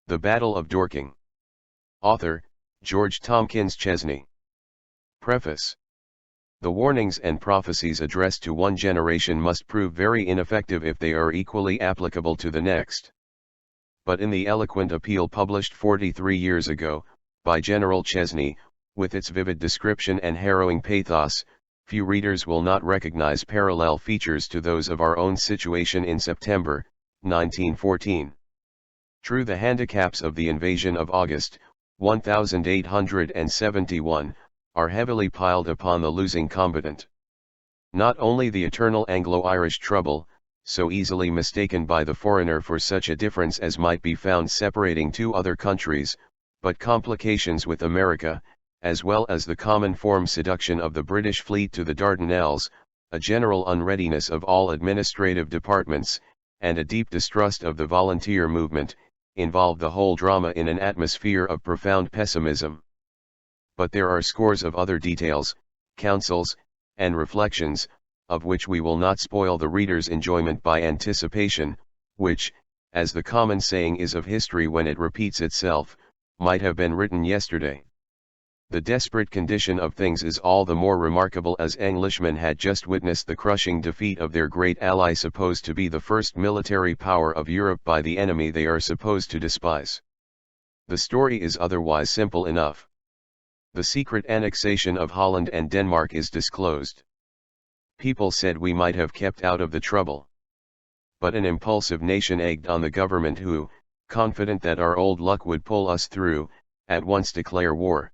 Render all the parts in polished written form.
The Battle of Dorking. Author, George Tompkins Chesney. Preface. The warnings and prophecies addressed to one generation must prove very ineffective if they are equally applicable to the next. But in the eloquent appeal published 43 years ago, by General Chesney, with its vivid description and harrowing pathos, few readers will not recognize parallel features to those of our own situation in September, 1914. True, the handicaps of the invasion of August, 1871, are heavily piled upon the losing combatant. Not only the eternal Anglo-Irish trouble, so easily mistaken by the foreigner for such a difference as might be found separating two other countries, but complications with America, as well as the common form seduction of the British fleet to the Dardanelles, a general unreadiness of all administrative departments, and a deep distrust of the volunteer movement, involve the whole drama in an atmosphere of profound pessimism. But there are scores of other details, counsels, and reflections, of which we will not spoil the reader's enjoyment by anticipation, which, as the common saying is of history when it repeats itself, might have been written yesterday. The desperate condition of things is all the more remarkable as Englishmen had just witnessed the crushing defeat of their great ally, supposed to be the first military power of Europe, by the enemy they are supposed to despise. The story is otherwise simple enough. The secret annexation of Holland and Denmark is disclosed. People said we might have kept out of the trouble. But an impulsive nation egged on the government, who, confident that our old luck would pull us through, at once declare war.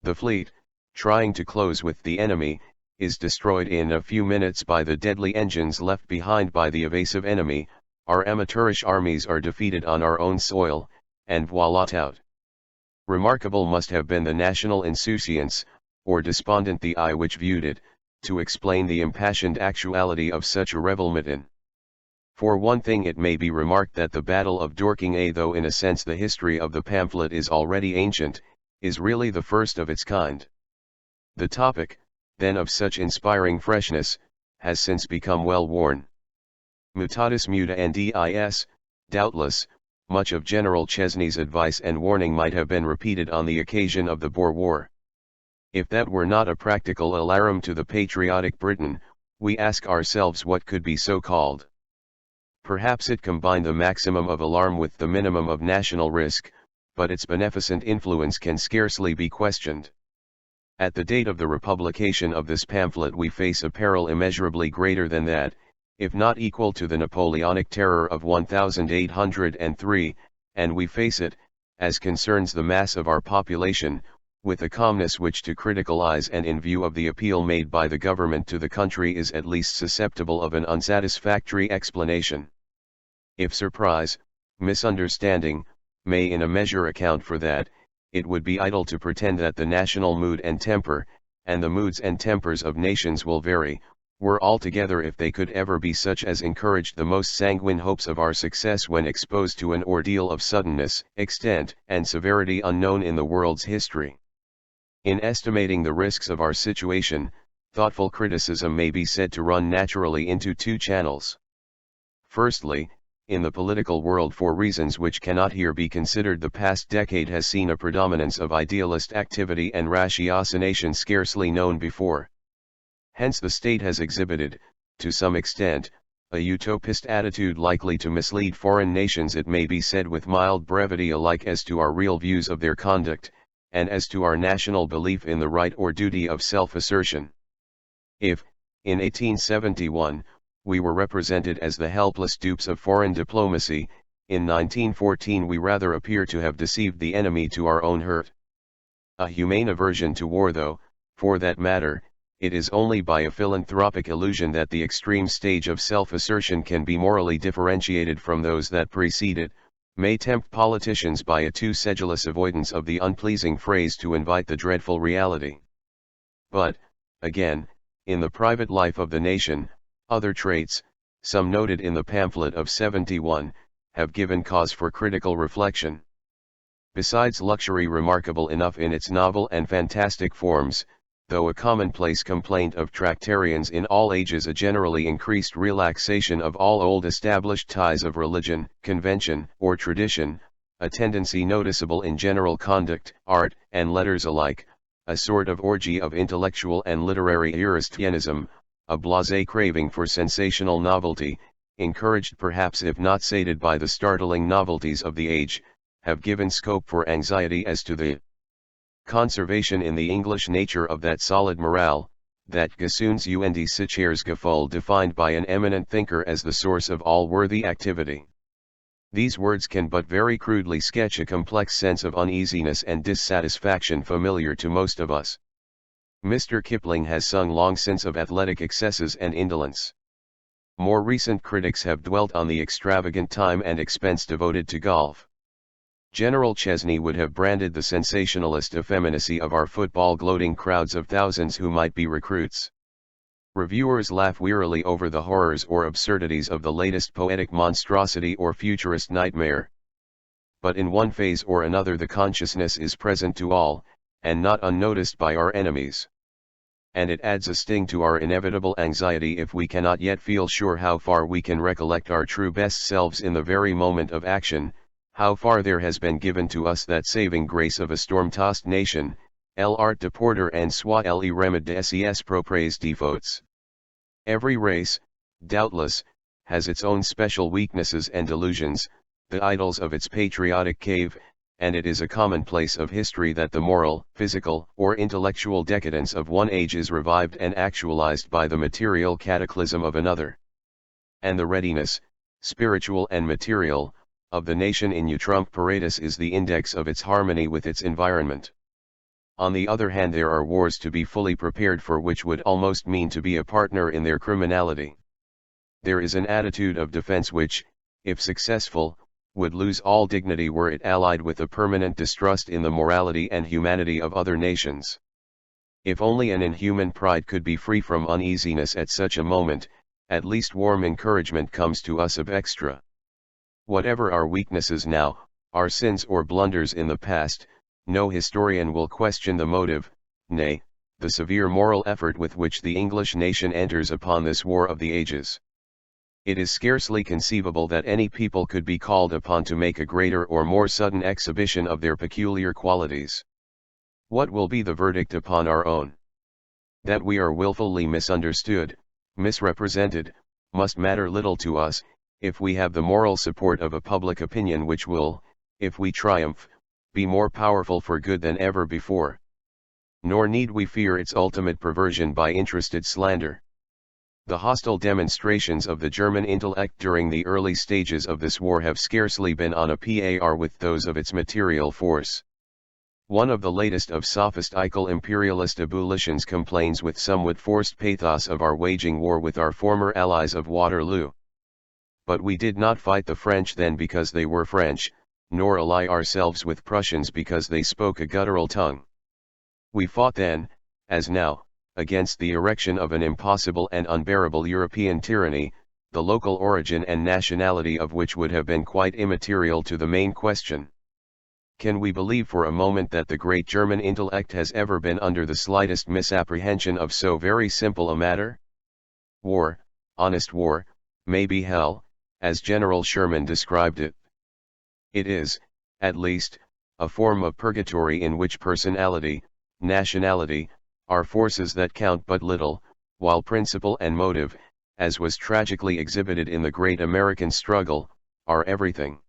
The fleet, trying to close with the enemy, is destroyed in a few minutes by the deadly engines left behind by the evasive enemy. Our amateurish armies are defeated on our own soil, and voila tout. Remarkable must have been the national insouciance, or despondent the eye which viewed it, to explain the impassioned actuality of such a revelation. For one thing, it may be remarked that the Battle of Dorking, though in a sense the history of the pamphlet is already ancient, is really the first of its kind. The topic, then of such inspiring freshness, has since become well worn. Mutatis mutandis, doubtless, much of General Chesney's advice and warning might have been repeated on the occasion of the Boer War. If that were not a practical alarum to the patriotic Briton, we ask ourselves what could be so called. Perhaps it combined the maximum of alarm with the minimum of national risk, but its beneficent influence can scarcely be questioned. At the date of the republication of this pamphlet we face a peril immeasurably greater than that, if not equal to the Napoleonic terror of 1803, and we face it, as concerns the mass of our population, with a calmness which to critical eyes and in view of the appeal made by the government to the country is at least susceptible of an unsatisfactory explanation. If surprise, misunderstanding, may in a measure account for that, it would be idle to pretend that the national mood and temper, and the moods and tempers of nations will vary, were altogether, if they could ever be such as encouraged the most sanguine hopes of our success when exposed to an ordeal of suddenness, extent, and severity unknown in the world's history. In estimating the risks of our situation, thoughtful criticism may be said to run naturally into two channels. Firstly, in the political world, for reasons which cannot here be considered, the past decade has seen a predominance of idealist activity and ratiocination scarcely known before. Hence the state has exhibited, to some extent, a utopist attitude likely to mislead foreign nations, it may be said with mild brevity, alike as to our real views of their conduct, and as to our national belief in the right or duty of self-assertion. If, in 1871, we were represented as the helpless dupes of foreign diplomacy, in 1914 we rather appear to have deceived the enemy to our own hurt. A humane aversion to war, though, for that matter, it is only by a philanthropic illusion that the extreme stage of self-assertion can be morally differentiated from those that precede it, may tempt politicians by a too sedulous avoidance of the unpleasing phrase to invite the dreadful reality. But, again, in the private life of the nation, other traits, some noted in the pamphlet of '71, have given cause for critical reflection. Besides luxury remarkable enough in its novel and fantastic forms, though a commonplace complaint of tractarians in all ages, a generally increased relaxation of all old established ties of religion, convention, or tradition, a tendency noticeable in general conduct, art, and letters alike, a sort of orgy of intellectual and literary Eurostienism, a blasé craving for sensational novelty, encouraged perhaps if not sated by the startling novelties of the age, have given scope for anxiety as to the conservation in the English nature of that solid morale, that Gesund's und sicheres Gefühl defined by an eminent thinker as the source of all worthy activity. These words can but very crudely sketch a complex sense of uneasiness and dissatisfaction familiar to most of us. Mr. Kipling has sung long since of athletic excesses and indolence. More recent critics have dwelt on the extravagant time and expense devoted to golf. General Chesney would have branded the sensationalist effeminacy of our football gloating crowds of thousands who might be recruits. Reviewers laugh wearily over the horrors or absurdities of the latest poetic monstrosity or futurist nightmare. But in one phase or another the consciousness is present to all, and not unnoticed by our enemies. And it adds a sting to our inevitable anxiety if we cannot yet feel sure how far we can recollect our true best selves in the very moment of action, how far there has been given to us that saving grace of a storm-tossed nation, l'art de porter en soi le remède de ses propres défauts. Every race, doubtless, has its own special weaknesses and delusions, the idols of its patriotic cave, and it is a commonplace of history that the moral, physical, or intellectual decadence of one age is revived and actualized by the material cataclysm of another. And the readiness, spiritual and material, of the nation in utrum paratus is the index of its harmony with its environment. On the other hand, there are wars to be fully prepared for which would almost mean to be a partner in their criminality. There is an attitude of defense which, if successful, would lose all dignity were it allied with a permanent distrust in the morality and humanity of other nations. If only an inhuman pride could be free from uneasiness at such a moment, at least warm encouragement comes to us ab extra. Whatever our weaknesses now, our sins or blunders in the past, no historian will question the motive, nay, the severe moral effort with which the English nation enters upon this war of the ages. It is scarcely conceivable that any people could be called upon to make a greater or more sudden exhibition of their peculiar qualities. What will be the verdict upon our own? That we are willfully misunderstood, misrepresented, must matter little to us, if we have the moral support of a public opinion which will, if we triumph, be more powerful for good than ever before. Nor need we fear its ultimate perversion by interested slander. The hostile demonstrations of the German intellect during the early stages of this war have scarcely been on a par with those of its material force. One of the latest of sophistical imperialist ebullitions complains with somewhat forced pathos of our waging war with our former allies of Waterloo. But we did not fight the French then because they were French, nor ally ourselves with Prussians because they spoke a guttural tongue. We fought then, as now, against the erection of an impossible and unbearable European tyranny, the local origin and nationality of which would have been quite immaterial to the main question. Can we believe for a moment that the great German intellect has ever been under the slightest misapprehension of so very simple a matter? War, honest war, may be hell, as General Sherman described it. It is, at least, a form of purgatory in which personality, nationality, are forces that count but little, while principle and motive, as was tragically exhibited in the great American struggle, are everything.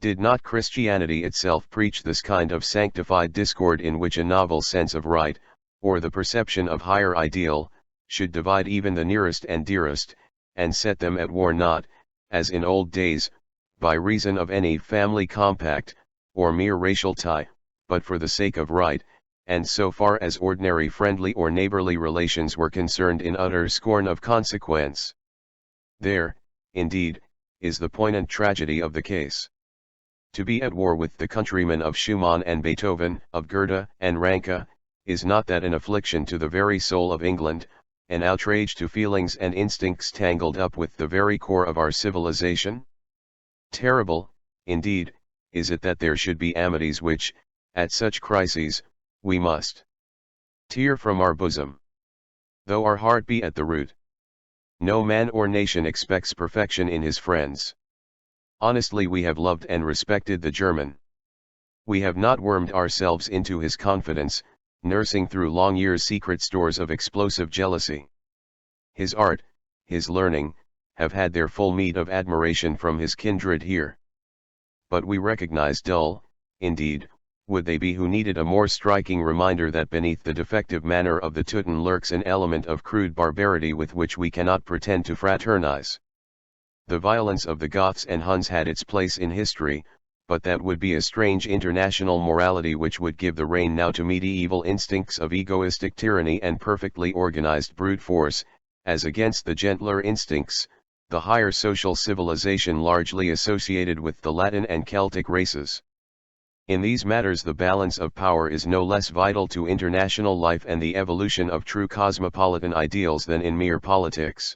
Did not Christianity itself preach this kind of sanctified discord in which a novel sense of right, or the perception of higher ideal, should divide even the nearest and dearest, and set them at war not, as in old days, by reason of any family compact, or mere racial tie, but for the sake of right, and so far as ordinary friendly or neighborly relations were concerned in utter scorn of consequence. There, indeed, is the poignant tragedy of the case. To be at war with the countrymen of Schumann and Beethoven, of Goethe and Ranke, is not that an affliction to the very soul of England, an outrage to feelings and instincts tangled up with the very core of our civilization? Terrible, indeed, is it that there should be amities which, at such crises, we must tear from our bosom, though our heart be at the root. No man or nation expects perfection in his friends. Honestly, we have loved and respected the German. We have not wormed ourselves into his confidence, nursing through long years secret stores of explosive jealousy. His art, his learning, have had their full meed of admiration from his kindred here. But we recognize dull, indeed, would they be who needed a more striking reminder that beneath the defective manner of the Teuton lurks an element of crude barbarity with which we cannot pretend to fraternize. The violence of the Goths and Huns had its place in history, but that would be a strange international morality which would give the rein now to medieval instincts of egoistic tyranny and perfectly organized brute force, as against the gentler instincts, the higher social civilization largely associated with the Latin and Celtic races. In these matters the balance of power is no less vital to international life and the evolution of true cosmopolitan ideals than in mere politics.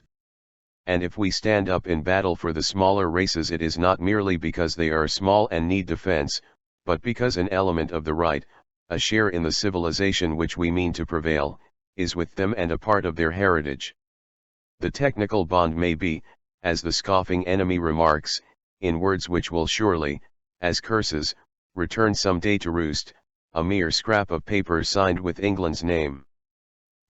And if we stand up in battle for the smaller races, it is not merely because they are small and need defense, but because an element of the right, a share in the civilization which we mean to prevail, is with them and a part of their heritage. The technical bond may be, as the scoffing enemy remarks, in words which will surely, as curses, return some day to roost, a mere scrap of paper signed with England's name.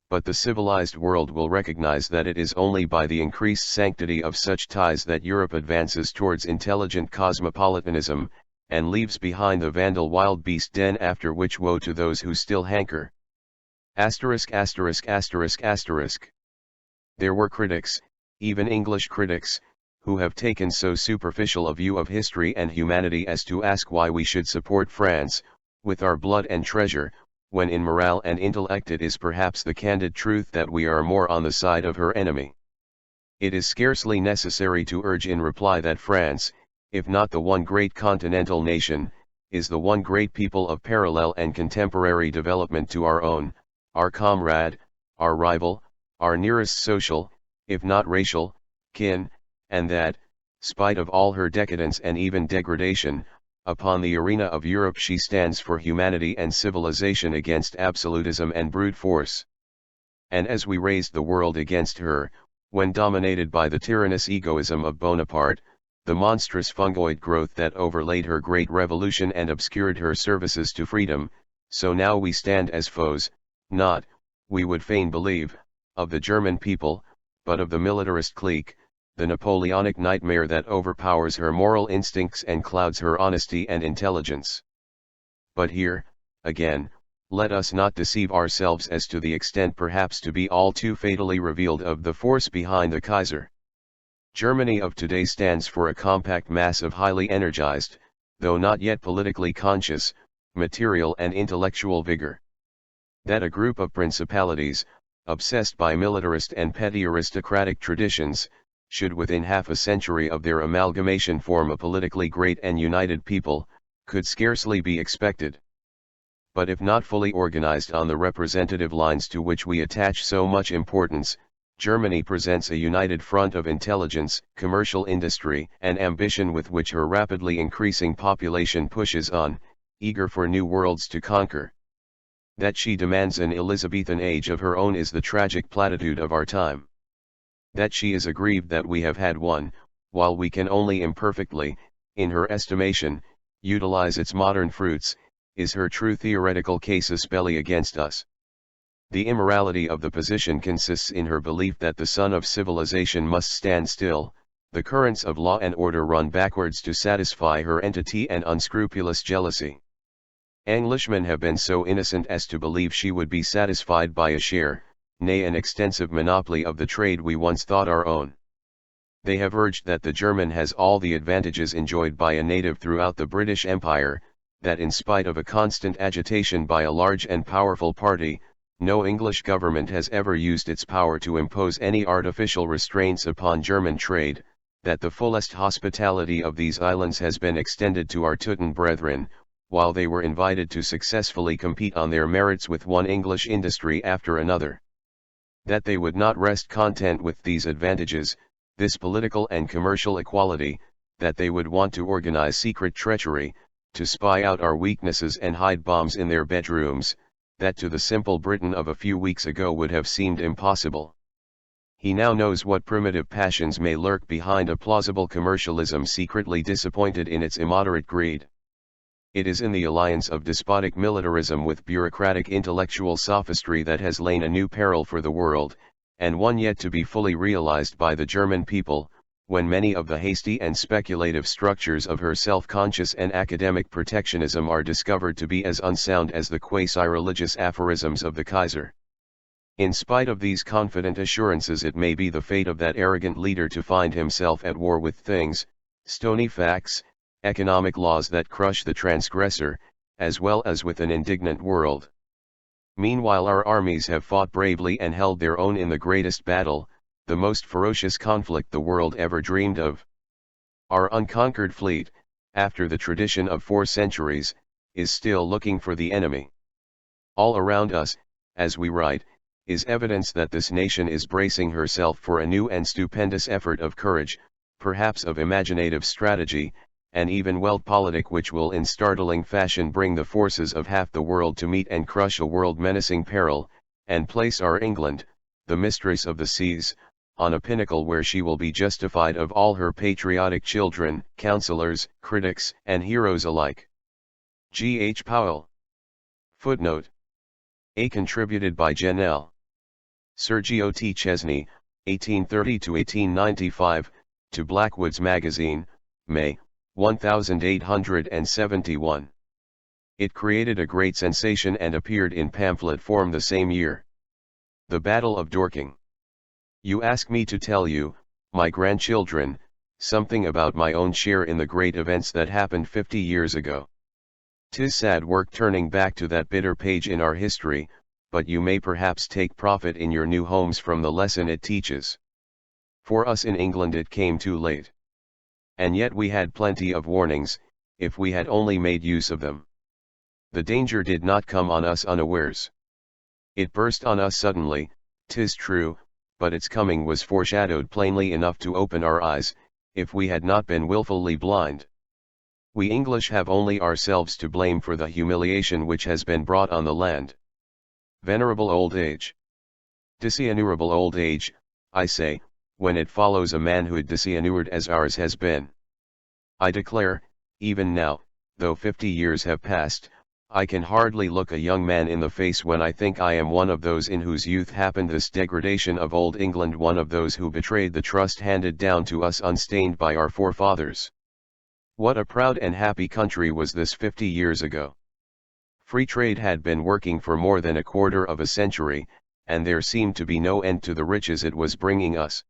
But the civilized world will recognize that it is only by the increased sanctity of such ties that Europe advances towards intelligent cosmopolitanism, and leaves behind the Vandal wild beast den after which woe to those who still hanker. ********** There were critics, even English critics, who have taken so superficial a view of history and humanity as to ask why we should support France, with our blood and treasure, when in morale and intellect it is perhaps the candid truth that we are more on the side of her enemy. It is scarcely necessary to urge in reply that France, if not the one great continental nation, is the one great people of parallel and contemporary development to our own, our comrade, our rival, our nearest social, if not racial, kin, and that, spite of all her decadence and even degradation, upon the arena of Europe she stands for humanity and civilization against absolutism and brute force. And as we raised the world against her, when dominated by the tyrannous egoism of Bonaparte, the monstrous fungoid growth that overlaid her great revolution and obscured her services to freedom, so now we stand as foes, not, we would fain believe, of the German people, but of the militarist clique, the Napoleonic nightmare that overpowers her moral instincts and clouds her honesty and intelligence. But here, again, let us not deceive ourselves as to the extent perhaps to be all too fatally revealed of the force behind the Kaiser. Germany of today stands for a compact mass of highly energized, though not yet politically conscious, material and intellectual vigor. That a group of principalities, obsessed by militarist and petty aristocratic traditions, should within half a century of their amalgamation form a politically great and united people, could scarcely be expected. But if not fully organized on the representative lines to which we attach so much importance, Germany presents a united front of intelligence, commercial industry, and ambition with which her rapidly increasing population pushes on, eager for new worlds to conquer. That she demands an Elizabethan age of her own is the tragic platitude of our time. That she is aggrieved that we have had one, while we can only imperfectly, in her estimation, utilize its modern fruits, is her true theoretical casus belli against us. The immorality of the position consists in her belief that the sun of civilization must stand still, the currents of law and order run backwards to satisfy her entity and unscrupulous jealousy. Englishmen have been so innocent as to believe she would be satisfied by a share, nay an extensive monopoly of the trade we once thought our own. They have urged that the German has all the advantages enjoyed by a native throughout the British Empire, that in spite of a constant agitation by a large and powerful party, no English government has ever used its power to impose any artificial restraints upon German trade, that the fullest hospitality of these islands has been extended to our Teuton brethren, while they were invited to successfully compete on their merits with one English industry after another. That they would not rest content with these advantages, this political and commercial equality, that they would want to organize secret treachery, to spy out our weaknesses and hide bombs in their bedrooms, that to the simple Briton of a few weeks ago would have seemed impossible. He now knows what primitive passions may lurk behind a plausible commercialism secretly disappointed in its immoderate greed. It is in the alliance of despotic militarism with bureaucratic intellectual sophistry that has lain a new peril for the world, and one yet to be fully realized by the German people, when many of the hasty and speculative structures of her self-conscious and academic protectionism are discovered to be as unsound as the quasi-religious aphorisms of the Kaiser. In spite of these confident assurances, it may be the fate of that arrogant leader to find himself at war with things, stony facts, economic laws that crush the transgressor, as well as with an indignant world. Meanwhile our armies have fought bravely and held their own in the greatest battle, the most ferocious conflict the world ever dreamed of. Our unconquered fleet, after the tradition of 4 centuries, is still looking for the enemy. All around us, as we write, is evidence that this nation is bracing herself for a new and stupendous effort of courage, perhaps of imaginative strategy, and even Weltpolitik, which will in startling fashion bring the forces of half the world to meet and crush a world-menacing peril, and place our England, the mistress of the seas, on a pinnacle where she will be justified of all her patriotic children, counsellors, critics, and heroes alike. G. H. Powell. Footnote. A. Contributed by Janelle. Sergio T. Chesney, 1830–1895, to Blackwood's Magazine, May, 1871. It created a great sensation and appeared in pamphlet form the same year. The Battle of Dorking. You ask me to tell you, my grandchildren, something about my own share in the great events that happened 50 years ago. 'Tis sad work turning back to that bitter page in our history, but you may perhaps take profit in your new homes from the lesson it teaches. For us in England it came too late. And yet we had plenty of warnings, if we had only made use of them. The danger did not come on us unawares. It burst on us suddenly, 'tis true, but its coming was foreshadowed plainly enough to open our eyes, if we had not been wilfully blind. We English have only ourselves to blame for the humiliation which has been brought on the land. Venerable old age. Disinuurable old age, I say, when it follows a manhood disinured as ours has been. I declare, even now, though 50 years have passed, I can hardly look a young man in the face when I think I am one of those in whose youth happened this degradation of old England, one of those who betrayed the trust handed down to us unstained by our forefathers. What a proud and happy country was this 50 years ago. Free trade had been working for more than a quarter of a century, and there seemed to be no end to the riches it was bringing us.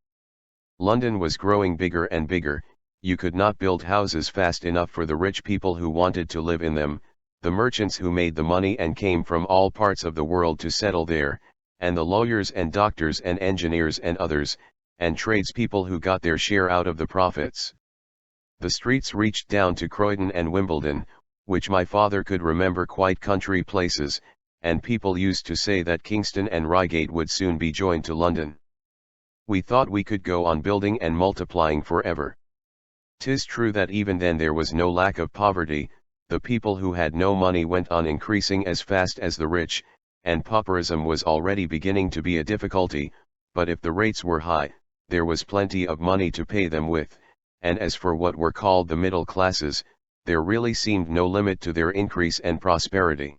London was growing bigger and bigger, you could not build houses fast enough for the rich people who wanted to live in them, the merchants who made the money and came from all parts of the world to settle there, and the lawyers and doctors and engineers and others, and tradespeople who got their share out of the profits. The streets reached down to Croydon and Wimbledon, which my father could remember quite country places, and people used to say that Kingston and Reigate would soon be joined to London. We thought we could go on building and multiplying forever. 'Tis true that even then there was no lack of poverty, the people who had no money went on increasing as fast as the rich, and pauperism was already beginning to be a difficulty, but if the rates were high, there was plenty of money to pay them with, and as for what were called the middle classes, there really seemed no limit to their increase and prosperity.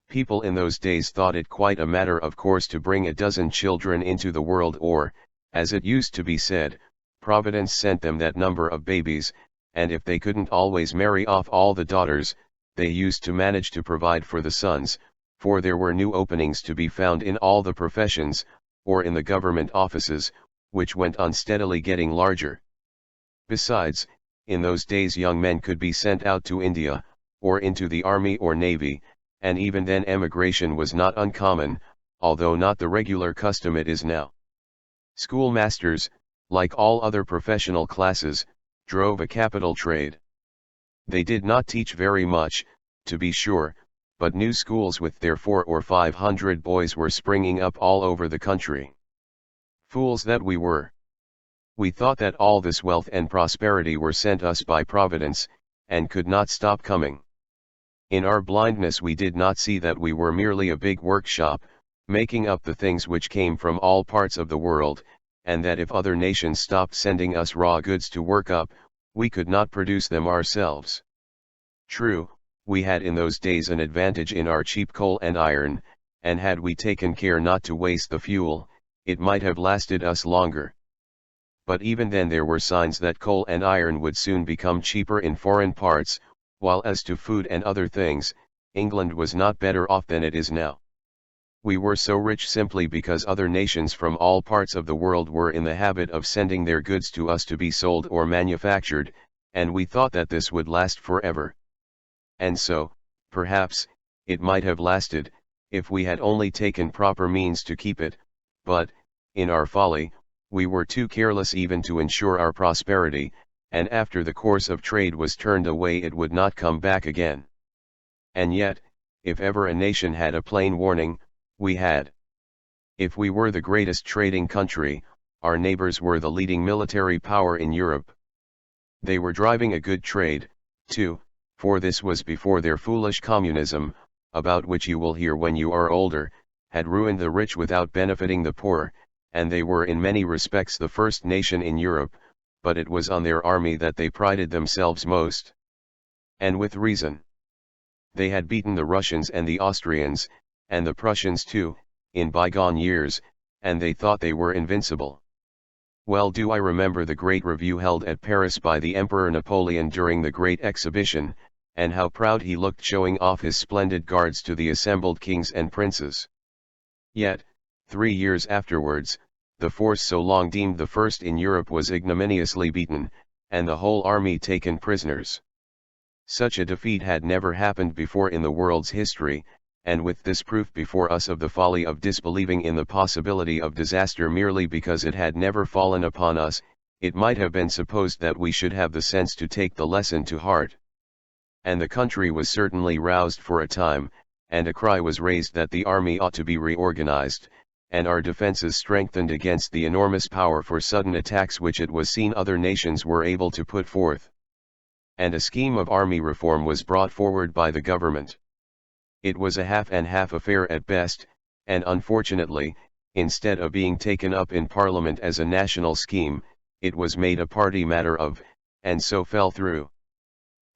People in those days thought it quite a matter of course to bring a dozen children into the world, or, as it used to be said, Providence sent them that number of babies, and if they couldn't always marry off all the daughters, they used to manage to provide for the sons, for there were new openings to be found in all the professions, or in the government offices, which went on steadily getting larger. Besides, in those days young men could be sent out to India, or into the army or navy, and even then emigration was not uncommon, although not the regular custom it is now. Schoolmasters, like all other professional classes, drove a capital trade. They did not teach very much, to be sure, but new schools with their 400 or 500 boys were springing up all over the country. Fools that we were! We thought that all this wealth and prosperity were sent us by Providence, and could not stop coming. In our blindness we did not see that we were merely a big workshop, making up the things which came from all parts of the world, and that if other nations stopped sending us raw goods to work up, we could not produce them ourselves. True, we had in those days an advantage in our cheap coal and iron, and had we taken care not to waste the fuel, it might have lasted us longer. But even then there were signs that coal and iron would soon become cheaper in foreign parts, while as to food and other things, England was not better off than it is now. We were so rich simply because other nations from all parts of the world were in the habit of sending their goods to us to be sold or manufactured, and we thought that this would last forever. And so, perhaps, it might have lasted, if we had only taken proper means to keep it, but, in our folly, we were too careless even to ensure our prosperity, and after the course of trade was turned away it would not come back again. And yet, if ever a nation had a plain warning, we had. If we were the greatest trading country, our neighbors were the leading military power in Europe. They were driving a good trade, too, for this was before their foolish communism, about which you will hear when you are older, had ruined the rich without benefiting the poor, and they were in many respects the first nation in Europe, but it was on their army that they prided themselves most. And with reason. They had beaten the Russians and the Austrians, and the Prussians too, in bygone years, and they thought they were invincible. Well do I remember the great review held at Paris by the Emperor Napoleon during the Great Exhibition, and how proud he looked showing off his splendid guards to the assembled kings and princes. Yet, 3 years afterwards, the force so long deemed the first in Europe was ignominiously beaten, and the whole army taken prisoners. Such a defeat had never happened before in the world's history, and with this proof before us of the folly of disbelieving in the possibility of disaster merely because it had never fallen upon us, it might have been supposed that we should have the sense to take the lesson to heart. And the country was certainly roused for a time, and a cry was raised that the army ought to be reorganized, and our defenses strengthened against the enormous power for sudden attacks which it was seen other nations were able to put forth. And a scheme of army reform was brought forward by the government. It was a half-and-half affair at best, and unfortunately, instead of being taken up in Parliament as a national scheme, it was made a party matter of, and so fell through.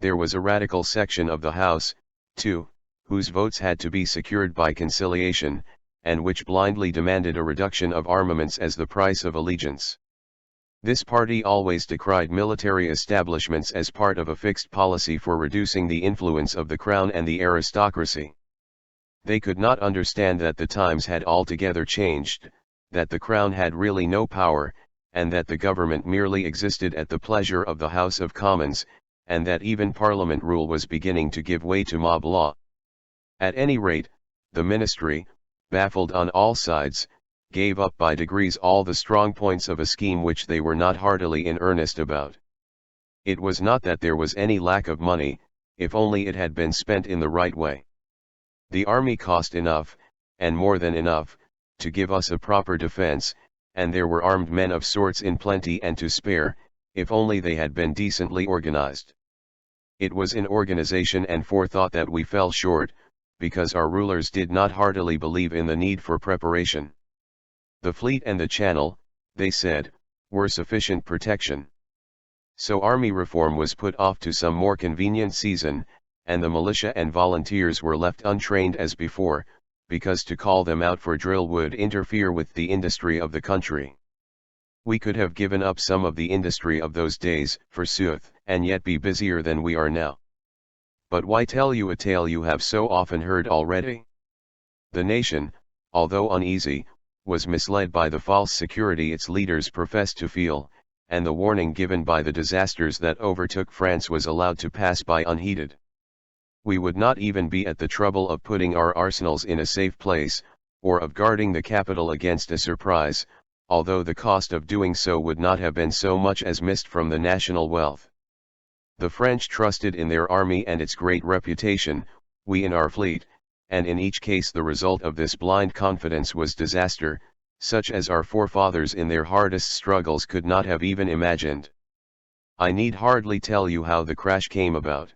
There was a radical section of the House, too, whose votes had to be secured by conciliation, and which blindly demanded a reduction of armaments as the price of allegiance. This party always decried military establishments as part of a fixed policy for reducing the influence of the crown and the aristocracy. They could not understand that the times had altogether changed, that the crown had really no power, and that the government merely existed at the pleasure of the House of Commons, and that even Parliament rule was beginning to give way to mob law. At any rate, the ministry, baffled on all sides, gave up by degrees all the strong points of a scheme which they were not heartily in earnest about. It was not that there was any lack of money, if only it had been spent in the right way. The army cost enough, and more than enough, to give us a proper defense, and there were armed men of sorts in plenty and to spare, if only they had been decently organized. It was in organization and forethought that we fell short, because our rulers did not heartily believe in the need for preparation. The fleet and the channel, they said, were sufficient protection. So army reform was put off to some more convenient season, and the militia and volunteers were left untrained as before, because to call them out for drill would interfere with the industry of the country. We could have given up some of the industry of those days, forsooth, and yet be busier than we are now. But why tell you a tale you have so often heard already? The nation, although uneasy, was misled by the false security its leaders professed to feel, and the warning given by the disasters that overtook France was allowed to pass by unheeded. We would not even be at the trouble of putting our arsenals in a safe place, or of guarding the capital against a surprise, although the cost of doing so would not have been so much as mist from the national wealth. The French trusted in their army and its great reputation, we in our fleet, and in each case the result of this blind confidence was disaster, such as our forefathers in their hardest struggles could not have even imagined. I need hardly tell you how the crash came about.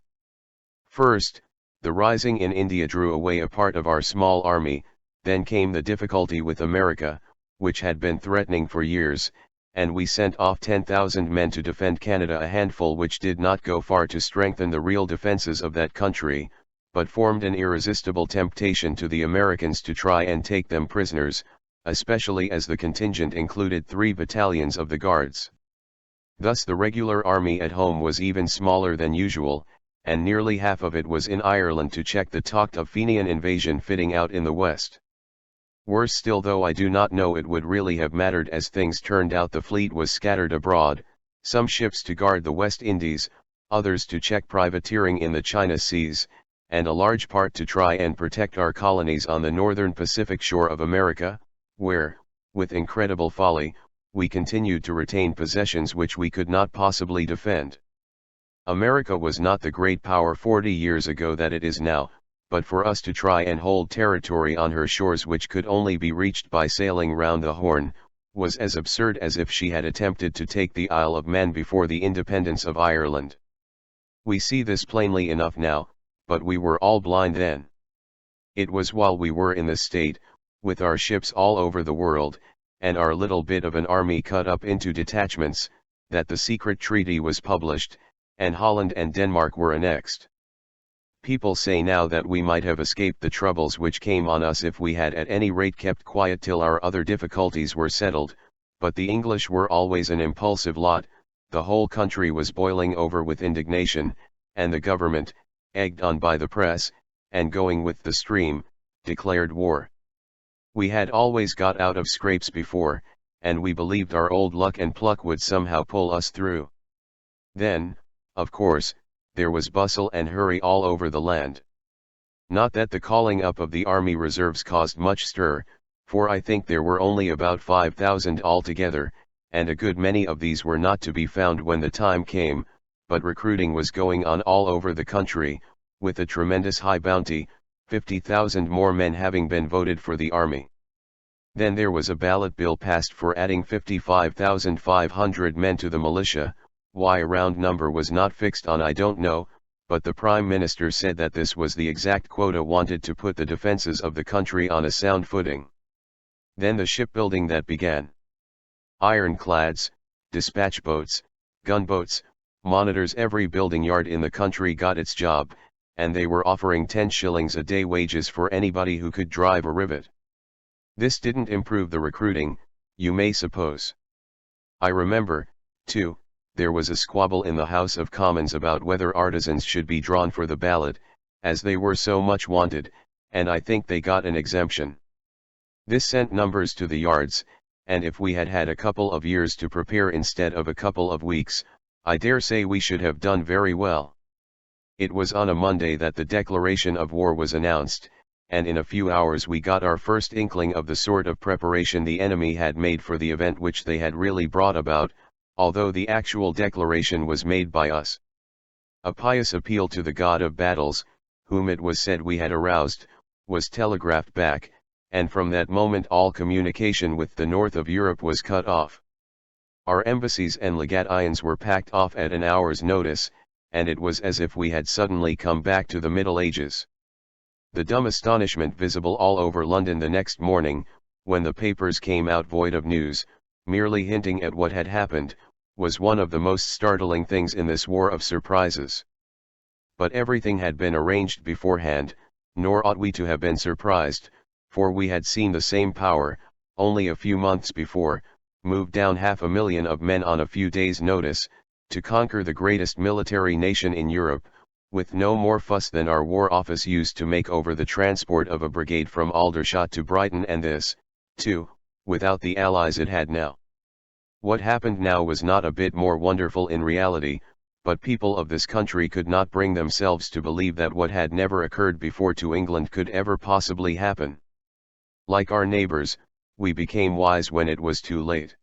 First, the rising in India drew away a part of our small army, then came the difficulty with America, which had been threatening for years, and we sent off 10,000 men to defend Canada, a handful which did not go far to strengthen the real defenses of that country, but formed an irresistible temptation to the Americans to try and take them prisoners, especially as the contingent included 3 battalions of the Guards. Thus the regular army at home was even smaller than usual, and nearly half of it was in Ireland to check the talked of Fenian invasion fitting out in the west. Worse still, though I do not know it would really have mattered, as things turned out, the fleet was scattered abroad, some ships to guard the West Indies, others to check privateering in the China Seas, and a large part to try and protect our colonies on the northern Pacific shore of America, where, with incredible folly, we continued to retain possessions which we could not possibly defend. America was not the great power 40 years ago that it is now, but for us to try and hold territory on her shores which could only be reached by sailing round the Horn, was as absurd as if she had attempted to take the Isle of Man before the independence of Ireland. We see this plainly enough now, but we were all blind then. It was while we were in this state, with our ships all over the world, and our little bit of an army cut up into detachments, that the secret treaty was published, and Holland and Denmark were annexed. People say now that we might have escaped the troubles which came on us if we had at any rate kept quiet till our other difficulties were settled, but the English were always an impulsive lot, the whole country was boiling over with indignation, and the government, egged on by the press, and going with the stream, declared war. We had always got out of scrapes before, and we believed our old luck and pluck would somehow pull us through. Then, of course, there was bustle and hurry all over the land. Not that the calling up of the army reserves caused much stir, for I think there were only about 5,000 altogether, and a good many of these were not to be found when the time came, but recruiting was going on all over the country, with a tremendous high bounty, 50,000 more men having been voted for the army. Then there was a ballot bill passed for adding 55,500 men to the militia. Why a round number was not fixed on I don't know, but the Prime Minister said that this was the exact quota wanted to put the defences of the country on a sound footing. Then the shipbuilding that began. Ironclads, dispatch boats, gunboats, monitors, every building yard in the country got its job, and they were offering 10 shillings a day wages for anybody who could drive a rivet. This didn't improve the recruiting, you may suppose. I remember, too, there was a squabble in the House of Commons about whether artisans should be drawn for the ballot, as they were so much wanted, and I think they got an exemption. This sent numbers to the yards, and if we had had a couple of years to prepare instead of a couple of weeks, I dare say we should have done very well. It was on a Monday that the declaration of war was announced, and in a few hours we got our first inkling of the sort of preparation the enemy had made for the event which they had really brought about, although the actual declaration was made by us. A pious appeal to the God of battles, whom it was said we had aroused, was telegraphed back, and from that moment all communication with the north of Europe was cut off. Our embassies and legations were packed off at an hour's notice, and it was as if we had suddenly come back to the Middle Ages. The dumb astonishment visible all over London the next morning, when the papers came out void of news, merely hinting at what had happened, was one of the most startling things in this war of surprises. But everything had been arranged beforehand, nor ought we to have been surprised, for we had seen the same power, only a few months before, move down 500,000 of men on a few days' notice, to conquer the greatest military nation in Europe, with no more fuss than our War Office used to make over the transport of a brigade from Aldershot to Brighton, and this, too, without the allies it had now. What happened now was not a bit more wonderful in reality, but people of this country could not bring themselves to believe that what had never occurred before to England could ever possibly happen. Like our neighbours, we became wise when it was too late.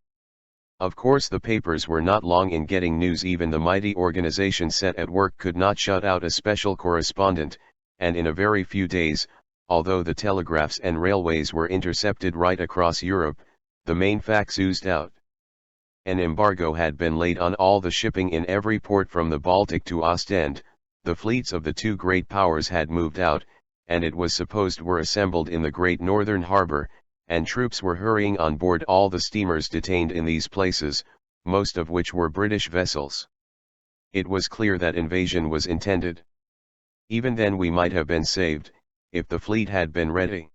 Of course the papers were not long in getting news. Even the mighty organization set at work could not shut out a special correspondent, and in a very few days, although the telegraphs and railways were intercepted right across Europe, the main facts oozed out. An embargo had been laid on all the shipping in every port from the Baltic to Ostend, the fleets of the two great powers had moved out, and it was supposed were assembled in the great northern harbour, and troops were hurrying on board all the steamers detained in these places, most of which were British vessels. It was clear that invasion was intended. Even then we might have been saved, if the fleet had been ready.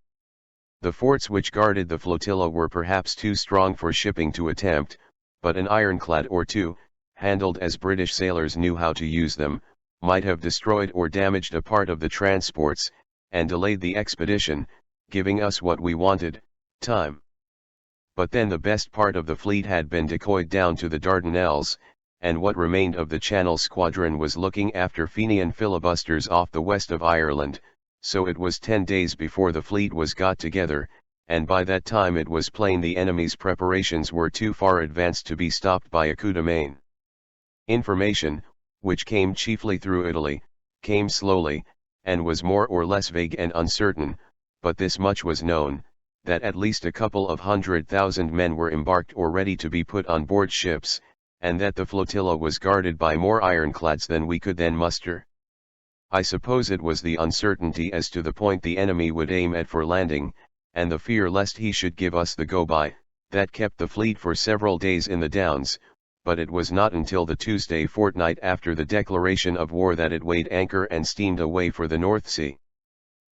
The forts which guarded the flotilla were perhaps too strong for shipping to attempt, but an ironclad or two, handled as British sailors knew how to use them, might have destroyed or damaged a part of the transports, and delayed the expedition, giving us what we wanted, time. But then the best part of the fleet had been decoyed down to the Dardanelles, and what remained of the Channel Squadron was looking after Fenian filibusters off the west of Ireland, so it was 10 days before the fleet was got together, and by that time it was plain the enemy's preparations were too far advanced to be stopped by a coup de main. Information, which came chiefly through Italy, came slowly, and was more or less vague and uncertain, but this much was known, that at least a couple of 100,000 men were embarked or ready to be put on board ships, and that the flotilla was guarded by more ironclads than we could then muster. I suppose it was the uncertainty as to the point the enemy would aim at for landing, and the fear lest he should give us the go-by, that kept the fleet for several days in the Downs, but it was not until the Tuesday fortnight after the declaration of war that it weighed anchor and steamed away for the North Sea.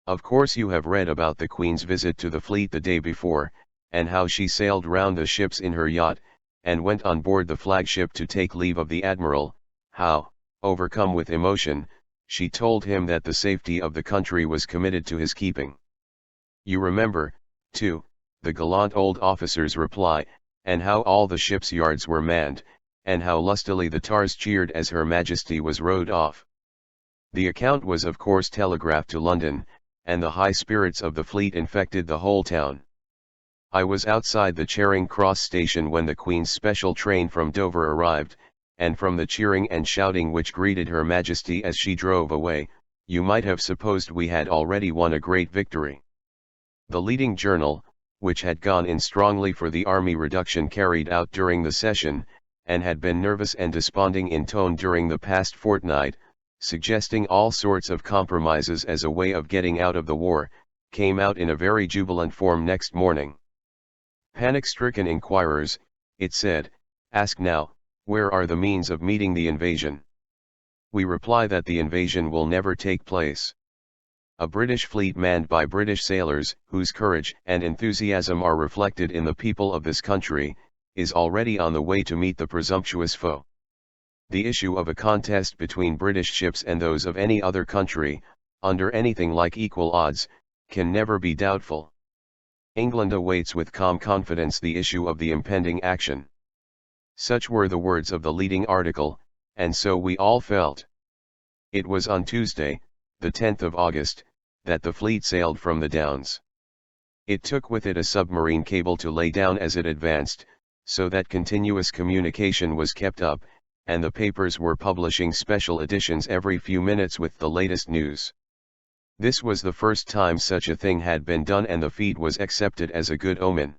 Of course you have read about the Queen's visit to the fleet the day before, and how she sailed round the ships in her yacht, and went on board the flagship to take leave of the Admiral, how, overcome with emotion, she told him that the safety of the country was committed to his keeping. You remember, too, the gallant old officer's reply, and how all the ship's yards were manned, and how lustily the tars cheered as Her Majesty was rowed off. The account was of course telegraphed to London, and the high spirits of the fleet infected the whole town. I was outside the Charing Cross station when the Queen's special train from Dover arrived, and from the cheering and shouting which greeted Her Majesty as she drove away, you might have supposed we had already won a great victory. The leading journal, which had gone in strongly for the army reduction carried out during the session, and had been nervous and desponding in tone during the past fortnight, suggesting all sorts of compromises as a way of getting out of the war, came out in a very jubilant form next morning. Panic-stricken inquirers, it said, ask now, where are the means of meeting the invasion? We reply that the invasion will never take place. A British fleet manned by British sailors, whose courage and enthusiasm are reflected in the people of this country, is already on the way to meet the presumptuous foe. The issue of a contest between British ships and those of any other country, under anything like equal odds, can never be doubtful. England awaits with calm confidence the issue of the impending action. Such were the words of the leading article, and so we all felt. It was on Tuesday, the 10th of August, that the fleet sailed from the Downs. It took with it a submarine cable to lay down as it advanced, so that continuous communication was kept up, and the papers were publishing special editions every few minutes with the latest news. This was the first time such a thing had been done, and the feat was accepted as a good omen.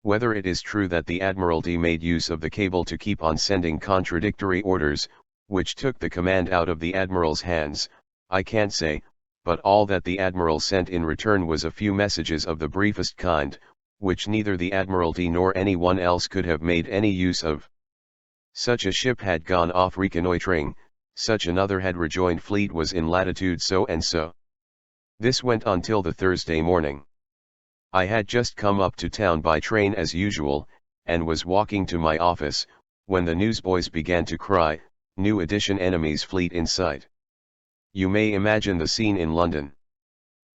Whether it is true that the Admiralty made use of the cable to keep on sending contradictory orders, which took the command out of the Admiral's hands, I can't say, but all that the Admiral sent in return was a few messages of the briefest kind, which neither the Admiralty nor anyone else could have made any use of. Such a ship had gone off reconnoitring, such another had rejoined fleet was in latitude so and so. This went on till the Thursday morning. I had just come up to town by train as usual, and was walking to my office, when the newsboys began to cry, "New edition, enemy's fleet in sight." You may imagine the scene in London.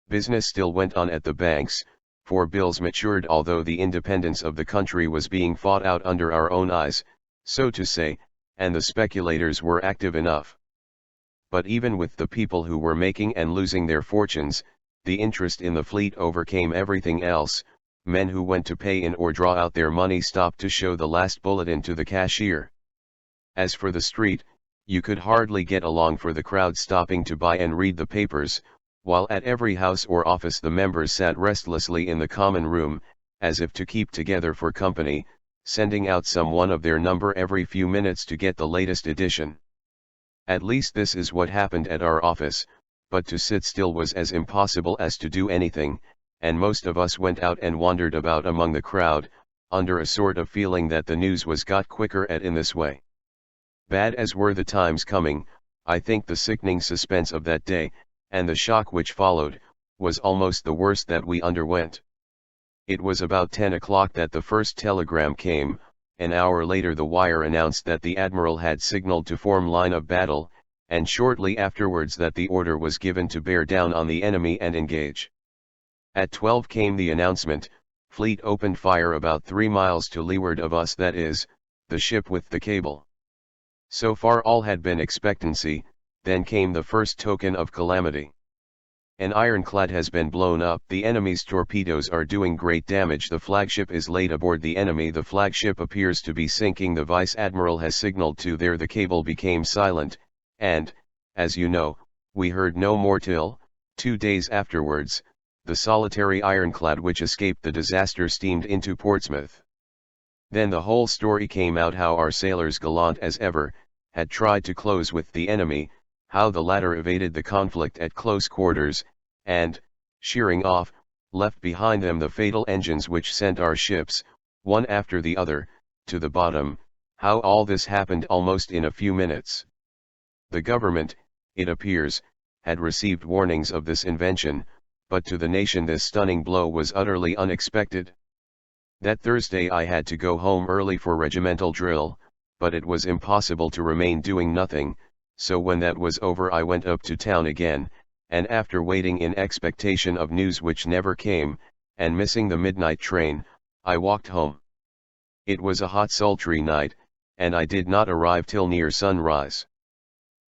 Business still went on at the banks, for bills matured although the independence of the country was being fought out under our own eyes, so to say, and the speculators were active enough. But even with the people who were making and losing their fortunes, the interest in the fleet overcame everything else. Men who went to pay in or draw out their money stopped to show the last bulletin to the cashier. As for the street, you could hardly get along for the crowd stopping to buy and read the papers, while at every house or office the members sat restlessly in the common room, as if to keep together for company, sending out some one of their number every few minutes to get the latest edition. At least this is what happened at our office, but to sit still was as impossible as to do anything, and most of us went out and wandered about among the crowd, under a sort of feeling that the news was got quicker at in this way. Bad as were the times coming, I think the sickening suspense of that day, and the shock which followed, was almost the worst that we underwent. It was about 10 o'clock that the first telegram came. An hour later the wire announced that the admiral had signaled to form line of battle, and shortly afterwards that the order was given to bear down on the enemy and engage. At 12 came the announcement, fleet opened fire about 3 miles to leeward of us, that is, the ship with the cable. So far all had been expectancy. Then came the first token of calamity. An ironclad has been blown up, the enemy's torpedoes are doing great damage, the flagship is laid aboard the enemy, the flagship appears to be sinking, the vice admiral has signaled to there, the cable became silent, and, as you know, we heard no more till, 2 days afterwards, the solitary ironclad which escaped the disaster steamed into Portsmouth. Then the whole story came out, how our sailors, gallant as ever, had tried to close with the enemy, how the latter evaded the conflict at close quarters, and, sheering off, left behind them the fatal engines which sent our ships, one after the other, to the bottom, how all this happened almost in a few minutes. The government, it appears, had received warnings of this invention, but to the nation this stunning blow was utterly unexpected. That Thursday I had to go home early for regimental drill, but it was impossible to remain doing nothing, so when that was over I went up to town again, and after waiting in expectation of news which never came, and missing the midnight train, I walked home. It was a hot sultry night, and I did not arrive till near sunrise.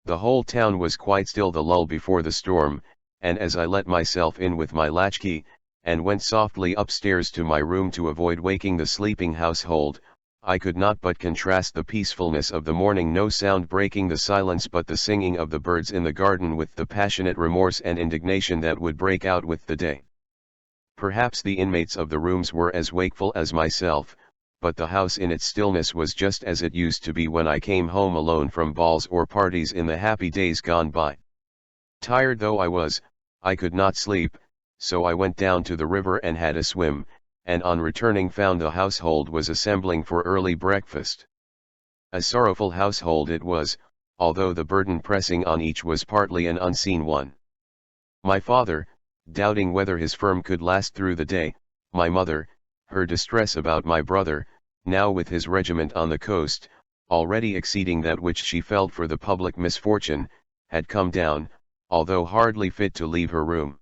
The whole town was quite still, the lull before the storm, and as I let myself in with my latchkey, and went softly upstairs to my room to avoid waking the sleeping household, I could not but contrast the peacefulness of the morning, no sound breaking the silence but the singing of the birds in the garden, with the passionate remorse and indignation that would break out with the day. Perhaps the inmates of the rooms were as wakeful as myself, but the house in its stillness was just as it used to be when I came home alone from balls or parties in the happy days gone by. Tired though I was, I could not sleep, so I went down to the river and had a swim, and on returning found the household was assembling for early breakfast. A sorrowful household it was, although the burden pressing on each was partly an unseen one. My father, doubting whether his firm could last through the day; my mother, her distress about my brother, now with his regiment on the coast, already exceeding that which she felt for the public misfortune, had come down, although hardly fit to leave her room.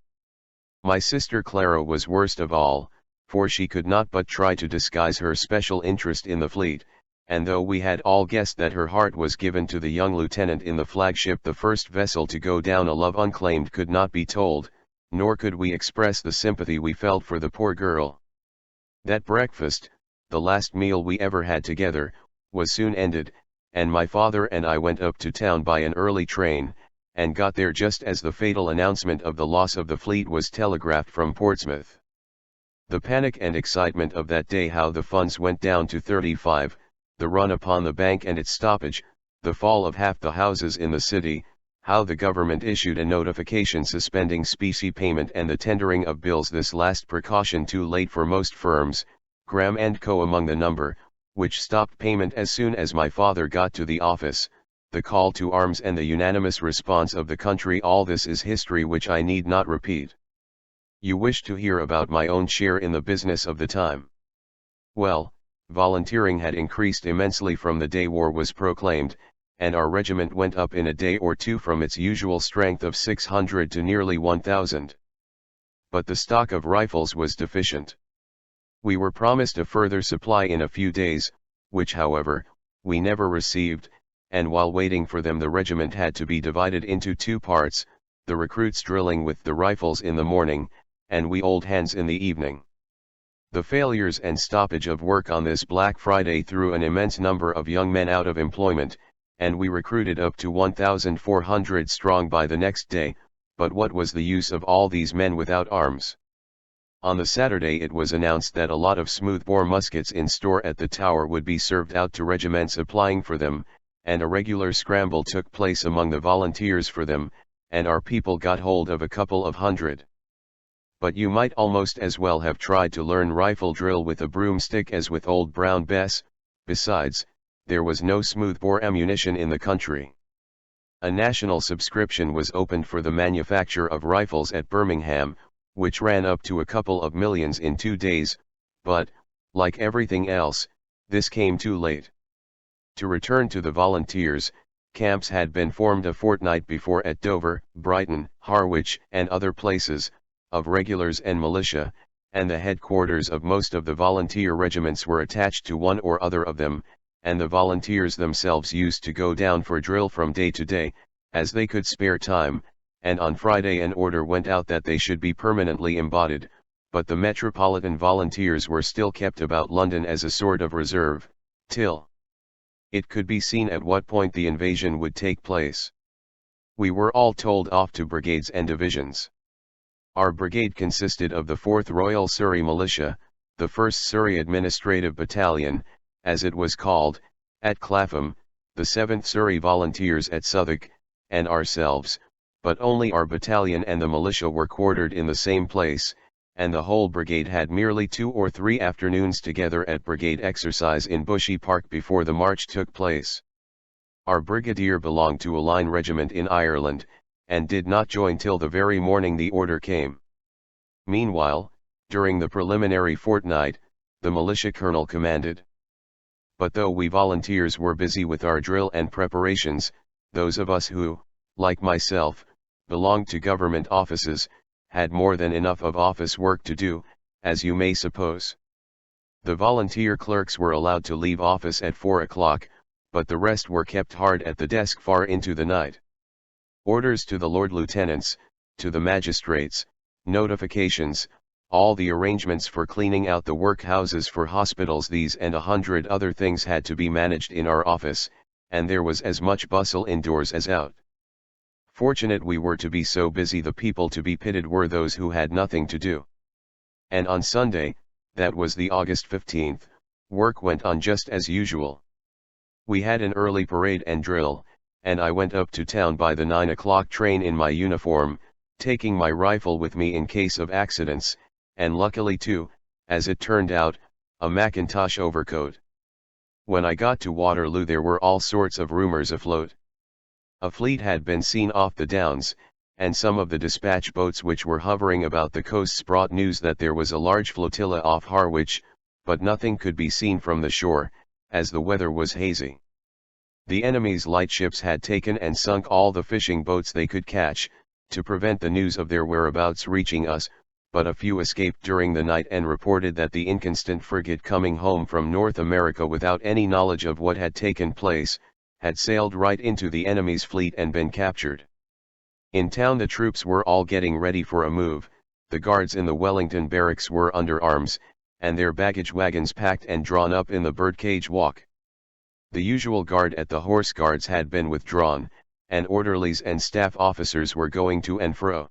My sister Clara was worst of all, for she could not but try to disguise her special interest in the fleet, and though we had all guessed that her heart was given to the young lieutenant in the flagship, the first vessel to go down, a love unclaimed could not be told, nor could we express the sympathy we felt for the poor girl. That breakfast, the last meal we ever had together, was soon ended, and my father and I went up to town by an early train, and got there just as the fatal announcement of the loss of the fleet was telegraphed from Portsmouth. The panic and excitement of that day, how the funds went down to 35, the run upon the bank and its stoppage, the fall of half the houses in the city, how the government issued a notification suspending specie payment and the tendering of bills, this last precaution too late for most firms, Graham & Co. among the number, which stopped payment as soon as my father got to the office, the call to arms and the unanimous response of the country, all this is history which I need not repeat. You wish to hear about my own share in the business of the time. Well, volunteering had increased immensely from the day war was proclaimed, and our regiment went up in a day or two from its usual strength of 600 to nearly 1,000. But the stock of rifles was deficient. We were promised a further supply in a few days, which however, we never received, and while waiting for them the regiment had to be divided into 2 parts, the recruits drilling with the rifles in the morning, and we old hands in the evening. The failures and stoppage of work on this Black Friday threw an immense number of young men out of employment, and we recruited up to 1,400 strong by the next day, but what was the use of all these men without arms? On the Saturday it was announced that a lot of smoothbore muskets in store at the Tower would be served out to regiments applying for them, and a regular scramble took place among the volunteers for them, and our people got hold of a couple of hundred. but you might almost as well have tried to learn rifle drill with a broomstick as with Old Brown Bess. Besides, there was no smoothbore ammunition in the country. A national subscription was opened for the manufacture of rifles at Birmingham, which ran up to a couple of millions in 2 days, but, like everything else, this came too late. To return to the volunteers, camps had been formed a fortnight before at Dover, Brighton, Harwich, and other places, of regulars and militia, and the headquarters of most of the volunteer regiments were attached to one or other of them, and the volunteers themselves used to go down for drill from day to day, as they could spare time, and on Friday an order went out that they should be permanently embodied, but the Metropolitan Volunteers were still kept about London as a sort of reserve, till it could be seen at what point the invasion would take place. We were all told off to brigades and divisions. Our brigade consisted of the 4th Royal Surrey Militia, the 1st Surrey Administrative Battalion, as it was called, at Clapham, the 7th Surrey Volunteers at Southwark, and ourselves, but only our battalion and the militia were quartered in the same place, and the whole brigade had merely 2 or 3 afternoons together at brigade exercise in Bushy Park before the march took place. Our brigadier belonged to a line regiment in Ireland, and did not join till the very morning the order came. Meanwhile, during the preliminary fortnight, the militia colonel commanded. But though we volunteers were busy with our drill and preparations, those of us who, like myself, belonged to government offices, had more than enough of office work to do, as you may suppose. The volunteer clerks were allowed to leave office at 4 o'clock, but the rest were kept hard at the desk far into the night. Orders to the Lord Lieutenants, to the magistrates, notifications, all the arrangements for cleaning out the workhouses for hospitals, these and 100 other things had to be managed in our office, and there was as much bustle indoors as out. Fortunate we were to be so busy. The people to be pitied were those who had nothing to do. And on Sunday, that was the August 15th, work went on just as usual. We had an early parade and drill, and I went up to town by the 9 o'clock train in my uniform, taking my rifle with me in case of accidents, and luckily too, as it turned out, a Mackintosh overcoat. When I got to Waterloo there were all sorts of rumours afloat. A fleet had been seen off the Downs, and some of the dispatch boats which were hovering about the coasts brought news that there was a large flotilla off Harwich, but nothing could be seen from the shore, as the weather was hazy. The enemy's lightships had taken and sunk all the fishing boats they could catch, to prevent the news of their whereabouts reaching us, but a few escaped during the night and reported that the inconstant frigate coming home from North America without any knowledge of what had taken place, had sailed right into the enemy's fleet and been captured. In town the troops were all getting ready for a move, the guards in the Wellington barracks were under arms, and their baggage wagons packed and drawn up in the birdcage walk. The usual guard at the Horse Guards had been withdrawn, and orderlies and staff officers were going to and fro.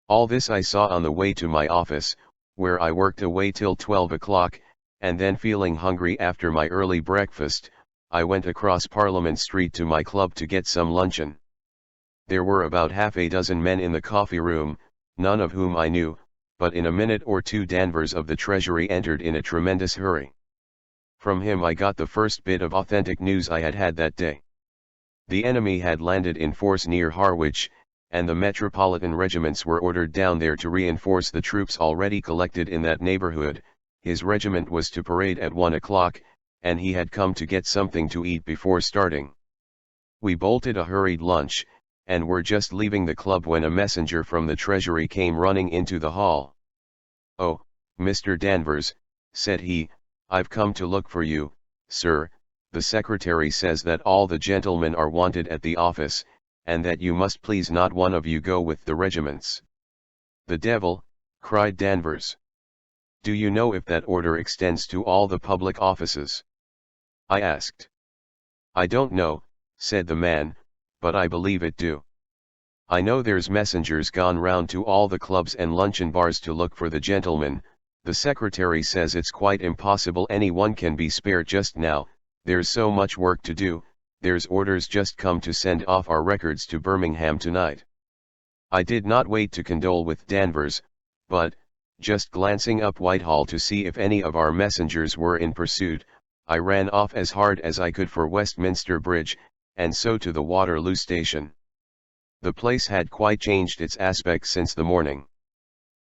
All this I saw on the way to my office, where I worked away till 12 o'clock, and then feeling hungry after my early breakfast, I went across Parliament Street to my club to get some luncheon. There were about half a dozen men in the coffee room, none of whom I knew, but in a minute or two Danvers of the Treasury entered in a tremendous hurry. From him I got the first bit of authentic news I had had that day. The enemy had landed in force near Harwich, and the metropolitan regiments were ordered down there to reinforce the troops already collected in that neighborhood. His regiment was to parade at 1 o'clock, and he had come to get something to eat before starting. We bolted a hurried lunch, and were just leaving the club when a messenger from the Treasury came running into the hall. "Oh, Mr. Danvers," said he, "I've come to look for you, sir. The secretary says that all the gentlemen are wanted at the office, and that you must please not one of you go with the regiments." "The devil!" cried Danvers. "Do you know if that order extends to all the public offices?" I asked. "I don't know," said the man, "but I believe it do. I know there's messengers gone round to all the clubs and luncheon bars to look for the gentlemen. The secretary says it's quite impossible anyone can be spared just now, there's so much work to do. There's orders just come to send off our records to Birmingham tonight." I did not wait to condole with Danvers, but, just glancing up Whitehall to see if any of our messengers were in pursuit, I ran off as hard as I could for Westminster Bridge, and so to the Waterloo station. The place had quite changed its aspect since the morning.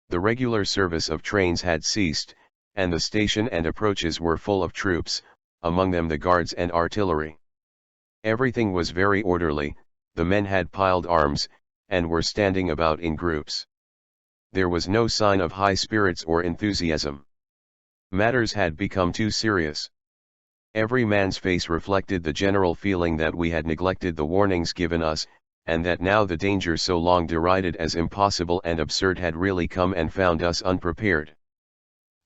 The regular service of trains had ceased, and the station and approaches were full of troops, among them the guards and artillery. Everything was very orderly, the men had piled arms, and were standing about in groups. There was no sign of high spirits or enthusiasm. Matters had become too serious. Every man's face reflected the general feeling that we had neglected the warnings given us, and that now the danger so long derided as impossible and absurd had really come and found us unprepared.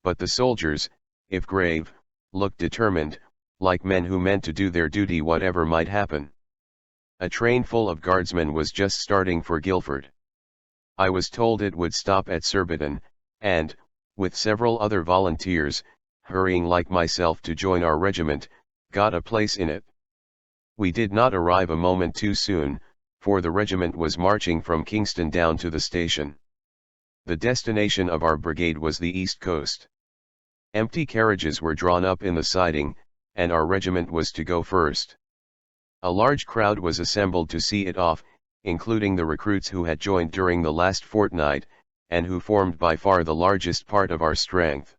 But the soldiers, if grave, looked determined, like men who meant to do their duty whatever might happen. A train full of guardsmen was just starting for Guildford. I was told it would stop at Surbiton, and, with several other volunteers, hurrying like myself to join our regiment, got a place in it. We did not arrive a moment too soon, for the regiment was marching from Kingston down to the station. The destination of our brigade was the East Coast. Empty carriages were drawn up in the siding, and our regiment was to go first. A large crowd was assembled to see it off, including the recruits who had joined during the last fortnight, and who formed by far the largest part of our strength.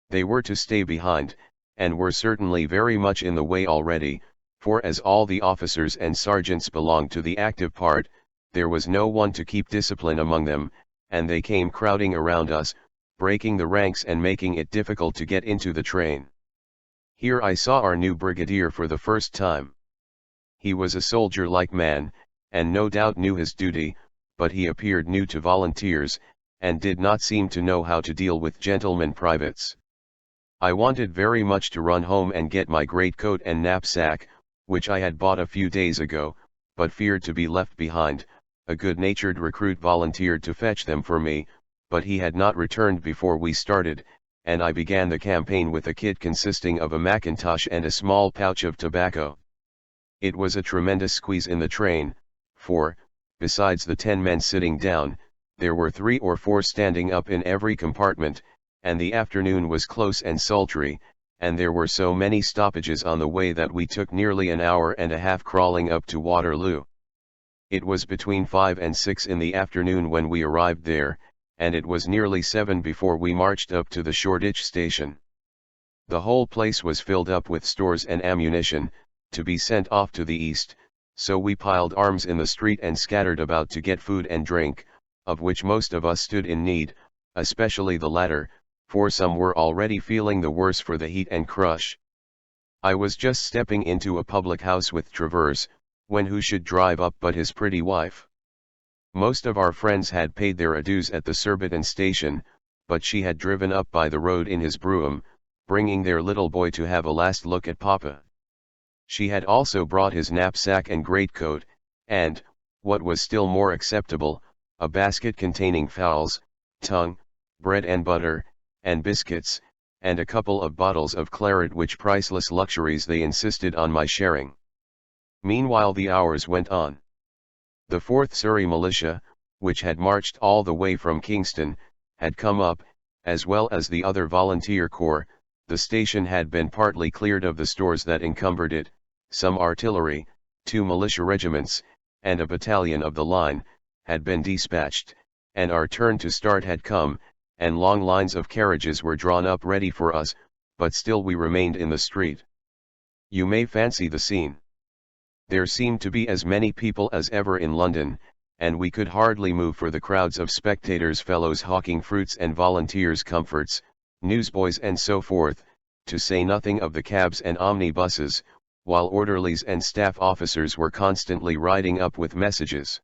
They were to stay behind, and were certainly very much in the way already, for as all the officers and sergeants belonged to the active part, there was no one to keep discipline among them, and they came crowding around us, breaking the ranks and making it difficult to get into the train. Here I saw our new brigadier for the first time. He was a soldier-like man, and no doubt knew his duty, but he appeared new to volunteers, and did not seem to know how to deal with gentlemen privates. I wanted very much to run home and get my greatcoat and knapsack, which I had bought a few days ago, but feared to be left behind. A good-natured recruit volunteered to fetch them for me, but he had not returned before we started, and I began the campaign with a kit consisting of a mackintosh and a small pouch of tobacco. It was a tremendous squeeze in the train, for, besides the 10 men sitting down, there were 3 or 4 standing up in every compartment, and the afternoon was close and sultry, and there were so many stoppages on the way that we took nearly an hour and a half crawling up to Waterloo. It was between 5 and 6 in the afternoon when we arrived there, and it was nearly 7 before we marched up to the Shoreditch station. The whole place was filled up with stores and ammunition, to be sent off to the east, so we piled arms in the street and scattered about to get food and drink, of which most of us stood in need, especially the latter, for some were already feeling the worse for the heat and crush. I was just stepping into a public house with Travers, when who should drive up but his pretty wife. Most of our friends had paid their adieus at the Surbiton station, but she had driven up by the road in his brougham, bringing their little boy to have a last look at Papa. She had also brought his knapsack and greatcoat, and, what was still more acceptable, a basket containing fowls, tongue, bread and butter, and biscuits, and a couple of bottles of claret, which priceless luxuries they insisted on my sharing. Meanwhile the hours went on. The 4th Surrey Militia, which had marched all the way from Kingston, had come up, as well as the other volunteer corps. The station had been partly cleared of the stores that encumbered it, some artillery, 2 militia regiments, and a battalion of the line, had been dispatched, and our turn to start had come, and long lines of carriages were drawn up ready for us, but still we remained in the street. You may fancy the scene. There seemed to be as many people as ever in London, and we could hardly move for the crowds of spectators, fellows hawking fruits and volunteers' comforts, newsboys and so forth, to say nothing of the cabs and omnibuses, while orderlies and staff officers were constantly riding up with messages.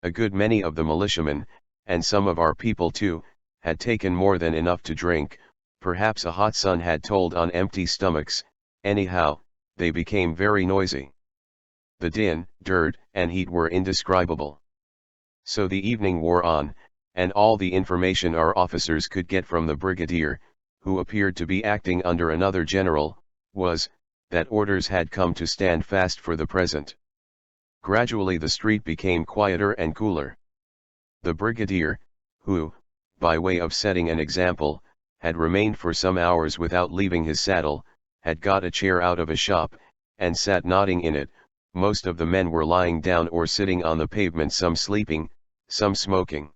A good many of the militiamen, and some of our people too, had taken more than enough to drink. Perhaps a hot sun had told on empty stomachs. Anyhow, they became very noisy. The din, dirt, and heat were indescribable. So the evening wore on, and all the information our officers could get from the brigadier, who appeared to be acting under another general, was, that orders had come to stand fast for the present. Gradually the street became quieter and cooler. The brigadier, who, by way of setting an example, had remained for some hours without leaving his saddle, had got a chair out of a shop, and sat nodding in it. Most of the men were lying down or sitting on the pavement, some sleeping, some smoking.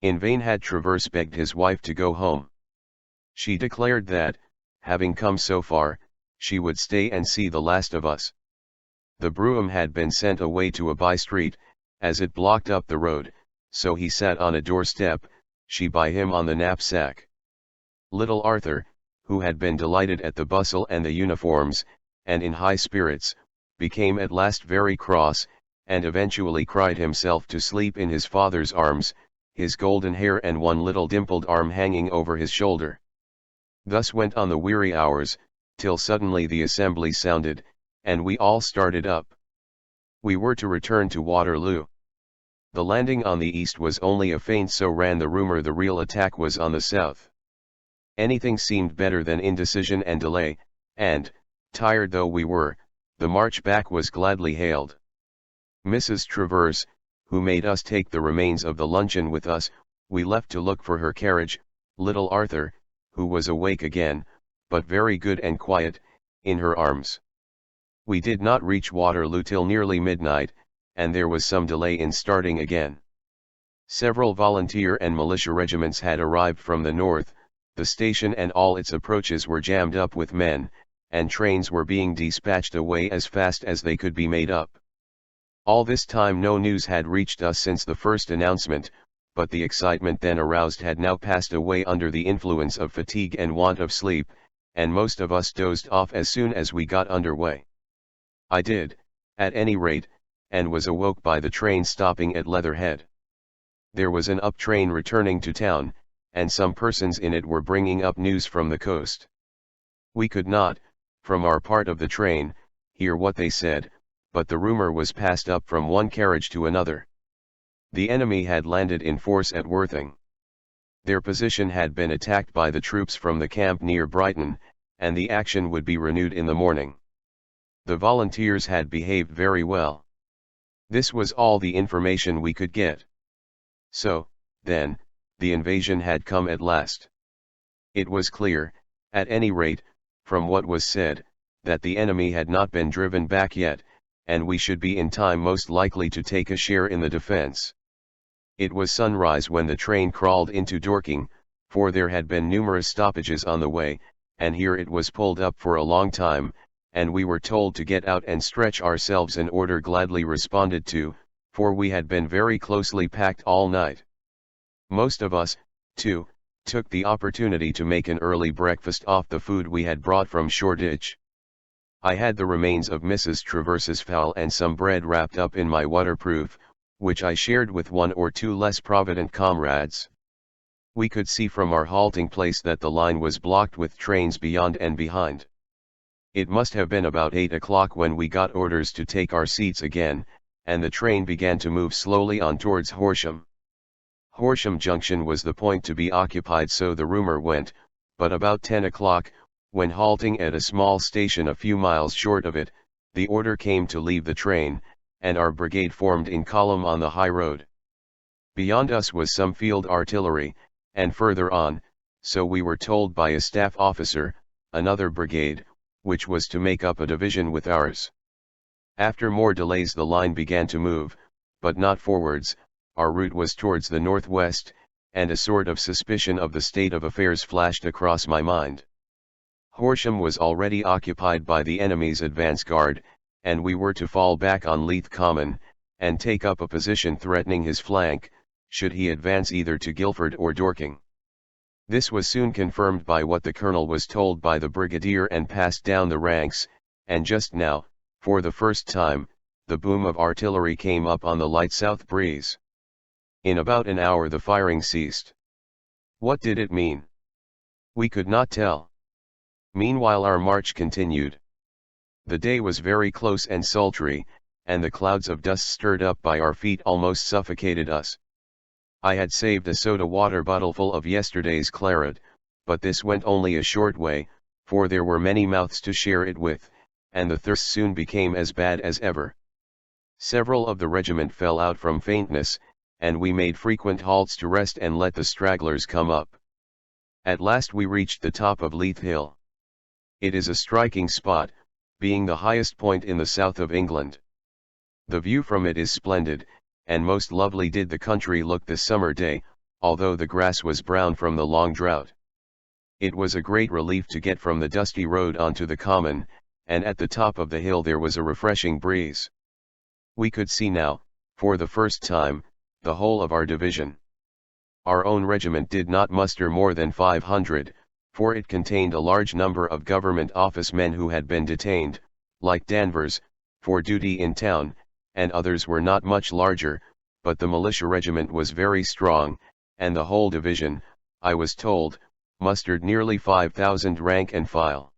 In vain had Travers begged his wife to go home. She declared that, having come so far, she would stay and see the last of us. The brougham had been sent away to a by-street, as it blocked up the road, so he sat on a doorstep, she by him on the knapsack. Little Arthur, who had been delighted at the bustle and the uniforms, and in high spirits, became at last very cross, and eventually cried himself to sleep in his father's arms, his golden hair and one little dimpled arm hanging over his shoulder. Thus went on the weary hours, till suddenly the assembly sounded, and we all started up. We were to return to Waterloo. The landing on the east was only a feint, so ran the rumor. The real attack was on the south. Anything seemed better than indecision and delay, and, tired though we were, the march back was gladly hailed. Mrs. Travers, who made us take the remains of the luncheon with us, we left to look for her carriage. Little Arthur, who was awake again, but very good and quiet, in her arms. We did not reach Waterloo till nearly midnight, and there was some delay in starting again. Several volunteer and militia regiments had arrived from the north, the station and all its approaches were jammed up with men, and trains were being dispatched away as fast as they could be made up. All this time no news had reached us since the first announcement, but the excitement then aroused had now passed away under the influence of fatigue and want of sleep, and most of us dozed off as soon as we got under way. I did, at any rate, and was awoke by the train stopping at Leatherhead. There was an up train returning to town, and some persons in it were bringing up news from the coast. We could not, from our part of the train, hear what they said, but the rumor was passed up from one carriage to another. The enemy had landed in force at Worthing. Their position had been attacked by the troops from the camp near Brighton, and the action would be renewed in the morning. The volunteers had behaved very well. This was all the information we could get. So, then, the invasion had come at last. It was clear, at any rate, from what was said, that the enemy had not been driven back yet, and we should be in time most likely to take a share in the defense. It was sunrise when the train crawled into Dorking, for there had been numerous stoppages on the way, and here it was pulled up for a long time, and we were told to get out and stretch ourselves, an order gladly responded to, for we had been very closely packed all night. Most of us, too, took the opportunity to make an early breakfast off the food we had brought from Shoreditch. I had the remains of Mrs. Travers's fowl and some bread wrapped up in my waterproof, which I shared with one or two less provident comrades. We could see from our halting place that the line was blocked with trains beyond and behind. It must have been about 8 o'clock when we got orders to take our seats again, and the train began to move slowly on towards Horsham. Horsham Junction was the point to be occupied, so the rumor went, but about 10 o'clock, when halting at a small station a few miles short of it, the order came to leave the train, and our brigade formed in column on the high road. Beyond us was some field artillery, and further on, so we were told by a staff officer, another brigade, which was to make up a division with ours. After more delays the line began to move, but not forwards. Our route was towards the northwest, and a sort of suspicion of the state of affairs flashed across my mind. Horsham was already occupied by the enemy's advance guard, and we were to fall back on Leith Common, and take up a position threatening his flank, should he advance either to Guildford or Dorking. This was soon confirmed by what the colonel was told by the brigadier and passed down the ranks, and just now, for the first time, the boom of artillery came up on the light south breeze. In about an hour the firing ceased. What did it mean? We could not tell. Meanwhile our march continued. The day was very close and sultry, and the clouds of dust stirred up by our feet almost suffocated us. I had saved a soda water bottle full of yesterday's claret, but this went only a short way, for there were many mouths to share it with, and the thirst soon became as bad as ever. Several of the regiment fell out from faintness, and we made frequent halts to rest and let the stragglers come up. At last we reached the top of Leith Hill. It is a striking spot, being the highest point in the south of England. The view from it is splendid, and most lovely did the country look this summer day, although the grass was brown from the long drought. It was a great relief to get from the dusty road onto the common, and at the top of the hill there was a refreshing breeze. We could see now, for the first time, the whole of our division. Our own regiment did not muster more than 500, for it contained a large number of government office men who had been detained, like Danvers, for duty in town, and others were not much larger, but the militia regiment was very strong, and the whole division, I was told, mustered nearly 5,000 rank and file.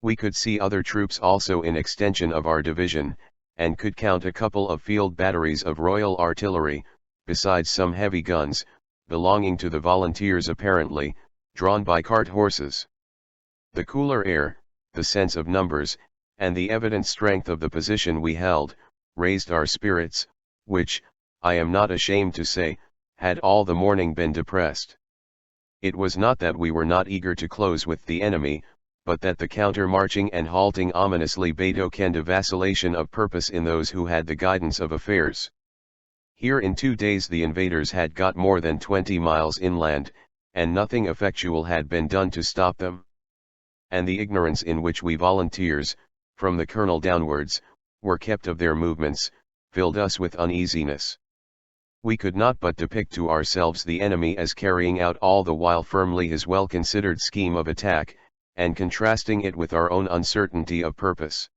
We could see other troops also in extension of our division, and could count a couple of field batteries of Royal Artillery, besides some heavy guns, belonging to the volunteers apparently, drawn by cart horses. The cooler air, the sense of numbers, and the evident strength of the position we held, raised our spirits, which, I am not ashamed to say, had all the morning been depressed. It was not that we were not eager to close with the enemy, but that the counter-marching and halting ominously betokened a vacillation of purpose in those who had the guidance of affairs. Here in 2 days the invaders had got more than 20 miles inland, and nothing effectual had been done to stop them. And the ignorance in which we volunteers, from the colonel downwards, were kept of their movements, filled us with uneasiness. We could not but depict to ourselves the enemy as carrying out all the while firmly his well-considered scheme of attack, and contrasting it with our own uncertainty of purpose.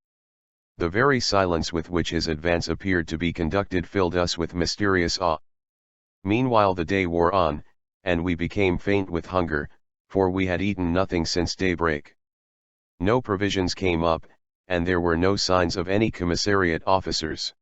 The very silence with which his advance appeared to be conducted filled us with mysterious awe. Meanwhile the day wore on, and we became faint with hunger, for we had eaten nothing since daybreak. No provisions came up, and there were no signs of any commissariat officers.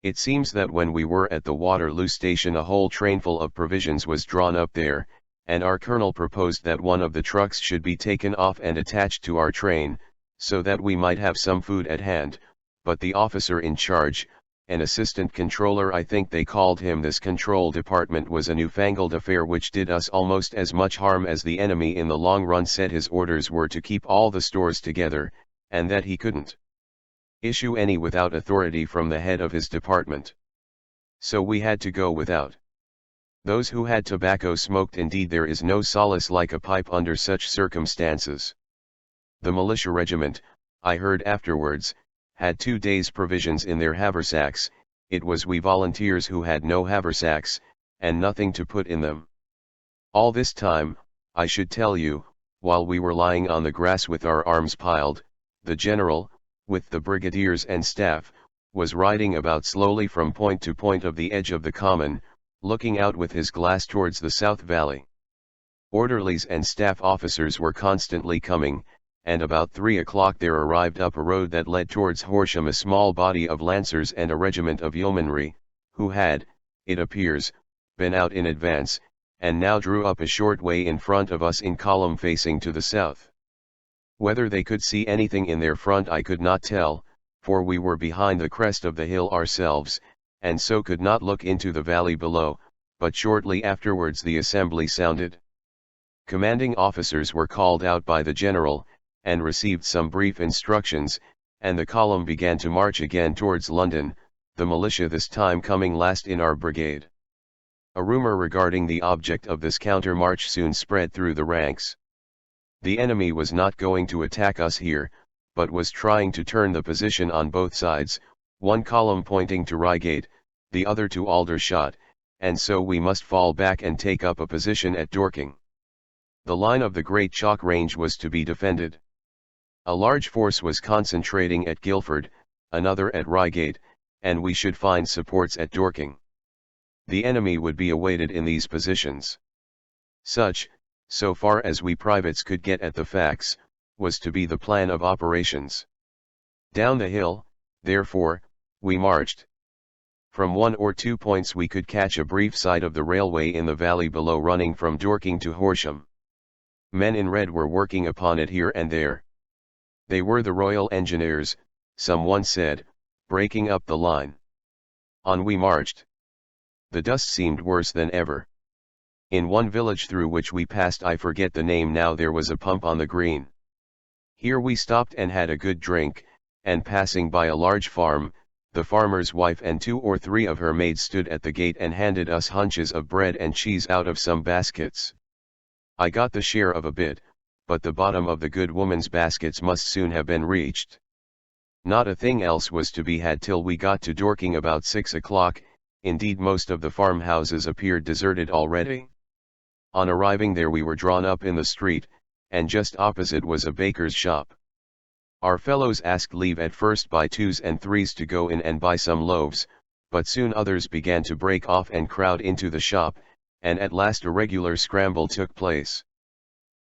It seems that when we were at the Waterloo station a whole trainful of provisions was drawn up there, and our colonel proposed that one of the trucks should be taken off and attached to our train, so that we might have some food at hand, but the officer in charge, an assistant controller I think they called him, this control department was a newfangled affair which did us almost as much harm as the enemy in the long run, said his orders were to keep all the stores together, and that he couldn't issue any without authority from the head of his department. So we had to go without. Those who had tobacco smoked. Indeed, there is no solace like a pipe under such circumstances. The militia regiment, I heard afterwards, had 2 days' provisions in their haversacks. It was we volunteers who had no haversacks, and nothing to put in them. All this time, I should tell you, while we were lying on the grass with our arms piled, the general, with the brigadiers and staff, was riding about slowly from point to point of the edge of the common, looking out with his glass towards the south valley. Orderlies and staff officers were constantly coming, and about 3 o'clock there arrived up a road that led towards Horsham a small body of lancers and a regiment of yeomanry, who had, it appears, been out in advance, and now drew up a short way in front of us in column facing to the south. Whether they could see anything in their front I could not tell, for we were behind the crest of the hill ourselves, and so could not look into the valley below, but shortly afterwards the assembly sounded. Commanding officers were called out by the general, and received some brief instructions, and the column began to march again towards London, the militia this time coming last in our brigade. A rumor regarding the object of this counter-march soon spread through the ranks. The enemy was not going to attack us here, but was trying to turn the position on both sides, one column pointing to Reigate, the other to Aldershot, and so we must fall back and take up a position at Dorking. The line of the Great Chalk Range was to be defended. A large force was concentrating at Guildford, another at Reigate, and we should find supports at Dorking. The enemy would be awaited in these positions. Such, so far as we privates could get at the facts, was to be the plan of operations. Down the hill, therefore, we marched. From 1 or 2 points we could catch a brief sight of the railway in the valley below running from Dorking to Horsham. Men in red were working upon it here and there. They were the Royal Engineers, some one said, breaking up the line. On we marched. The dust seemed worse than ever. In one village through which we passed, I forget the name now, there was a pump on the green. Here we stopped and had a good drink, and passing by a large farm, the farmer's wife and 2 or 3 of her maids stood at the gate and handed us hunches of bread and cheese out of some baskets. I got the share of a bit, but the bottom of the good woman's baskets must soon have been reached. Not a thing else was to be had till we got to Dorking about 6 o'clock, indeed most of the farmhouses appeared deserted already. On arriving there we were drawn up in the street, and just opposite was a baker's shop. Our fellows asked leave at first by 2s and 3s to go in and buy some loaves, but soon others began to break off and crowd into the shop, and at last a regular scramble took place.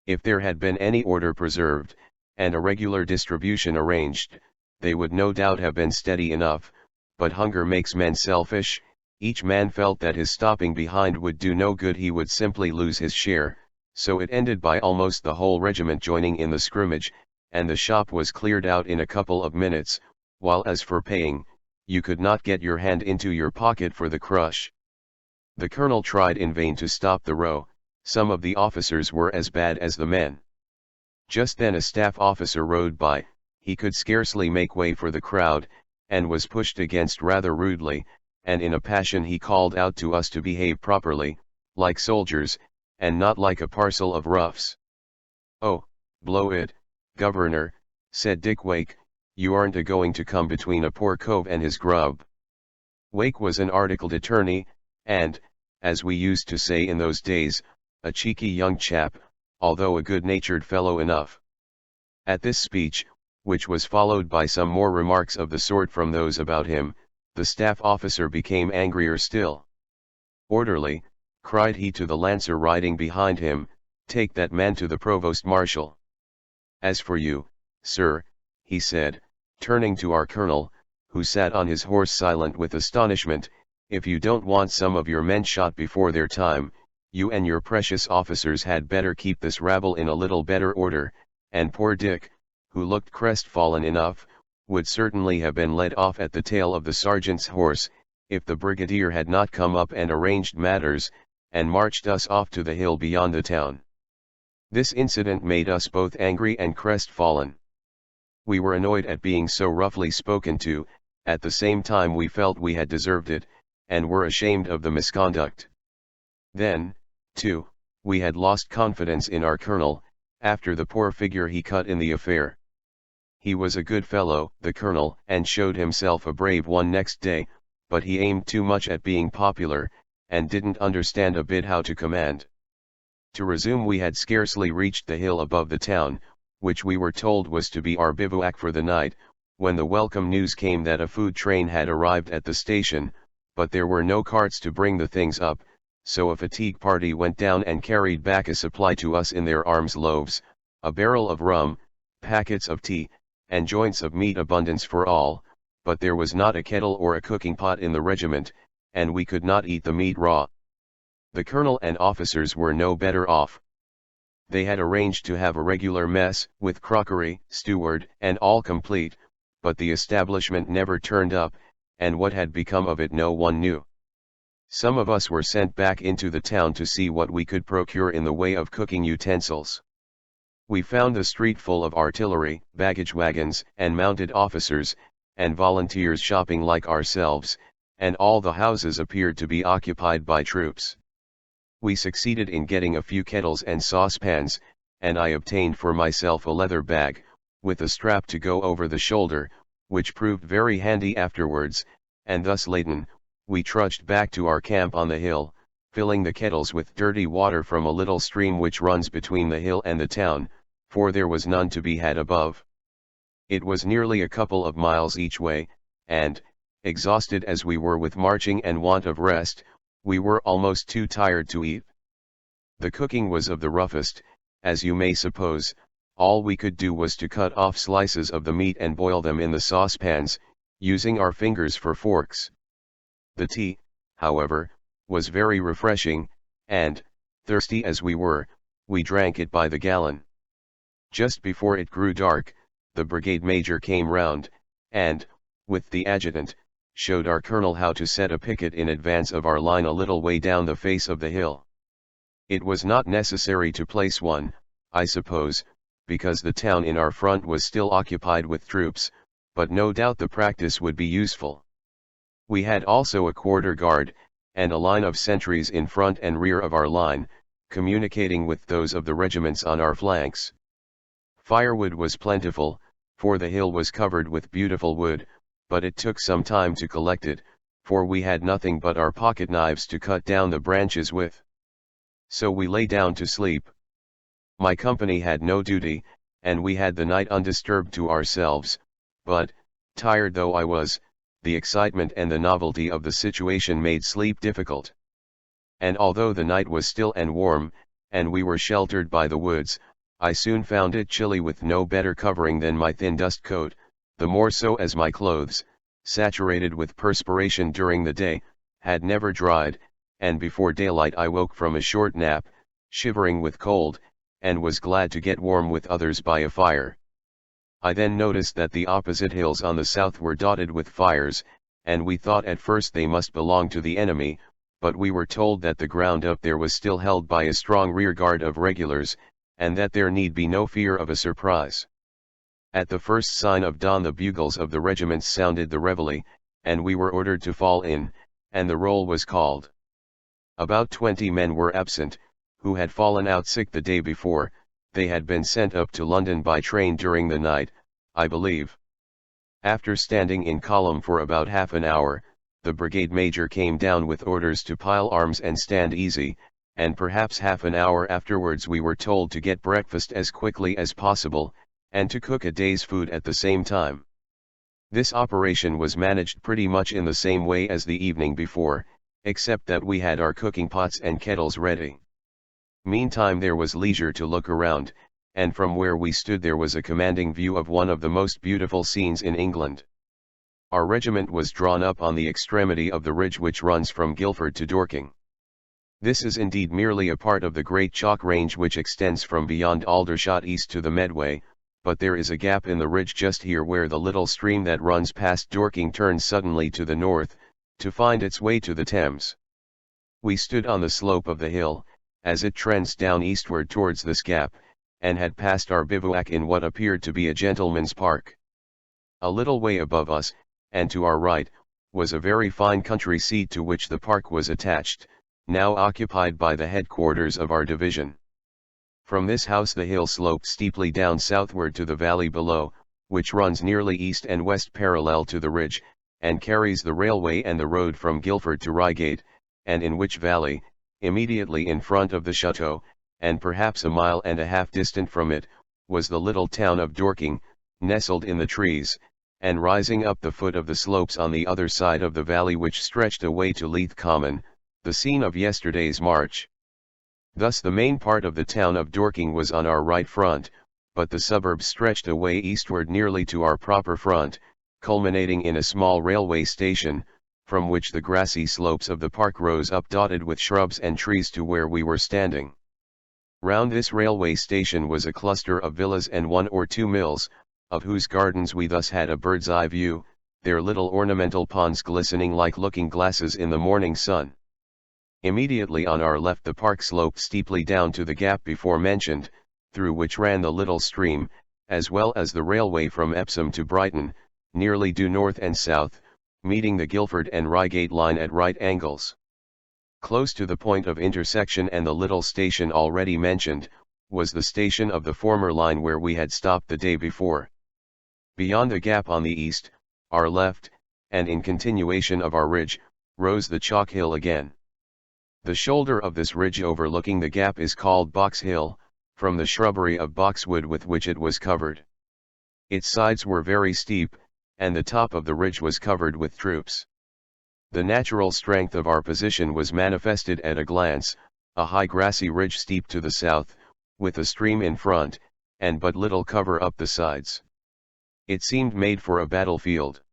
If there had been any order preserved, and a regular distribution arranged, they would no doubt have been steady enough, but hunger makes men selfish. Each man felt that his stopping behind would do no good, he would simply lose his share, so it ended by almost the whole regiment joining in the scrimmage, and the shop was cleared out in a couple of minutes, while as for paying, you could not get your hand into your pocket for the crush. The colonel tried in vain to stop the row. Some of the officers were as bad as the men. Just then a staff officer rode by. He could scarcely make way for the crowd, and was pushed against rather rudely, and in a passion he called out to us to behave properly, like soldiers, and not like a parcel of roughs. "Oh, blow it, governor," said Dick Wake, "you aren't a-going to come between a poor cove and his grub." Wake was an articled attorney, and, as we used to say in those days, a cheeky young chap, although a good-natured fellow enough. At this speech, which was followed by some more remarks of the sort from those about him, the staff officer became angrier still. "Orderly," cried he to the lancer riding behind him, "take that man to the provost marshal. As for you, sir," he said, turning to our colonel, who sat on his horse silent with astonishment, "if you don't want some of your men shot before their time, you and your precious officers had better keep this rabble in a little better order," and poor Dick, who looked crestfallen enough, would certainly have been led off at the tail of the sergeant's horse, if the brigadier had not come up and arranged matters, and marched us off to the hill beyond the town. This incident made us both angry and crestfallen. We were annoyed at being so roughly spoken to, at the same time we felt we had deserved it, and were ashamed of the misconduct. Then, too, we had lost confidence in our colonel, after the poor figure he cut in the affair. He was a good fellow, the colonel, and showed himself a brave one next day, but he aimed too much at being popular, and didn't understand a bit how to command. To resume, we had scarcely reached the hill above the town, which we were told was to be our bivouac for the night, when the welcome news came that a food train had arrived at the station, but there were no carts to bring the things up, so a fatigue party went down and carried back a supply to us in their arms: loaves, a barrel of rum, packets of tea, and joints of meat, abundance for all, but there was not a kettle or a cooking pot in the regiment, and we could not eat the meat raw. The colonel and officers were no better off. They had arranged to have a regular mess, with crockery, steward, and all complete, but the establishment never turned up, and what had become of it no one knew. Some of us were sent back into the town to see what we could procure in the way of cooking utensils. We found the street full of artillery, baggage wagons, and mounted officers, and volunteers shopping like ourselves, and all the houses appeared to be occupied by troops. We succeeded in getting a few kettles and saucepans, and I obtained for myself a leather bag, with a strap to go over the shoulder, which proved very handy afterwards, and thus laden, we trudged back to our camp on the hill, filling the kettles with dirty water from a little stream which runs between the hill and the town, for there was none to be had above. It was nearly a couple of miles each way, and, exhausted as we were with marching and want of rest, we were almost too tired to eat. The cooking was of the roughest, as you may suppose. All we could do was to cut off slices of the meat and boil them in the saucepans, using our fingers for forks. The tea, however, was very refreshing, and, thirsty as we were, we drank it by the gallon. Just before it grew dark, the brigade major came round, and, with the adjutant, showed our colonel how to set a picket in advance of our line a little way down the face of the hill. It was not necessary to place one, I suppose, because the town in our front was still occupied with troops, but no doubt the practice would be useful. We had also a quarter guard, and a line of sentries in front and rear of our line, communicating with those of the regiments on our flanks. Firewood was plentiful, for the hill was covered with beautiful wood, but it took some time to collect it, for we had nothing but our pocket knives to cut down the branches with. So we lay down to sleep. My company had no duty, and we had the night undisturbed to ourselves, but, tired though I was, the excitement and the novelty of the situation made sleep difficult. And although the night was still and warm, and we were sheltered by the woods, I soon found it chilly with no better covering than my thin dust coat, the more so as my clothes, saturated with perspiration during the day, had never dried, and before daylight I woke from a short nap, shivering with cold, and was glad to get warm with others by a fire. I then noticed that the opposite hills on the south were dotted with fires, and we thought at first they must belong to the enemy, but we were told that the ground up there was still held by a strong rearguard of regulars, and that there need be no fear of a surprise. At the first sign of dawn the bugles of the regiments sounded the reveille, and we were ordered to fall in, and the roll was called. About 20 men were absent, who had fallen out sick the day before. They had been sent up to London by train during the night, I believe. After standing in column for about half an hour, the brigade major came down with orders to pile arms and stand easy, and perhaps half an hour afterwards we were told to get breakfast as quickly as possible, and to cook a day's food at the same time. This operation was managed pretty much in the same way as the evening before, except that we had our cooking pots and kettles ready. Meantime there was leisure to look around, and from where we stood there was a commanding view of one of the most beautiful scenes in England. Our regiment was drawn up on the extremity of the ridge which runs from Guildford to Dorking. This is indeed merely a part of the great chalk range which extends from beyond Aldershot east to the Medway, but there is a gap in the ridge just here where the little stream that runs past Dorking turns suddenly to the north, to find its way to the Thames. We stood on the slope of the hill, as it trends down eastward towards this gap, and had passed our bivouac in what appeared to be a gentleman's park. A little way above us, and to our right, was a very fine country seat to which the park was attached, now occupied by the headquarters of our division. From this house the hill sloped steeply down southward to the valley below, which runs nearly east and west parallel to the ridge, and carries the railway and the road from Guildford to Reigate, and in which valley, immediately in front of the chateau, and perhaps a mile and a half distant from it, was the little town of Dorking, nestled in the trees, and rising up the foot of the slopes on the other side of the valley which stretched away to Leith Common, the scene of yesterday's march. Thus the main part of the town of Dorking was on our right front, but the suburbs stretched away eastward nearly to our proper front, culminating in a small railway station, from which the grassy slopes of the park rose up dotted with shrubs and trees to where we were standing. Round this railway station was a cluster of villas and 1 or 2 mills, of whose gardens we thus had a bird's eye view, their little ornamental ponds glistening like looking glasses in the morning sun. Immediately on our left the park sloped steeply down to the gap before mentioned, through which ran the little stream, as well as the railway from Epsom to Brighton, nearly due north and south, meeting the Guildford and Reigate line at right angles. Close to the point of intersection and the little station already mentioned, was the station of the former line where we had stopped the day before. Beyond the gap on the east, our left, and in continuation of our ridge, rose the chalk hill again. The shoulder of this ridge overlooking the gap is called Box Hill, from the shrubbery of boxwood with which it was covered. Its sides were very steep, and the top of the ridge was covered with troops. The natural strength of our position was manifested at a glance, a high grassy ridge steep to the south, with a stream in front, and but little cover up the sides. It seemed made for a battlefield.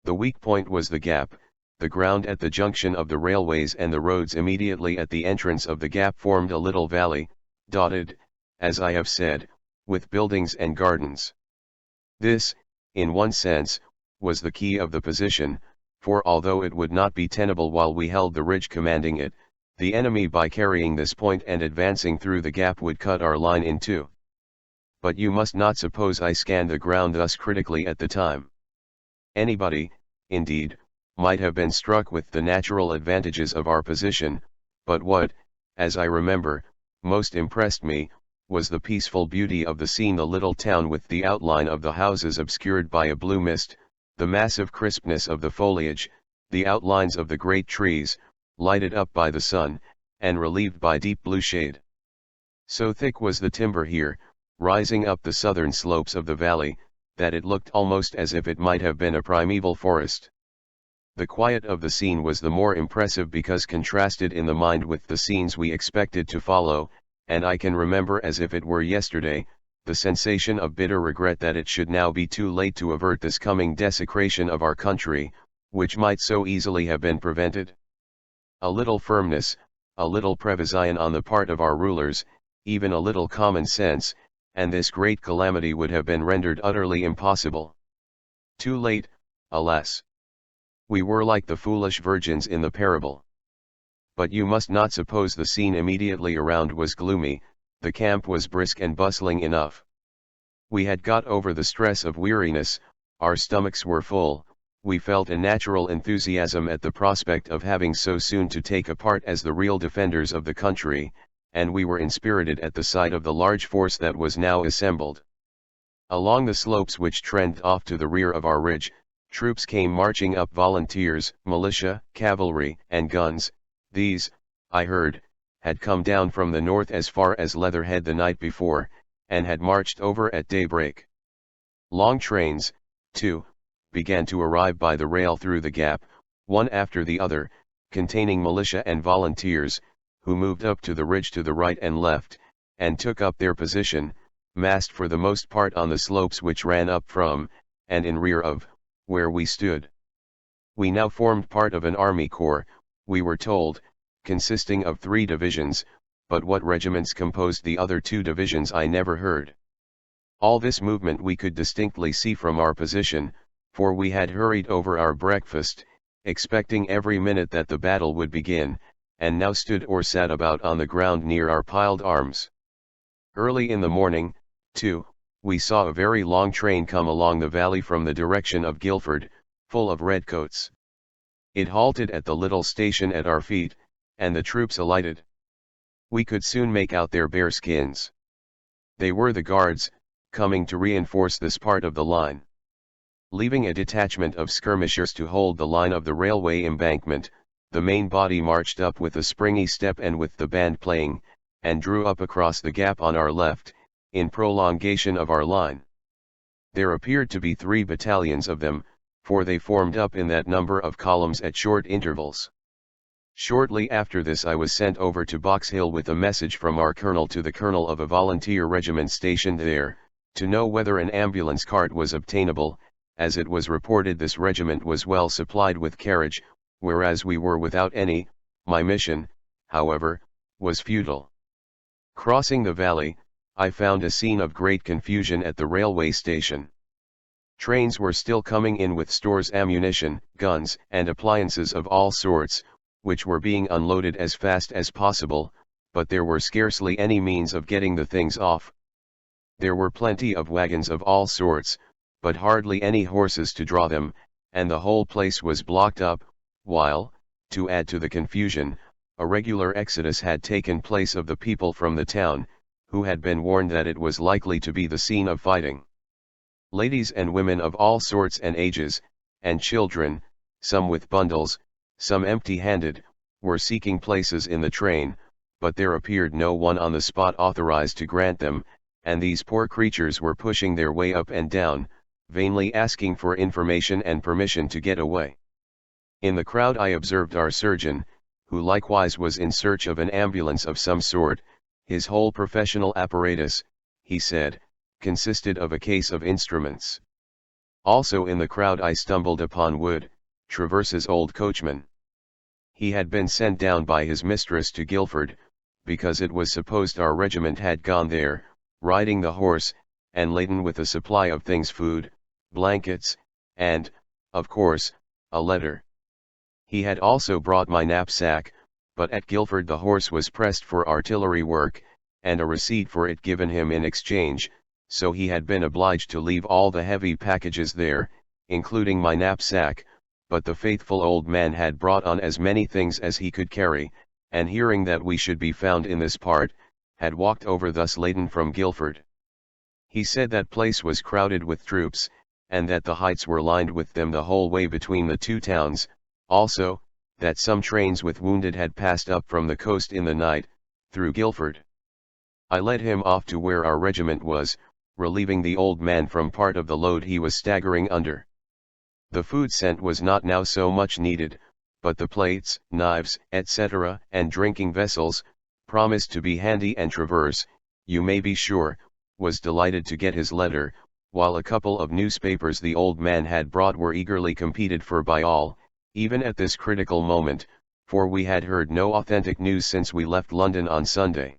The weak point was the gap. The ground at the junction of the railways and the roads immediately at the entrance of the gap formed a little valley, dotted, as I have said, with buildings and gardens. This, in one sense, was the key of the position, for although it would not be tenable while we held the ridge commanding it, the enemy by carrying this point and advancing through the gap would cut our line in two. But you must not suppose I scanned the ground thus critically at the time. Anybody, indeed, might have been struck with the natural advantages of our position, but what, as I remember, most impressed me, was the peaceful beauty of the scene, the little town with the outline of the houses obscured by a blue mist, the massive crispness of the foliage, the outlines of the great trees, lighted up by the sun, and relieved by deep blue shade. So thick was the timber here, rising up the southern slopes of the valley, that it looked almost as if it might have been a primeval forest. The quiet of the scene was the more impressive because contrasted in the mind with the scenes we expected to follow, and I can remember as if it were yesterday, the sensation of bitter regret that it should now be too late to avert this coming desecration of our country, which might so easily have been prevented. A little firmness, a little prevision on the part of our rulers, even a little common sense, and this great calamity would have been rendered utterly impossible. Too late, alas! We were like the foolish virgins in the parable. But you must not suppose the scene immediately around was gloomy, the camp was brisk and bustling enough. We had got over the stress of weariness, our stomachs were full, we felt a natural enthusiasm at the prospect of having so soon to take a part as the real defenders of the country, and we were inspirited at the sight of the large force that was now assembled. Along the slopes which trend off to the rear of our ridge, troops came marching up, volunteers, militia, cavalry, and guns. These, I heard, had come down from the north as far as Leatherhead the night before, and had marched over at daybreak. Long trains, too, began to arrive by the rail through the gap, one after the other, containing militia and volunteers, who moved up to the ridge to the right and left, and took up their position, massed for the most part on the slopes which ran up from, and in rear of, where we stood. We now formed part of an army corps, we were told, consisting of 3 divisions, but what regiments composed the other 2 divisions I never heard. All this movement we could distinctly see from our position, for we had hurried over our breakfast, expecting every minute that the battle would begin, and now stood or sat about on the ground near our piled arms. Early in the morning, too, we saw a very long train come along the valley from the direction of Guildford, full of redcoats. It halted at the little station at our feet, and the troops alighted. We could soon make out their bare skins. They were the guards, coming to reinforce this part of the line. Leaving a detachment of skirmishers to hold the line of the railway embankment, the main body marched up with a springy step and with the band playing, and drew up across the gap on our left, in prolongation of our line. There appeared to be 3 battalions of them, for they formed up in that number of columns at short intervals. Shortly after this I was sent over to Box Hill with a message from our colonel to the colonel of a volunteer regiment stationed there, to know whether an ambulance cart was obtainable, as it was reported this regiment was well supplied with carriage, whereas we were without any. My mission, however, was futile. Crossing the valley, I found a scene of great confusion at the railway station. Trains were still coming in with stores, ammunition, guns, and appliances of all sorts, which were being unloaded as fast as possible, but there were scarcely any means of getting the things off. There were plenty of wagons of all sorts, but hardly any horses to draw them, and the whole place was blocked up, while, to add to the confusion, a regular exodus had taken place of the people from the town, who had been warned that it was likely to be the scene of fighting. Ladies and women of all sorts and ages, and children, some with bundles, some empty-handed, were seeking places in the train, but there appeared no one on the spot authorized to grant them, and these poor creatures were pushing their way up and down, vainly asking for information and permission to get away. In the crowd I observed our surgeon, who likewise was in search of an ambulance of some sort. His whole professional apparatus, he said, consisted of a case of instruments. Also in the crowd I stumbled upon Wood, Traverse's old coachman. He had been sent down by his mistress to Guildford, because it was supposed our regiment had gone there, riding the horse, and laden with a supply of things, food, blankets, and, of course, a letter. He had also brought my knapsack, but at Guildford the horse was pressed for artillery work, and a receipt for it given him in exchange, so he had been obliged to leave all the heavy packages there, including my knapsack, but the faithful old man had brought on as many things as he could carry, and hearing that we should be found in this part, had walked over thus laden from Guildford. He said that place was crowded with troops, and that the heights were lined with them the whole way between the two towns, also, that some trains with wounded had passed up from the coast in the night, through Guildford. I led him off to where our regiment was, relieving the old man from part of the load he was staggering under. The food sent was not now so much needed, but the plates, knives, etc., and drinking vessels, promised to be handy, and Travers, you may be sure, was delighted to get his letter, while a couple of newspapers the old man had brought were eagerly competed for by all, even at this critical moment, for we had heard no authentic news since we left London on Sunday.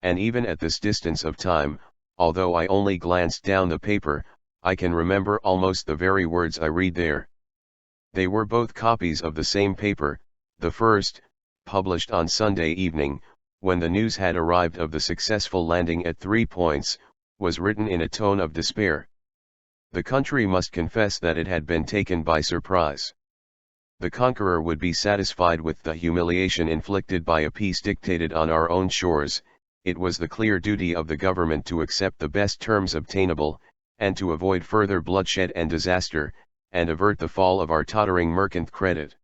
And even at this distance of time, although I only glanced down the paper, I can remember almost the very words I read there. They were both copies of the same paper. The first, published on Sunday evening, when the news had arrived of the successful landing at 3 Points, was written in a tone of despair. The country must confess that it had been taken by surprise. The conqueror would be satisfied with the humiliation inflicted by a peace dictated on our own shores. It was the clear duty of the government to accept the best terms obtainable, and to avoid further bloodshed and disaster, and avert the fall of our tottering mercant credit.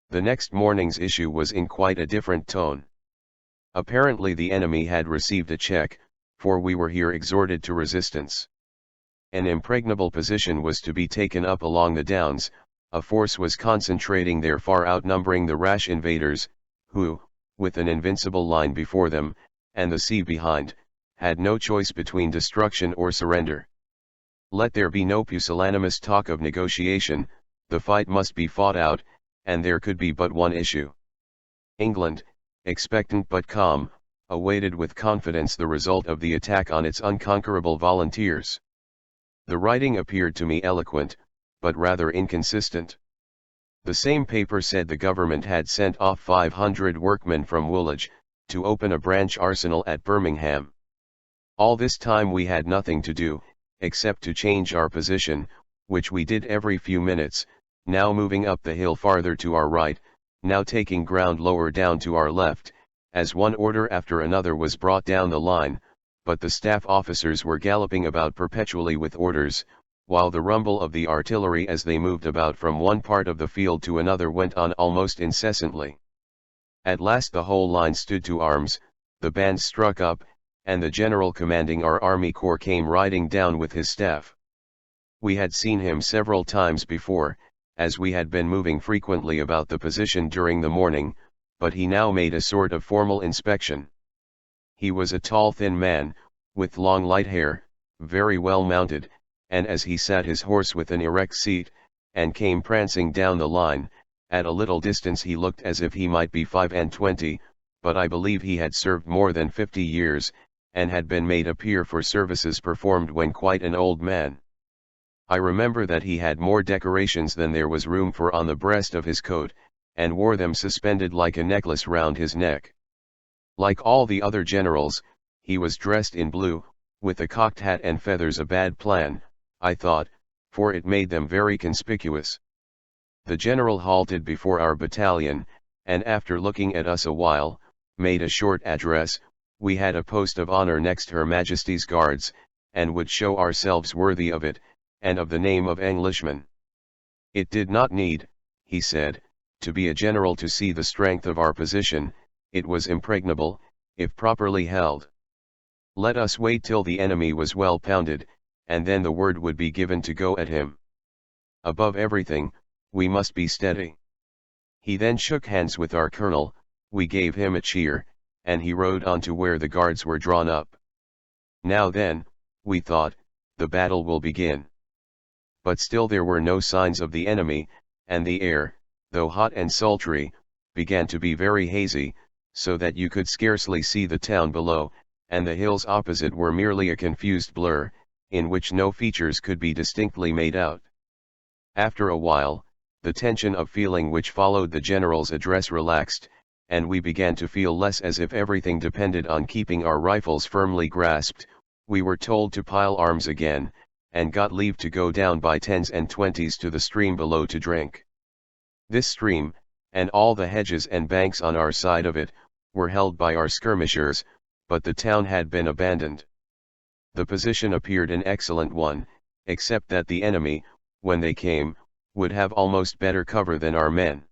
The next morning's issue was in quite a different tone. Apparently the enemy had received a check, for we were here exhorted to resistance. An impregnable position was to be taken up along the downs. A force was concentrating there far outnumbering the rash invaders, who, with an invincible line before them, and the sea behind, had no choice between destruction or surrender. Let there be no pusillanimous talk of negotiation, the fight must be fought out, and there could be but one issue. England, expectant but calm, awaited with confidence the result of the attack on its unconquerable volunteers. The writing appeared to me eloquent, but rather inconsistent. The same paper said the government had sent off 500 workmen from Woolwich, to open a branch arsenal at Birmingham. All this time we had nothing to do, except to change our position, which we did every few minutes, now moving up the hill farther to our right, now taking ground lower down to our left, as one order after another was brought down the line, but the staff officers were galloping about perpetually with orders, while the rumble of the artillery as they moved about from one part of the field to another went on almost incessantly. At last the whole line stood to arms, the bands struck up, and the general commanding our army corps came riding down with his staff. We had seen him several times before, as we had been moving frequently about the position during the morning, but he now made a sort of formal inspection. He was a tall thin man, with long light hair, very well mounted, and as he sat his horse with an erect seat, and came prancing down the line, at a little distance he looked as if he might be 25, but I believe he had served more than 50 years, and had been made a peer for services performed when quite an old man. I remember that he had more decorations than there was room for on the breast of his coat, and wore them suspended like a necklace round his neck. Like all the other generals, he was dressed in blue, with a cocked hat and feathers, a bad plan, I thought, for it made them very conspicuous. The general halted before our battalion, and after looking at us a while, made a short address. We had a post of honor next Her Majesty's Guards, and would show ourselves worthy of it, and of the name of Englishmen. It did not need, he said, to be a general to see the strength of our position. It was impregnable, if properly held. Let us wait till the enemy was well pounded, and then the word would be given to go at him. Above everything, we must be steady. He then shook hands with our colonel, we gave him a cheer, and he rode on to where the guards were drawn up. Now then, we thought, the battle will begin. But still there were no signs of the enemy, and the air, though hot and sultry, began to be very hazy, so that you could scarcely see the town below, and the hills opposite were merely a confused blur, in which no features could be distinctly made out. After a while, the tension of feeling which followed the general's address relaxed, and we began to feel less as if everything depended on keeping our rifles firmly grasped. We were told to pile arms again, and got leave to go down by 10s and 20s to the stream below to drink. This stream, and all the hedges and banks on our side of it, were held by our skirmishers, but the town had been abandoned. The position appeared an excellent one, except that the enemy, when they came, would have almost better cover than our men.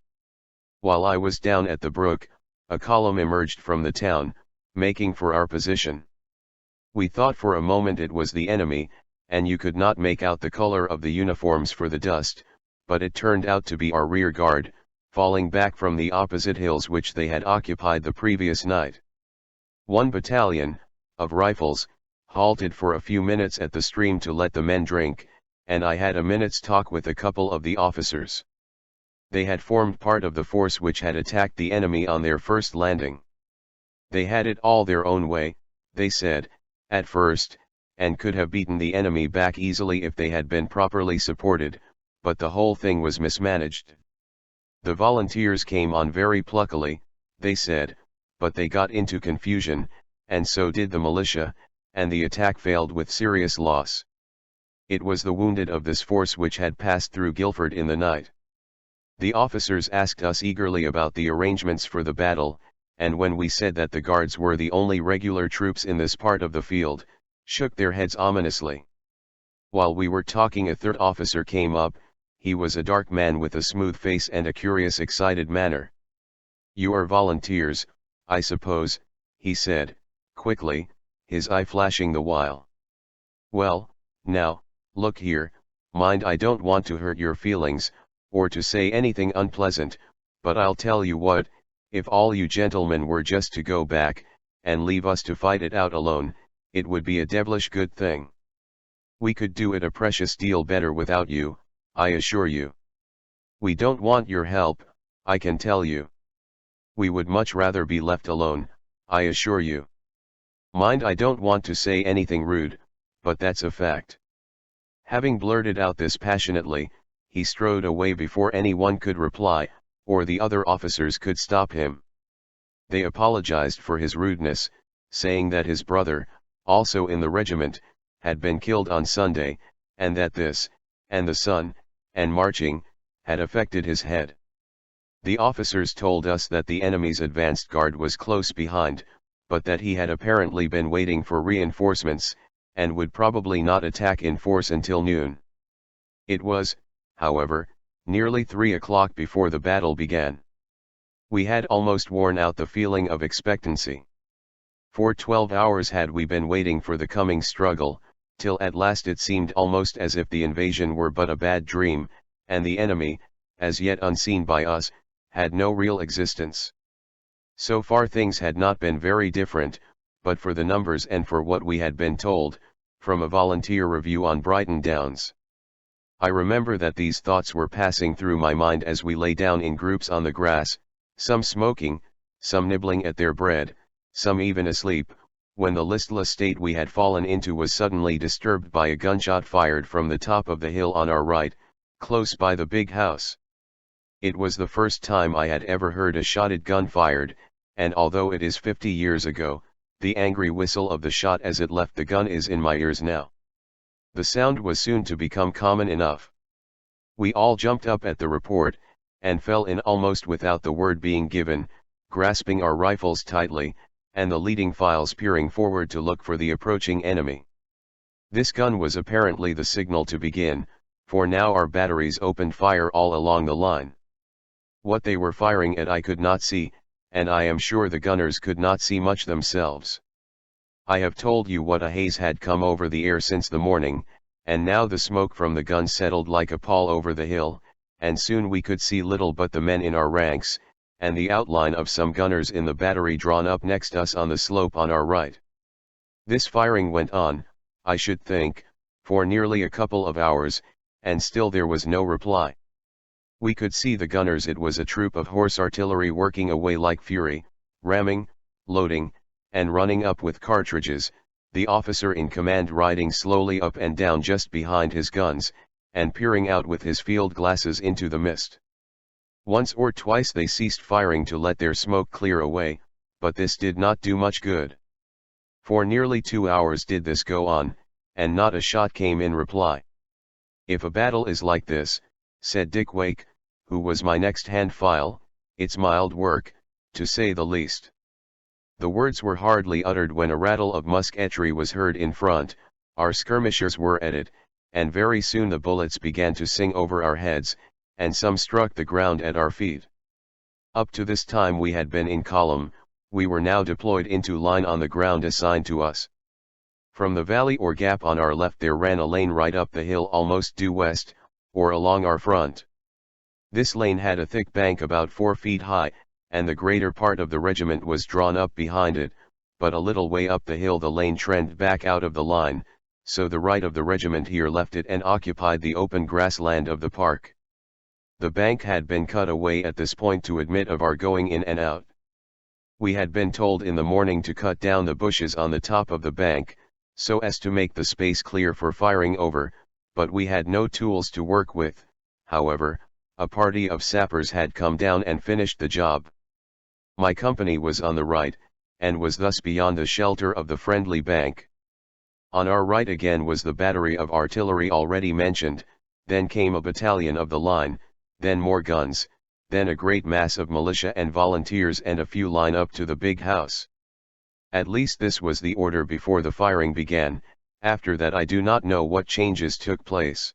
While I was down at the brook, a column emerged from the town, making for our position. We thought for a moment it was the enemy, and you could not make out the color of the uniforms for the dust, but it turned out to be our rear guard, falling back from the opposite hills which they had occupied the previous night. One battalion, of rifles, halted for a few minutes at the stream to let the men drink, and I had a minute's talk with a couple of the officers. They had formed part of the force which had attacked the enemy on their first landing. They had it all their own way, they said, at first, and could have beaten the enemy back easily if they had been properly supported, but the whole thing was mismanaged. The volunteers came on very pluckily, they said, but they got into confusion, and so did the militia, and the attack failed with serious loss. It was the wounded of this force which had passed through Guildford in the night. The officers asked us eagerly about the arrangements for the battle, and when we said that the guards were the only regular troops in this part of the field, shook their heads ominously. While we were talking, a third officer came up. He was a dark man with a smooth face and a curious excited manner. "You are volunteers, I suppose," he said, quickly, his eye flashing the while. "Well, now, look here, mind, I don't want to hurt your feelings, or to say anything unpleasant, but I'll tell you what, if all you gentlemen were just to go back, and leave us to fight it out alone, it would be a devilish good thing. We could do it a precious deal better without you, I assure you. We don't want your help, I can tell you. We would much rather be left alone, I assure you. Mind, I don't want to say anything rude, but that's a fact." Having blurted out this passionately, he strode away before anyone could reply, or the other officers could stop him. They apologized for his rudeness, saying that his brother, also in the regiment, had been killed on Sunday, and that this, and the sun, and marching, had affected his head. The officers told us that the enemy's advanced guard was close behind, but that he had apparently been waiting for reinforcements, and would probably not attack in force until noon. It was, however, nearly 3 o'clock before the battle began. We had almost worn out the feeling of expectancy. For 12 hours had we been waiting for the coming struggle, till at last it seemed almost as if the invasion were but a bad dream, and the enemy, as yet unseen by us, had no real existence. So far things had not been very different, but for the numbers and for what we had been told, from a volunteer review on Brighton Downs. I remember that these thoughts were passing through my mind as we lay down in groups on the grass, some smoking, some nibbling at their bread, some even asleep, when the listless state we had fallen into was suddenly disturbed by a gunshot fired from the top of the hill on our right, close by the big house. It was the first time I had ever heard a shotted gun fired, and although it is 50 years ago, the angry whistle of the shot as it left the gun is in my ears now. The sound was soon to become common enough. We all jumped up at the report, and fell in almost without the word being given, grasping our rifles tightly, and the leading files peering forward to look for the approaching enemy. This gun was apparently the signal to begin, for now our batteries opened fire all along the line. What they were firing at I could not see, and I am sure the gunners could not see much themselves. I have told you what a haze had come over the air since the morning, and now the smoke from the guns settled like a pall over the hill, and soon we could see little but the men in our ranks, and the outline of some gunners in the battery drawn up next us on the slope on our right. This firing went on, I should think, for nearly a couple of hours, and still there was no reply. We could see the gunners. It was a troop of horse artillery working away like fury, ramming, loading, and running up with cartridges, the officer in command riding slowly up and down just behind his guns, and peering out with his field glasses into the mist. Once or twice they ceased firing to let their smoke clear away, but this did not do much good. For nearly 2 hours did this go on, and not a shot came in reply. "If a battle is like this," said Dick Wake, who was my next hand file, "it's mild work, to say the least." The words were hardly uttered when a rattle of musketry was heard in front. Our skirmishers were at it, and very soon the bullets began to sing over our heads, and some struck the ground at our feet. Up to this time we had been in column, we were now deployed into line on the ground assigned to us. From the valley or gap on our left there ran a lane right up the hill almost due west, or along our front. This lane had a thick bank about 4 feet high, and the greater part of the regiment was drawn up behind it, but a little way up the hill the lane trended back out of the line, so the right of the regiment here left it and occupied the open grassland of the park. The bank had been cut away at this point to admit of our going in and out. We had been told in the morning to cut down the bushes on the top of the bank, so as to make the space clear for firing over, but we had no tools to work with. However, a party of sappers had come down and finished the job. My company was on the right, and was thus beyond the shelter of the friendly bank. On our right again was the battery of artillery already mentioned, then came a battalion of the line, then more guns, then a great mass of militia and volunteers, and a few line up to the big house. At least this was the order before the firing began. After that I do not know what changes took place.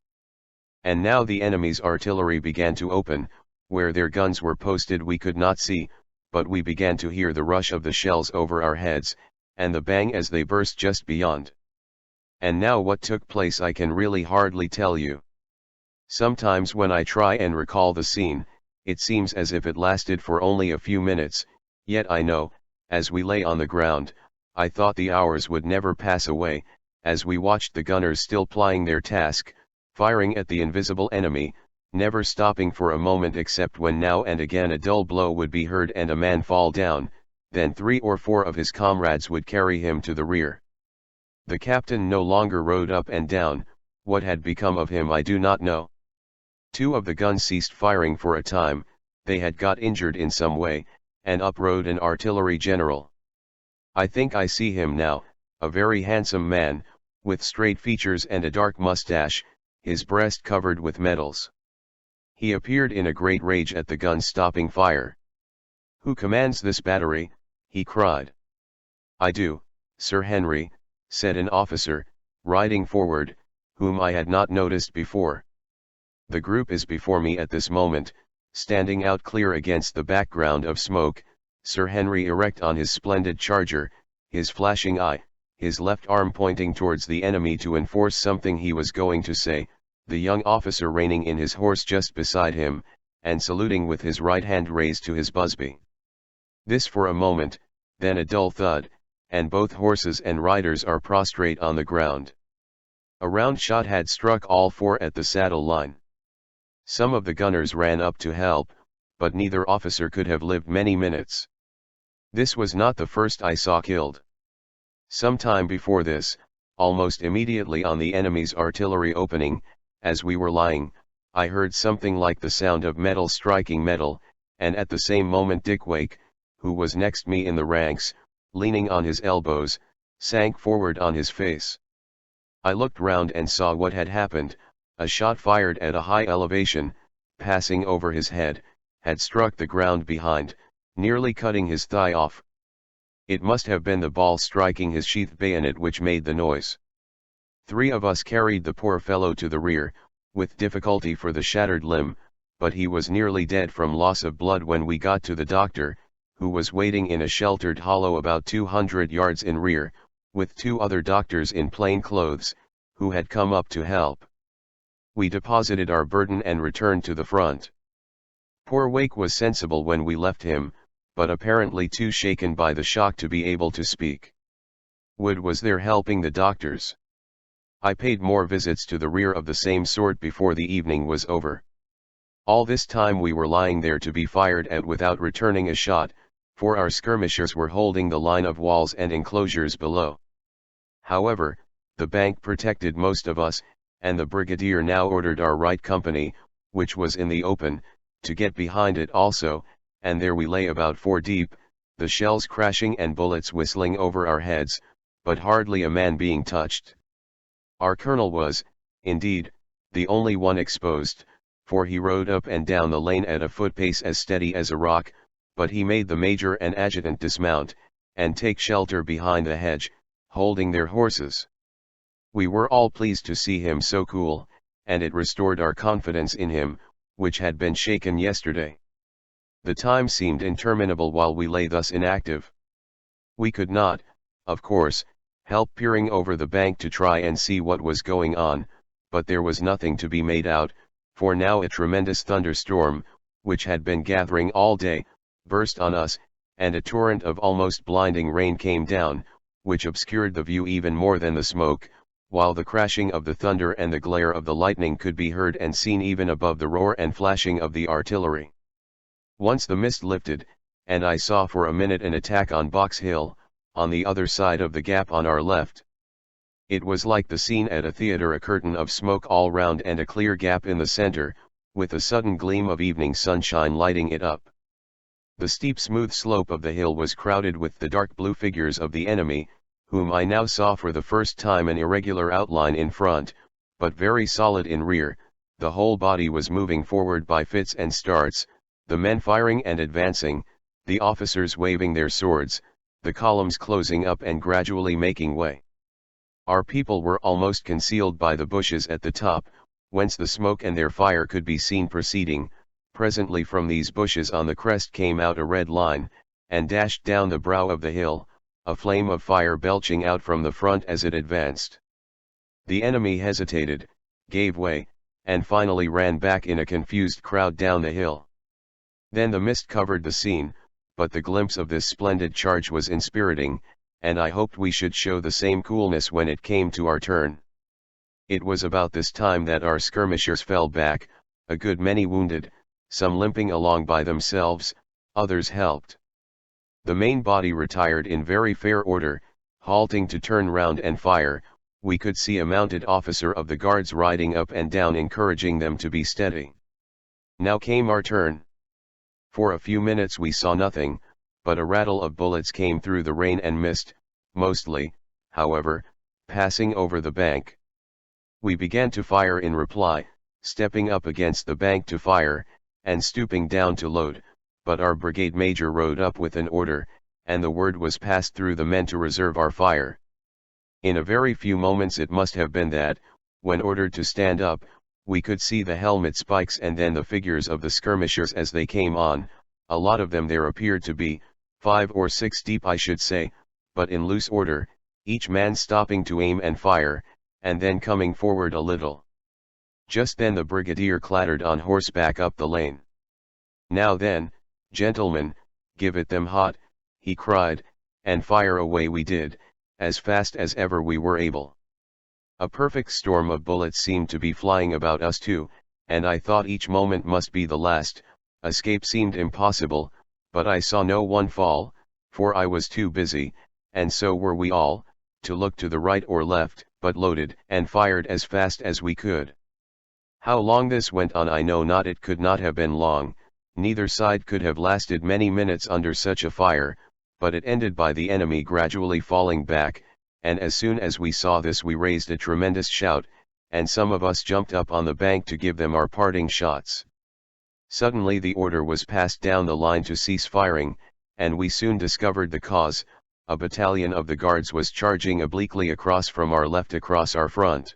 And now the enemy's artillery began to open. Where their guns were posted we could not see, but we began to hear the rush of the shells over our heads, and the bang as they burst just beyond. And now what took place I can really hardly tell you. Sometimes when I try and recall the scene, it seems as if it lasted for only a few minutes, yet I know, as we lay on the ground, I thought the hours would never pass away, as we watched the gunners still plying their task, firing at the invisible enemy, never stopping for a moment except when now and again a dull blow would be heard and a man fall down, then 3 or 4 of his comrades would carry him to the rear. The captain no longer rode up and down. What had become of him I do not know. 2 of the guns ceased firing for a time, they had got injured in some way, and up rode an artillery general. I think I see him now, a very handsome man, with straight features and a dark mustache, his breast covered with medals. He appeared in a great rage at the guns stopping fire. "Who commands this battery?" he cried. "I do, Sir Henry," said an officer, riding forward, whom I had not noticed before. The group is before me at this moment, standing out clear against the background of smoke, Sir Henry erect on his splendid charger, his flashing eye, his left arm pointing towards the enemy to enforce something he was going to say, the young officer reining in his horse just beside him, and saluting with his right hand raised to his busby. This for a moment, then a dull thud, and both horses and riders are prostrate on the ground. A round shot had struck all 4 at the saddle line. Some of the gunners ran up to help, but neither officer could have lived many minutes. This was not the first I saw killed. Some time before this, almost immediately on the enemy's artillery opening, as we were lying, I heard something like the sound of metal striking metal, and at the same moment Dick Wake, who was next me in the ranks, leaning on his elbows, sank forward on his face. I looked round and saw what had happened. A shot fired at a high elevation, passing over his head, had struck the ground behind, nearly cutting his thigh off. It must have been the ball striking his sheath bayonet which made the noise. 3 of us carried the poor fellow to the rear, with difficulty for the shattered limb, but he was nearly dead from loss of blood when we got to the doctor, who was waiting in a sheltered hollow about 200 yards in rear, with 2 other doctors in plain clothes, who had come up to help. We deposited our burden and returned to the front. Poor Wake was sensible when we left him, but apparently too shaken by the shock to be able to speak. Wood was there helping the doctors. I paid more visits to the rear of the same sort before the evening was over. All this time we were lying there to be fired at without returning a shot, for our skirmishers were holding the line of walls and enclosures below. However, the bank protected most of us, and the brigadier now ordered our right company, which was in the open, to get behind it also, and there we lay about 4 deep, the shells crashing and bullets whistling over our heads, but hardly a man being touched. Our colonel was, indeed, the only one exposed, for he rode up and down the lane at a foot pace as steady as a rock, but he made the major and adjutant dismount, and take shelter behind the hedge, holding their horses. We were all pleased to see him so cool, and it restored our confidence in him, which had been shaken yesterday. The time seemed interminable while we lay thus inactive. We could not, of course, help peering over the bank to try and see what was going on, but there was nothing to be made out, for now a tremendous thunderstorm, which had been gathering all day, burst on us, and a torrent of almost blinding rain came down, which obscured the view even more than the smoke, while the crashing of the thunder and the glare of the lightning could be heard and seen even above the roar and flashing of the artillery. Once the mist lifted, and I saw for a minute an attack on Box Hill, on the other side of the gap on our left. It was like the scene at a theatre, a curtain of smoke all round and a clear gap in the center, with a sudden gleam of evening sunshine lighting it up. The steep smooth slope of the hill was crowded with the dark blue figures of the enemy, whom I now saw for the first time an irregular outline in front, but very solid in rear. The whole body was moving forward by fits and starts, the men firing and advancing, the officers waving their swords, the columns closing up and gradually making way. Our people were almost concealed by the bushes at the top, whence the smoke and their fire could be seen proceeding. Presently from these bushes on the crest came out a red line, and dashed down the brow of the hill, a flame of fire belching out from the front as it advanced. The enemy hesitated, gave way, and finally ran back in a confused crowd down the hill. Then the mist covered the scene, but the glimpse of this splendid charge was inspiriting, and I hoped we should show the same coolness when it came to our turn. It was about this time that our skirmishers fell back, a good many wounded, some limping along by themselves, others helped. The main body retired in very fair order, halting to turn round and fire. We could see a mounted officer of the guards riding up and down encouraging them to be steady. Now came our turn. For a few minutes we saw nothing, but a rattle of bullets came through the rain and mist, mostly, however, passing over the bank. We began to fire in reply, stepping up against the bank to fire, and stooping down to load, but our brigade major rode up with an order, and the word was passed through the men to reserve our fire. In a very few moments it must have been that, when ordered to stand up, we could see the helmet spikes and then the figures of the skirmishers as they came on. A lot of them there appeared to be, 5 or 6 deep I should say, but in loose order, each man stopping to aim and fire, and then coming forward a little. Just then the brigadier clattered on horseback up the lane. "Now then, gentlemen, give it them hot," he cried, and fire away we did, as fast as ever we were able. A perfect storm of bullets seemed to be flying about us too, and I thought each moment must be the last. Escape seemed impossible, but I saw no one fall, for I was too busy, and so were we all, to look to the right or left, but loaded and fired as fast as we could. How long this went on I know not. It could not have been long, neither side could have lasted many minutes under such a fire, but it ended by the enemy gradually falling back, and as soon as we saw this we raised a tremendous shout, and some of us jumped up on the bank to give them our parting shots. Suddenly the order was passed down the line to cease firing, and we soon discovered the cause. A battalion of the guards was charging obliquely across from our left across our front.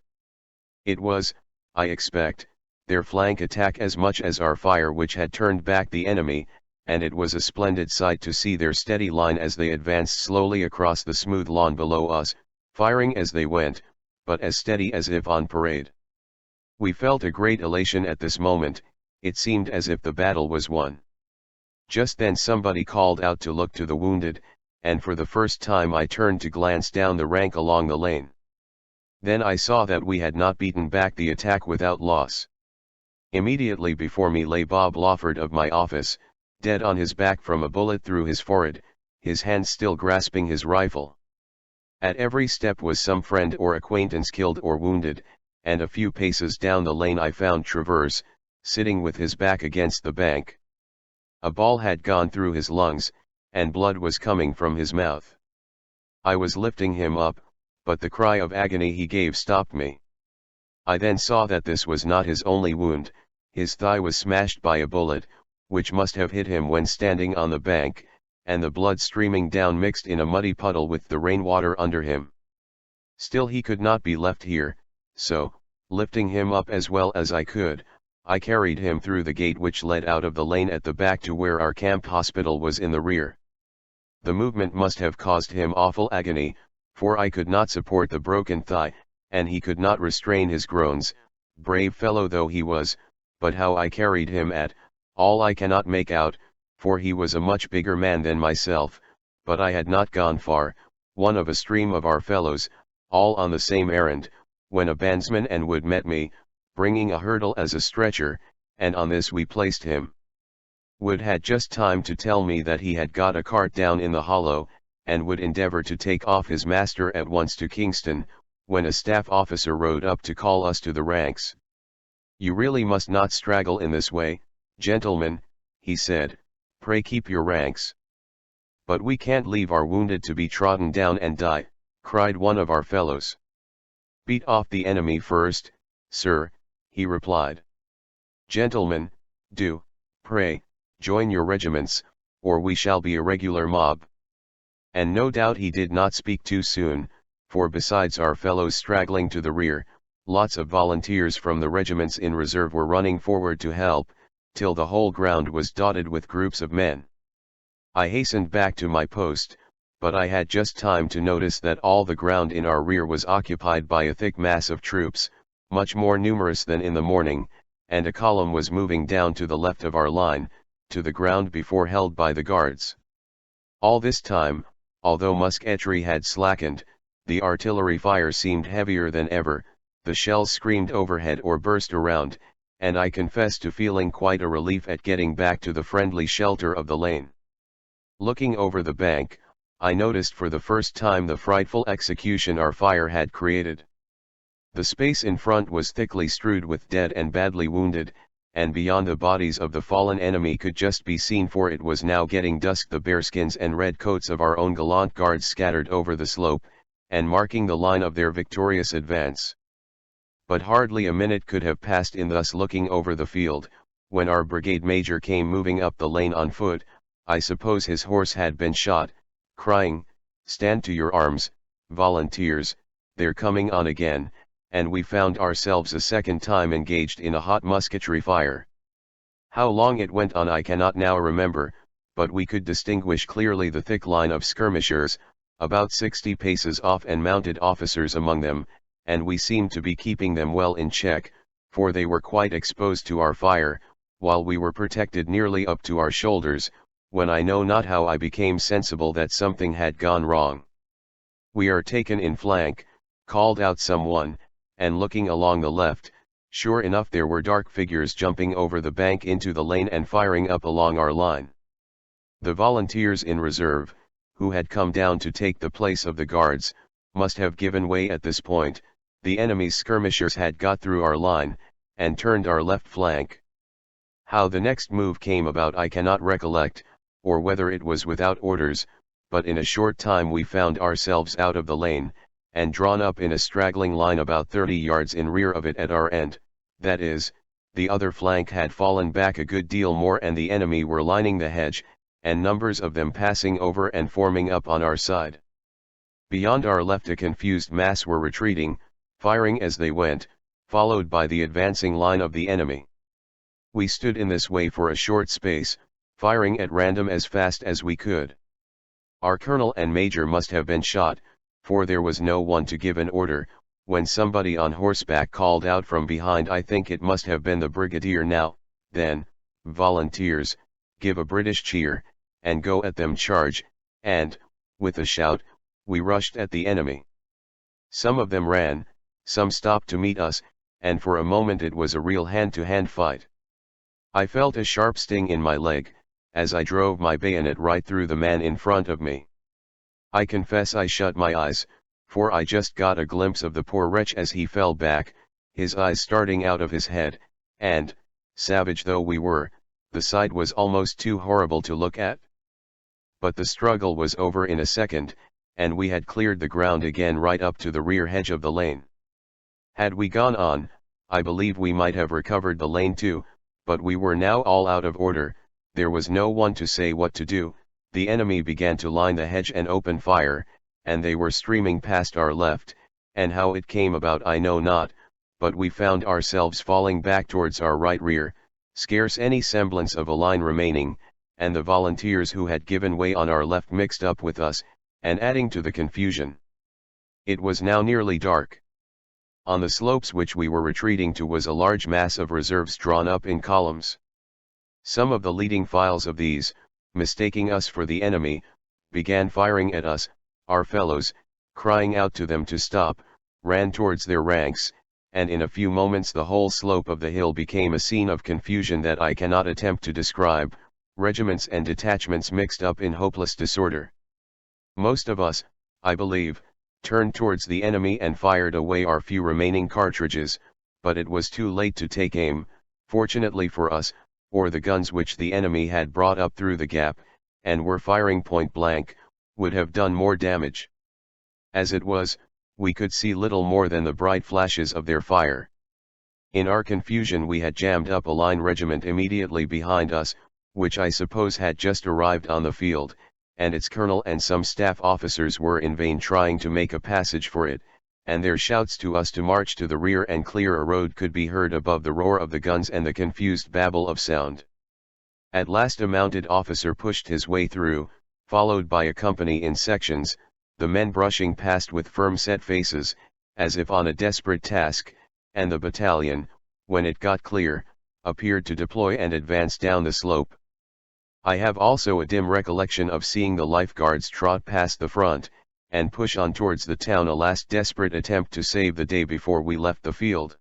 It was, I expect, their flank attack as much as our fire which had turned back the enemy, and it was a splendid sight to see their steady line as they advanced slowly across the smooth lawn below us, firing as they went, but as steady as if on parade. We felt a great elation at this moment. It seemed as if the battle was won. Just then somebody called out to look to the wounded, and for the first time I turned to glance down the rank along the lane. Then I saw that we had not beaten back the attack without loss. Immediately before me lay Bob Lawford of my office, dead on his back from a bullet through his forehead, his hand still grasping his rifle. At every step was some friend or acquaintance killed or wounded, and a few paces down the lane I found Travers, sitting with his back against the bank. A ball had gone through his lungs, and blood was coming from his mouth. I was lifting him up, but the cry of agony he gave stopped me. I then saw that this was not his only wound. His thigh was smashed by a bullet, which must have hit him when standing on the bank, and the blood streaming down mixed in a muddy puddle with the rainwater under him. Still he could not be left here, so, lifting him up as well as I could, I carried him through the gate which led out of the lane at the back to where our camp hospital was in the rear. The movement must have caused him awful agony, for I could not support the broken thigh, and he could not restrain his groans, brave fellow though he was, but how I carried him at all I cannot make out, for he was a much bigger man than myself, but I had not gone far, one of a stream of our fellows, all on the same errand, when a bandsman and Wood met me, bringing a hurdle as a stretcher, and on this we placed him. Wood had just time to tell me that he had got a cart down in the hollow, and would endeavor to take off his master at once to Kingston, when a staff officer rode up to call us to the ranks. "You really must not straggle in this way, gentlemen," he said, "pray keep your ranks." "But we can't leave our wounded to be trodden down and die," cried one of our fellows. "Beat off the enemy first, sir," he replied. "Gentlemen, do, pray, join your regiments, or we shall be a regular mob." And no doubt he did not speak too soon, for besides our fellows straggling to the rear, lots of volunteers from the regiments in reserve were running forward to help, till the whole ground was dotted with groups of men. I hastened back to my post, but I had just time to notice that all the ground in our rear was occupied by a thick mass of troops, much more numerous than in the morning, and a column was moving down to the left of our line, to the ground before held by the guards. All this time, although musketry had slackened, the artillery fire seemed heavier than ever, the shells screamed overhead or burst around, and I confess to feeling quite a relief at getting back to the friendly shelter of the lane. Looking over the bank, I noticed for the first time the frightful execution our fire had created. The space in front was thickly strewed with dead and badly wounded, and beyond the bodies of the fallen enemy could just be seen, for it was now getting dusk, the bearskins and red coats of our own gallant guards scattered over the slope, and marking the line of their victorious advance. But hardly a minute could have passed in thus looking over the field, when our brigade major came moving up the lane on foot. I suppose his horse had been shot, crying, "Stand to your arms, volunteers, they're coming on again," and we found ourselves a second time engaged in a hot musketry fire. How long it went on I cannot now remember, but we could distinguish clearly the thick line of skirmishers, about 60 paces off, and mounted officers among them, and we seemed to be keeping them well in check, for they were quite exposed to our fire, while we were protected nearly up to our shoulders, when I know not how I became sensible that something had gone wrong. "We are taken in flank," called out someone, and looking along the left, sure enough there were dark figures jumping over the bank into the lane and firing up along our line. The volunteers in reserve, who had come down to take the place of the guards, must have given way at this point. The enemy's skirmishers had got through our line, and turned our left flank. How the next move came about I cannot recollect, or whether it was without orders, but in a short time we found ourselves out of the lane, and drawn up in a straggling line about 30 yards in rear of it at our end, that is, the other flank had fallen back a good deal more, and the enemy were lining the hedge, and numbers of them passing over and forming up on our side. Beyond our left a confused mass were retreating, firing as they went, followed by the advancing line of the enemy. We stood in this way for a short space, firing at random as fast as we could. Our colonel and major must have been shot, for there was no one to give an order, when somebody on horseback called out from behind, I think it must have been the brigadier, "Now, then, volunteers, give a British cheer, and go at them, charge," and, with a shout, we rushed at the enemy. Some of them ran, some stopped to meet us, and for a moment it was a real hand-to-hand fight. I felt a sharp sting in my leg, as I drove my bayonet right through the man in front of me. I confess I shut my eyes, for I just got a glimpse of the poor wretch as he fell back, his eyes starting out of his head, and, savage though we were, the sight was almost too horrible to look at. But the struggle was over in a second, and we had cleared the ground again right up to the rear hedge of the lane. Had we gone on, I believe we might have recovered the lane too, but we were now all out of order, there was no one to say what to do. The enemy began to line the hedge and open fire, and they were streaming past our left, and how it came about I know not, but we found ourselves falling back towards our right rear, scarce any semblance of a line remaining, and the volunteers who had given way on our left mixed up with us, and adding to the confusion. It was now nearly dark. On the slopes which we were retreating to was a large mass of reserves drawn up in columns. Some of the leading files of these, mistaking us for the enemy, began firing at us. Our fellows, crying out to them to stop, ran towards their ranks, and in a few moments the whole slope of the hill became a scene of confusion that I cannot attempt to describe, regiments and detachments mixed up in hopeless disorder. Most of us, I believe, turned towards the enemy and fired away our few remaining cartridges, but it was too late to take aim, fortunately for us, or the guns which the enemy had brought up through the gap, and were firing point blank, would have done more damage. As it was, we could see little more than the bright flashes of their fire. In our confusion we had jammed up a line regiment immediately behind us, which I suppose had just arrived on the field, and its colonel and some staff officers were in vain trying to make a passage for it, and their shouts to us to march to the rear and clear a road could be heard above the roar of the guns and the confused babble of sound. At last a mounted officer pushed his way through, followed by a company in sections, the men brushing past with firm-set faces, as if on a desperate task, and the battalion, when it got clear, appeared to deploy and advance down the slope. I have also a dim recollection of seeing the lifeguards trot past the front, and push on towards the town, a last desperate attempt to save the day before we left the field.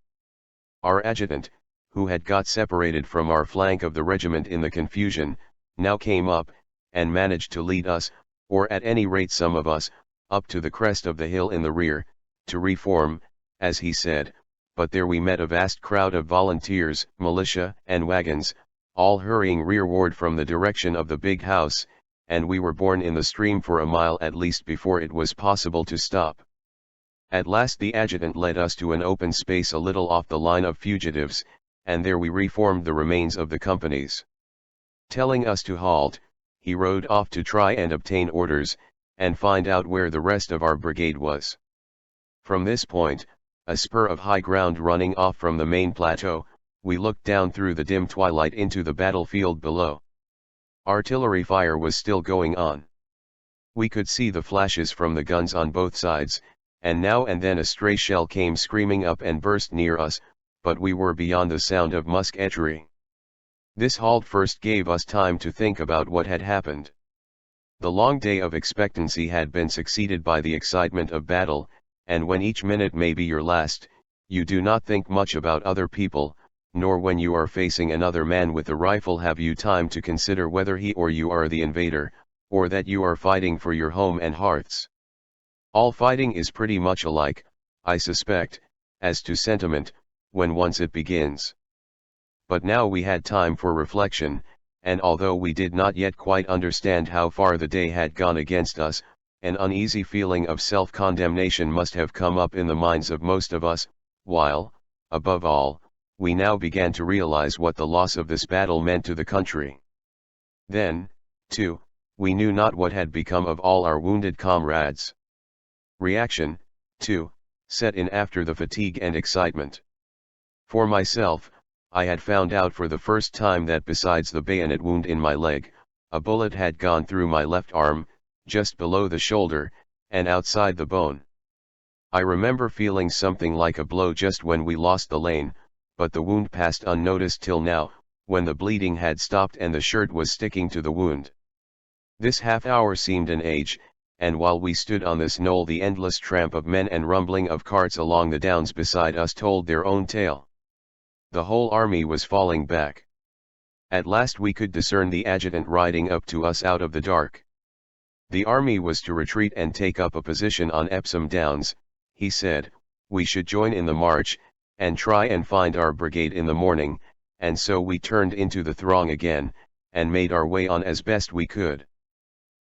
Our adjutant, who had got separated from our flank of the regiment in the confusion, now came up, and managed to lead us, or at any rate some of us, up to the crest of the hill in the rear, to reform, as he said, but there we met a vast crowd of volunteers, militia, and wagons, all hurrying rearward from the direction of the big house, and we were borne in the stream for a mile at least before it was possible to stop. At last the adjutant led us to an open space a little off the line of fugitives, and there we reformed the remains of the companies. Telling us to halt, he rode off to try and obtain orders, and find out where the rest of our brigade was. From this point, a spur of high ground running off from the main plateau, we looked down through the dim twilight into the battlefield below. Artillery fire was still going on. We could see the flashes from the guns on both sides, and now and then a stray shell came screaming up and burst near us, but we were beyond the sound of musketry. This halt first gave us time to think about what had happened. The long day of expectancy had been succeeded by the excitement of battle, and when each minute may be your last, you do not think much about other people, nor when you are facing another man with a rifle have you time to consider whether he or you are the invader, or that you are fighting for your home and hearths. All fighting is pretty much alike, I suspect, as to sentiment, when once it begins. But now we had time for reflection, and although we did not yet quite understand how far the day had gone against us, an uneasy feeling of self-condemnation must have come up in the minds of most of us, while, above all, we now began to realize what the loss of this battle meant to the country. Then, too, we knew not what had become of all our wounded comrades. Reaction, too, set in after the fatigue and excitement. For myself, I had found out for the first time that besides the bayonet wound in my leg, a bullet had gone through my left arm, just below the shoulder, and outside the bone. I remember feeling something like a blow just when we lost the lane, but the wound passed unnoticed till now, when the bleeding had stopped and the shirt was sticking to the wound. This half-hour seemed an age, and while we stood on this knoll the endless tramp of men and rumbling of carts along the downs beside us told their own tale. The whole army was falling back. At last we could discern the adjutant riding up to us out of the dark. The army was to retreat and take up a position on Epsom Downs, he said. We should join in the march, and try and find our brigade in the morning, and so we turned into the throng again, and made our way on as best we could.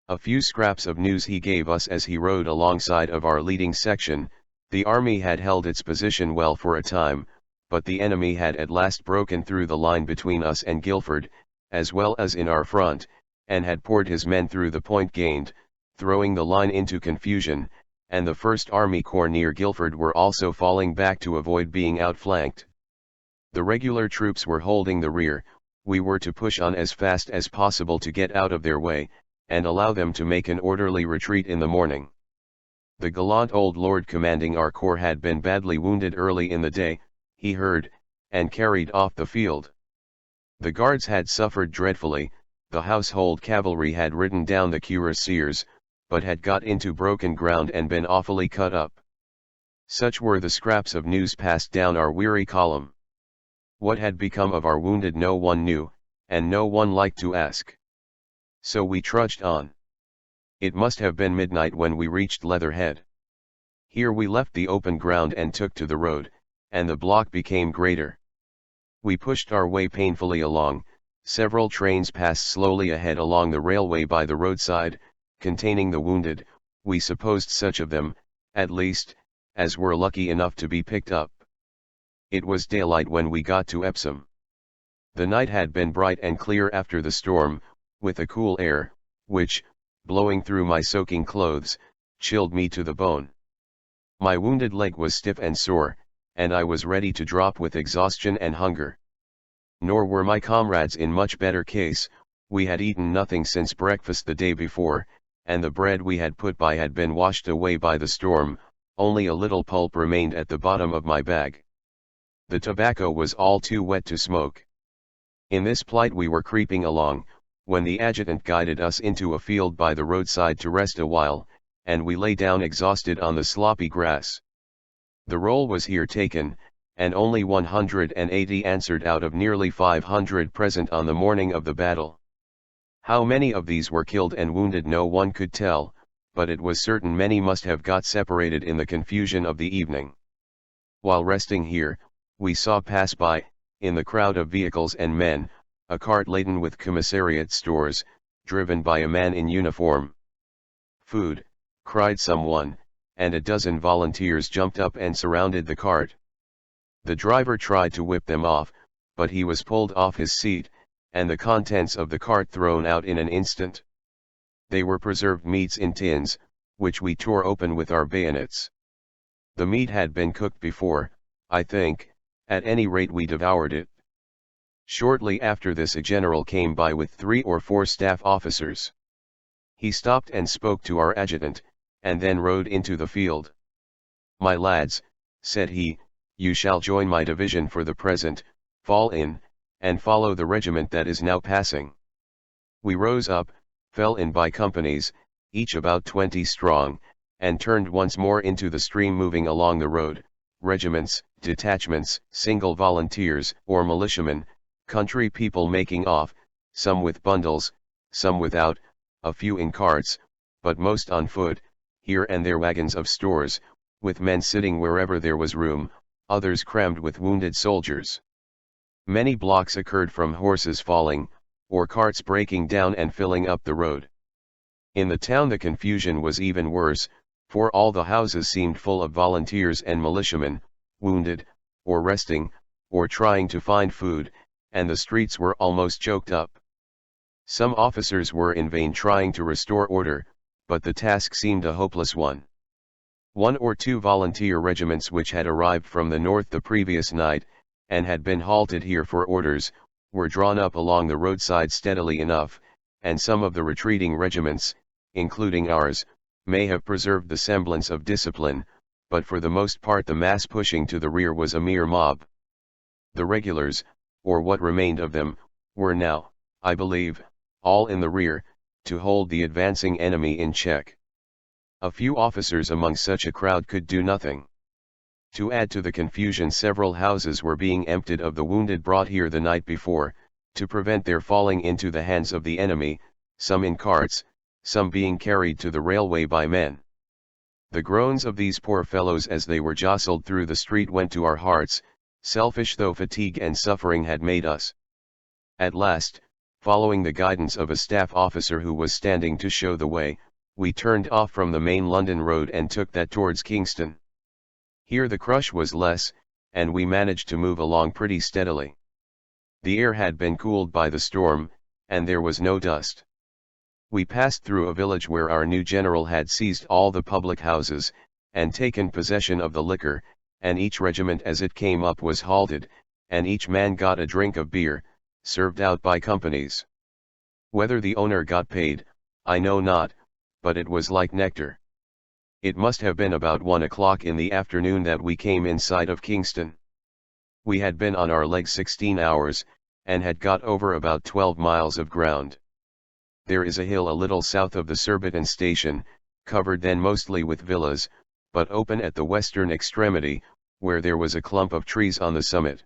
A few scraps of news he gave us as he rode alongside of our leading section. The army had held its position well for a time, but the enemy had at last broken through the line between us and Guilford, as well as in our front, and had poured his men through the point gained, throwing the line into confusion, and the 1st Army Corps near Guilford were also falling back to avoid being outflanked. The regular troops were holding the rear. We were to push on as fast as possible to get out of their way, and allow them to make an orderly retreat in the morning. The gallant old lord commanding our corps had been badly wounded early in the day, he heard, and carried off the field. The guards had suffered dreadfully. The household cavalry had ridden down the cuirassiers, but had got into broken ground and been awfully cut up. Such were the scraps of news passed down our weary column. What had become of our wounded no one knew, and no one liked to ask. So we trudged on. It must have been midnight when we reached Leatherhead. Here we left the open ground and took to the road, and the block became greater. We pushed our way painfully along. Several trains passed slowly ahead along the railway by the roadside, containing the wounded, we supposed such of them, at least, as were lucky enough to be picked up. It was daylight when we got to Epsom. The night had been bright and clear after the storm, with a cool air, which, blowing through my soaking clothes, chilled me to the bone. My wounded leg was stiff and sore, and I was ready to drop with exhaustion and hunger. Nor were my comrades in much better case. We had eaten nothing since breakfast the day before, and the bread we had put by had been washed away by the storm. Only a little pulp remained at the bottom of my bag. The tobacco was all too wet to smoke. In this plight we were creeping along, when the adjutant guided us into a field by the roadside to rest a while, and we lay down exhausted on the sloppy grass. The roll was here taken, and only 180 answered out of nearly 500 present on the morning of the battle. How many of these were killed and wounded no one could tell, but it was certain many must have got separated in the confusion of the evening. While resting here, we saw pass by, in the crowd of vehicles and men, a cart laden with commissariat stores, driven by a man in uniform. "Food!" cried someone, and a dozen volunteers jumped up and surrounded the cart. The driver tried to whip them off, but he was pulled off his seat, and the contents of the cart thrown out in an instant. They were preserved meats in tins, which we tore open with our bayonets. The meat had been cooked before, I think. At any rate we devoured it. Shortly after this a general came by with 3 or 4 staff officers. He stopped and spoke to our adjutant, and then rode into the field. "My lads," said he, "you shall join my division for the present, fall in, and follow the regiment that is now passing." We rose up, fell in by companies, each about 20 strong, and turned once more into the stream moving along the road, regiments, detachments, single volunteers, or militiamen, country people making off, some with bundles, some without, a few in carts, but most on foot, here and there wagons of stores, with men sitting wherever there was room, others crammed with wounded soldiers. Many blocks occurred from horses falling, or carts breaking down and filling up the road. In the town the confusion was even worse, for all the houses seemed full of volunteers and militiamen, wounded, or resting, or trying to find food, and the streets were almost choked up. Some officers were in vain trying to restore order, but the task seemed a hopeless one. 1 or 2 volunteer regiments which had arrived from the north the previous night, and had been halted here for orders, were drawn up along the roadside steadily enough, and some of the retreating regiments, including ours, may have preserved the semblance of discipline, but for the most part the mass pushing to the rear was a mere mob. The regulars, or what remained of them, were now, I believe, all in the rear, to hold the advancing enemy in check. A few officers among such a crowd could do nothing. To add to the confusion, several houses were being emptied of the wounded brought here the night before, to prevent their falling into the hands of the enemy, some in carts, some being carried to the railway by men. The groans of these poor fellows as they were jostled through the street went to our hearts, selfish though fatigue and suffering had made us. At last, following the guidance of a staff officer who was standing to show the way, we turned off from the main London road and took that towards Kingston. Here the crush was less, and we managed to move along pretty steadily. The air had been cooled by the storm, and there was no dust. We passed through a village where our new general had seized all the public houses, and taken possession of the liquor, and each regiment as it came up was halted, and each man got a drink of beer, served out by companies. Whether the owner got paid, I know not, but it was like nectar. It must have been about 1 o'clock in the afternoon that we came in sight of Kingston. We had been on our legs 16 hours, and had got over about 12 miles of ground. There is a hill a little south of the Surbiton station, covered then mostly with villas, but open at the western extremity, where there was a clump of trees on the summit.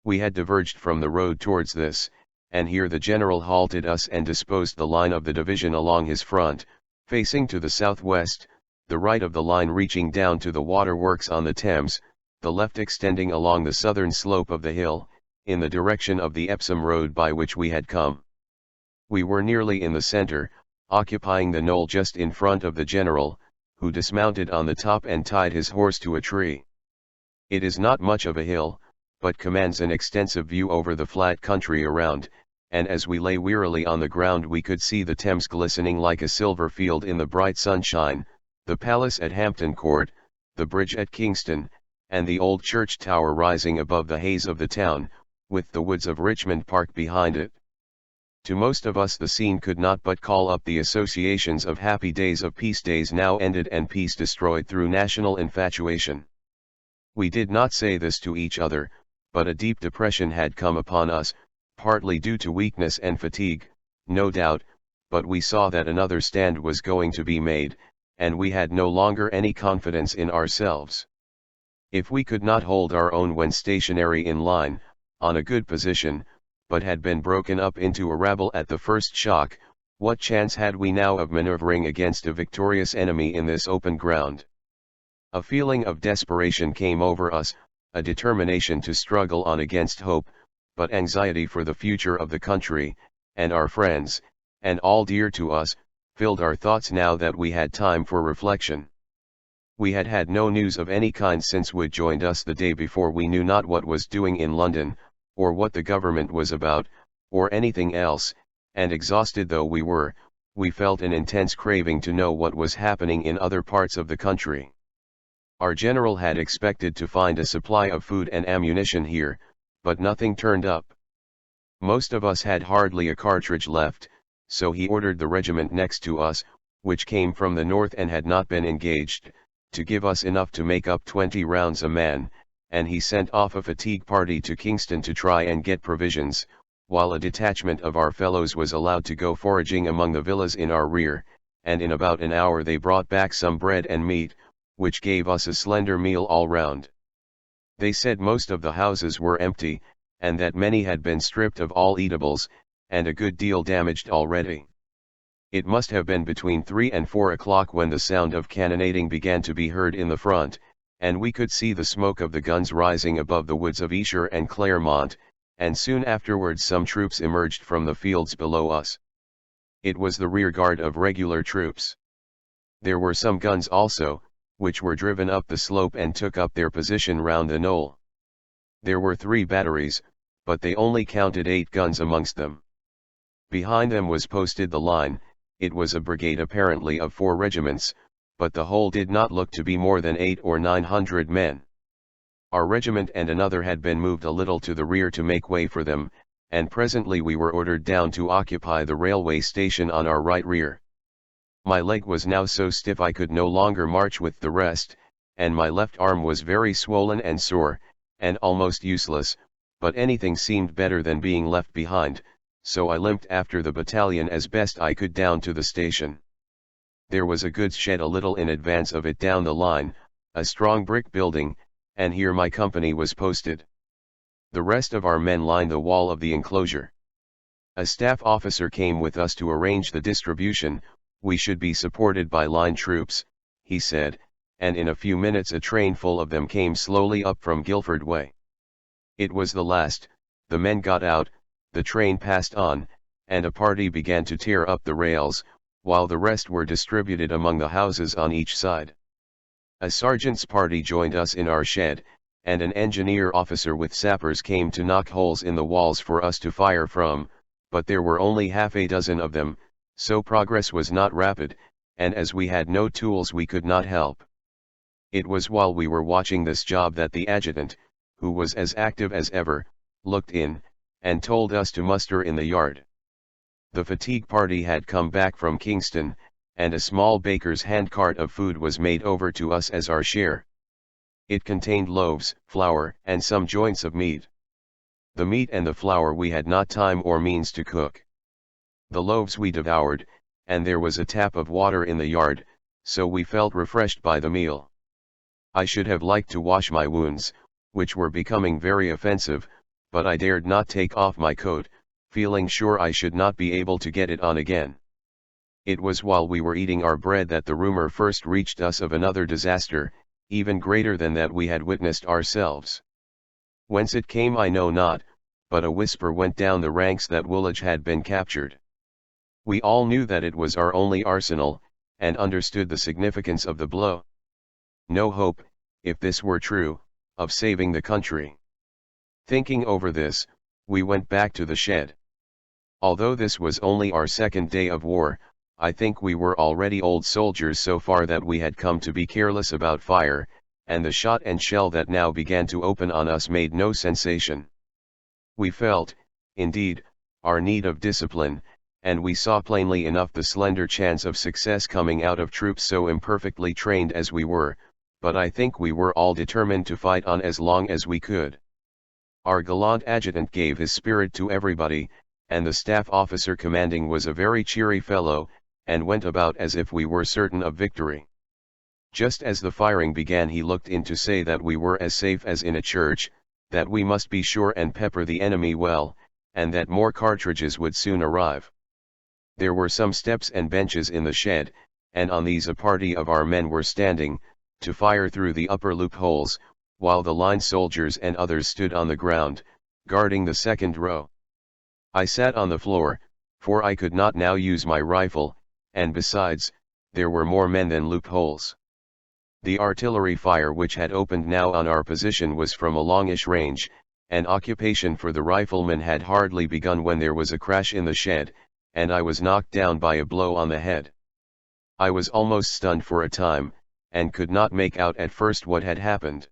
We had diverged from the road towards this, and here the general halted us and disposed the line of the division along his front, facing to the southwest, the right of the line reaching down to the waterworks on the Thames, the left extending along the southern slope of the hill, in the direction of the Epsom road by which we had come. We were nearly in the center, occupying the knoll just in front of the general, who dismounted on the top and tied his horse to a tree. It is not much of a hill, but commands an extensive view over the flat country around, and as we lay wearily on the ground we could see the Thames glistening like a silver field in the bright sunshine, the palace at Hampton Court, the bridge at Kingston, and the old church tower rising above the haze of the town, with the woods of Richmond Park behind it. To most of us the scene could not but call up the associations of happy days, of peace days now ended and peace destroyed through national infatuation. We did not say this to each other, but a deep depression had come upon us, partly due to weakness and fatigue, no doubt, but we saw that another stand was going to be made, and we had no longer any confidence in ourselves. If we could not hold our own when stationary in line, on a good position, but had been broken up into a rabble at the first shock, what chance had we now of maneuvering against a victorious enemy in this open ground? A feeling of desperation came over us, a determination to struggle on against hope, but anxiety for the future of the country, and our friends, and all dear to us, filled our thoughts now that we had time for reflection. We had had no news of any kind since Wood joined us the day before. We knew not what was doing in London, or what the government was about, or anything else, and exhausted though we were, we felt an intense craving to know what was happening in other parts of the country. Our general had expected to find a supply of food and ammunition here, but nothing turned up. Most of us had hardly a cartridge left, so he ordered the regiment next to us, which came from the north and had not been engaged, to give us enough to make up 20 rounds a man, and he sent off a fatigue party to Kingston to try and get provisions, while a detachment of our fellows was allowed to go foraging among the villas in our rear, and in about an hour they brought back some bread and meat, which gave us a slender meal all round. They said most of the houses were empty, and that many had been stripped of all eatables, and a good deal damaged already. It must have been between 3 and 4 o'clock when the sound of cannonading began to be heard in the front, and we could see the smoke of the guns rising above the woods of Esher and Claremont, and soon afterwards some troops emerged from the fields below us. It was the rear guard of regular troops. There were some guns also, which were driven up the slope and took up their position round the knoll. There were 3 batteries, but they only counted 8 guns amongst them. Behind them was posted the line. It was a brigade apparently of 4 regiments, but the whole did not look to be more than 800 or 900 men. Our regiment and another had been moved a little to the rear to make way for them, and presently we were ordered down to occupy the railway station on our right rear. My leg was now so stiff I could no longer march with the rest, and my left arm was very swollen and sore, and almost useless, but anything seemed better than being left behind, so I limped after the battalion as best I could down to the station. There was a goods shed a little in advance of it down the line, a strong brick building, and here my company was posted. The rest of our men lined the wall of the enclosure. A staff officer came with us to arrange the distribution. We should be supported by line troops, he said, and in a few minutes a train full of them came slowly up from Guildford way. It was the last. The men got out, the train passed on, and a party began to tear up the rails, while the rest were distributed among the houses on each side. A sergeant's party joined us in our shed, and an engineer officer with sappers came to knock holes in the walls for us to fire from, but there were only half a dozen of them, so progress was not rapid, and as we had no tools we could not help. It was while we were watching this job that the adjutant, who was as active as ever, looked in, and told us to muster in the yard. The fatigue party had come back from Kingston, and a small baker's handcart of food was made over to us as our share. It contained loaves, flour, and some joints of meat. The meat and the flour we had not time or means to cook. The loaves we devoured, and there was a tap of water in the yard, so we felt refreshed by the meal. I should have liked to wash my wounds, which were becoming very offensive, but I dared not take off my coat, feeling sure I should not be able to get it on again. It was while we were eating our bread that the rumor first reached us of another disaster, even greater than that we had witnessed ourselves. Whence it came I know not, but a whisper went down the ranks that Woolwich had been captured. We all knew that it was our only arsenal, and understood the significance of the blow. No hope, if this were true, of saving the country. Thinking over this, we went back to the shed. Although this was only our second day of war, I think we were already old soldiers so far that we had come to be careless about fire, and the shot and shell that now began to open on us made no sensation. We felt, indeed, our need of discipline, and we saw plainly enough the slender chance of success coming out of troops so imperfectly trained as we were, but I think we were all determined to fight on as long as we could. Our gallant adjutant gave his spirit to everybody, and the staff officer commanding was a very cheery fellow, and went about as if we were certain of victory. Just as the firing began he looked in to say that we were as safe as in a church, that we must be sure and pepper the enemy well, and that more cartridges would soon arrive. There were some steps and benches in the shed, and on these a party of our men were standing, to fire through the upper loopholes, while the line soldiers and others stood on the ground, guarding the second row. I sat on the floor, for I could not now use my rifle, and besides, there were more men than loopholes. The artillery fire which had opened now on our position was from a longish range, and occupation for the riflemen had hardly begun when there was a crash in the shed, and I was knocked down by a blow on the head. I was almost stunned for a time, and could not make out at first what had happened.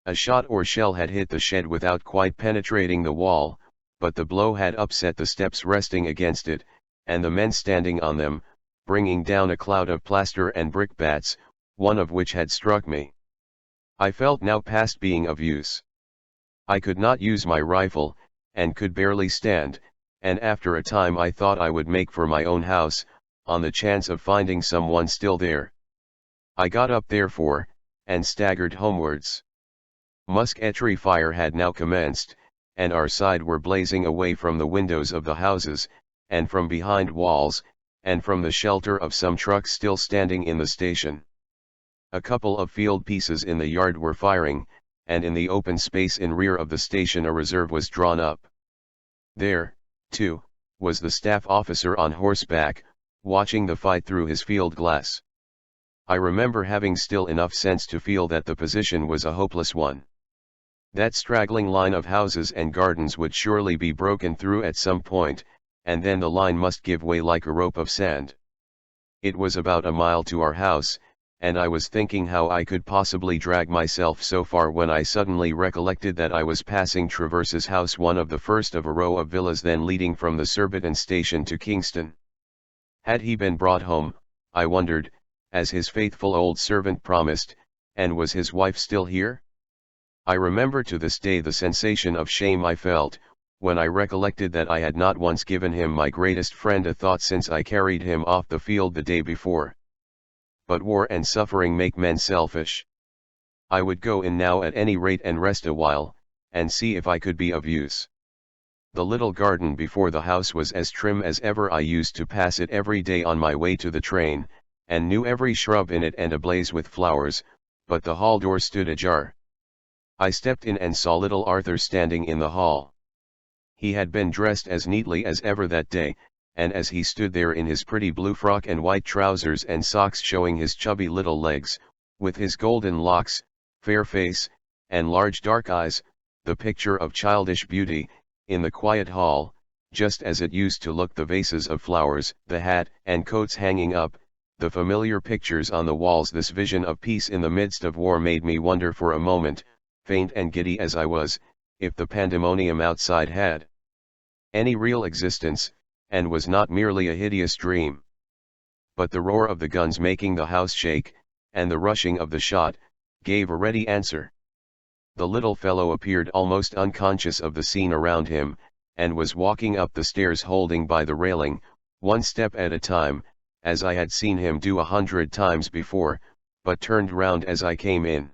A shot or shell had hit the shed without quite penetrating the wall, but the blow had upset the steps resting against it, and the men standing on them, bringing down a cloud of plaster and brickbats, one of which had struck me. I felt now past being of use. I could not use my rifle, and could barely stand, and after a time I thought I would make for my own house, on the chance of finding someone still there. I got up therefore, and staggered homewards. Musketry fire had now commenced, and our side were blazing away from the windows of the houses, and from behind walls, and from the shelter of some trucks still standing in the station. A couple of field pieces in the yard were firing, and in the open space in rear of the station a reserve was drawn up. There, too, was the staff officer on horseback, watching the fight through his field glass. I remember having still enough sense to feel that the position was a hopeless one. That straggling line of houses and gardens would surely be broken through at some point, and then the line must give way like a rope of sand. It was about a mile to our house, and I was thinking how I could possibly drag myself so far when I suddenly recollected that I was passing Traverse's house, one of the first of a row of villas then leading from the Surbiton station to Kingston. Had he been brought home, I wondered, as his faithful old servant promised, and was his wife still here? I remember to this day the sensation of shame I felt, when I recollected that I had not once given him my greatest friend a thought since I carried him off the field the day before. But war and suffering make men selfish. I would go in now at any rate and rest a while, and see if I could be of use. The little garden before the house was as trim as ever. I used to pass it every day on my way to the train, and knew every shrub in it and ablaze with flowers, but the hall door stood ajar. I stepped in and saw little Arthur standing in the hall. He had been dressed as neatly as ever that day, and as he stood there in his pretty blue frock and white trousers and socks showing his chubby little legs, with his golden locks, fair face, and large dark eyes, the picture of childish beauty, in the quiet hall, just as it used to look, the vases of flowers, the hat and coats hanging up, the familiar pictures on the walls. This vision of peace in the midst of war made me wonder for a moment, faint and giddy as I was, if the pandemonium outside had any real existence, and was not merely a hideous dream. But the roar of the guns making the house shake, and the rushing of the shot, gave a ready answer. The little fellow appeared almost unconscious of the scene around him, and was walking up the stairs holding by the railing, one step at a time, as I had seen him do 100 times before, but turned round as I came in.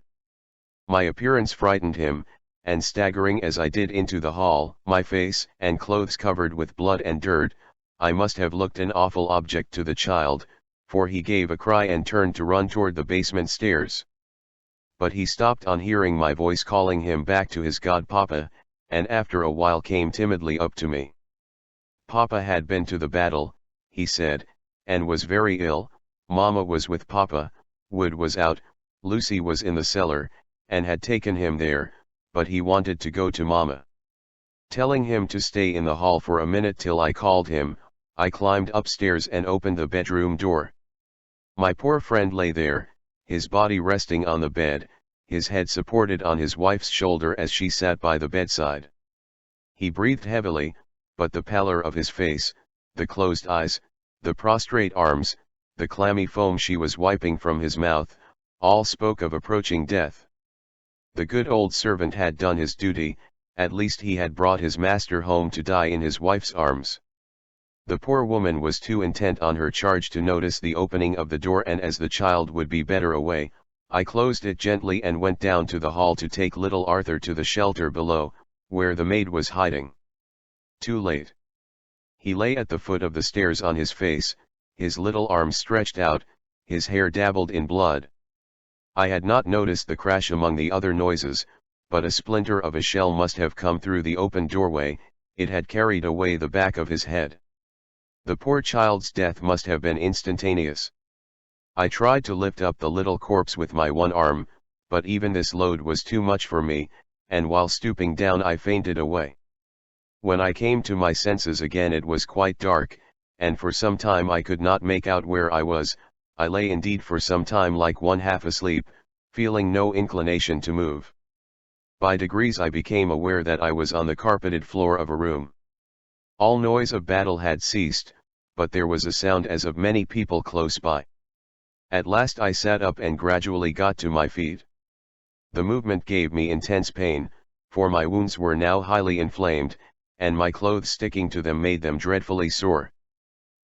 My appearance frightened him, and staggering as I did into the hall, my face and clothes covered with blood and dirt, I must have looked an awful object to the child, for he gave a cry and turned to run toward the basement stairs. But he stopped on hearing my voice calling him back to his godpapa, and after a while came timidly up to me. Papa had been to the battle, he said, and was very ill. Mama was with Papa, Wood was out, Lucy was in the cellar, and had taken him there, but he wanted to go to Mama. Telling him to stay in the hall for a minute till I called him, I climbed upstairs and opened the bedroom door. My poor friend lay there, his body resting on the bed, his head supported on his wife's shoulder as she sat by the bedside. He breathed heavily, but the pallor of his face, the closed eyes, the prostrate arms, the clammy foam she was wiping from his mouth, all spoke of approaching death. The good old servant had done his duty, at least he had brought his master home to die in his wife's arms. The poor woman was too intent on her charge to notice the opening of the door, and as the child would be better away, I closed it gently and went down to the hall to take little Arthur to the shelter below, where the maid was hiding. Too late. He lay at the foot of the stairs on his face, his little arms stretched out, his hair dabbled in blood. I had not noticed the crash among the other noises, but a splinter of a shell must have come through the open doorway. It had carried away the back of his head. The poor child's death must have been instantaneous. I tried to lift up the little corpse with my one arm, but even this load was too much for me, and while stooping down I fainted away. When I came to my senses again it was quite dark, and for some time I could not make out where I was. I lay indeed for some time like one half asleep, feeling no inclination to move. By degrees I became aware that I was on the carpeted floor of a room. All noise of battle had ceased, but there was a sound as of many people close by. At last I sat up and gradually got to my feet. The movement gave me intense pain, for my wounds were now highly inflamed, and my clothes sticking to them made them dreadfully sore.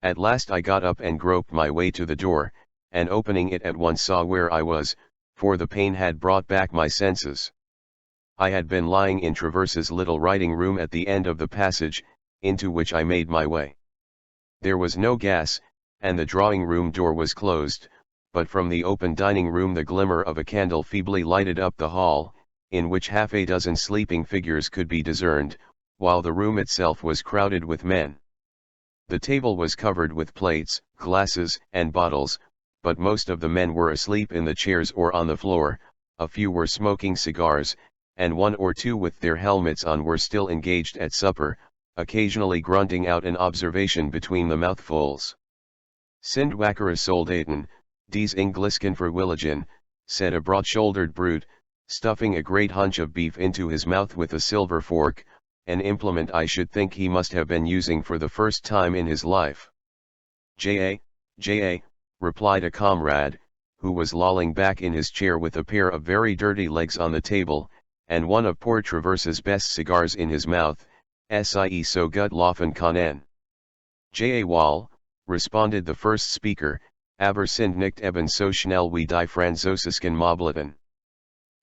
At last I got up and groped my way to the door, and opening it at once saw where I was, for the pain had brought back my senses. I had been lying in Traverse's little writing room at the end of the passage, into which I made my way. There was no gas, and the drawing-room door was closed, but from the open dining room the glimmer of a candle feebly lighted up the hall, in which half a dozen sleeping figures could be discerned, while the room itself was crowded with men. The table was covered with plates, glasses, and bottles, but most of the men were asleep in the chairs or on the floor. A few were smoking cigars, and one or two with their helmets on were still engaged at supper, occasionally grunting out an observation between the mouthfuls. "Sind wackere Soldaten, dies Englisken verwilligen," said a broad-shouldered brute, stuffing a great hunch of beef into his mouth with a silver fork, an implement I should think he must have been using for the first time in his life. J.A., replied a comrade, who was lolling back in his chair with a pair of very dirty legs on the table, and one of poor Traverse's best cigars in his mouth. "Sie so gut laufen können." "J.A. Wall," responded the first speaker, "aber sind nicht eben so schnell wie die französischen Mobleten."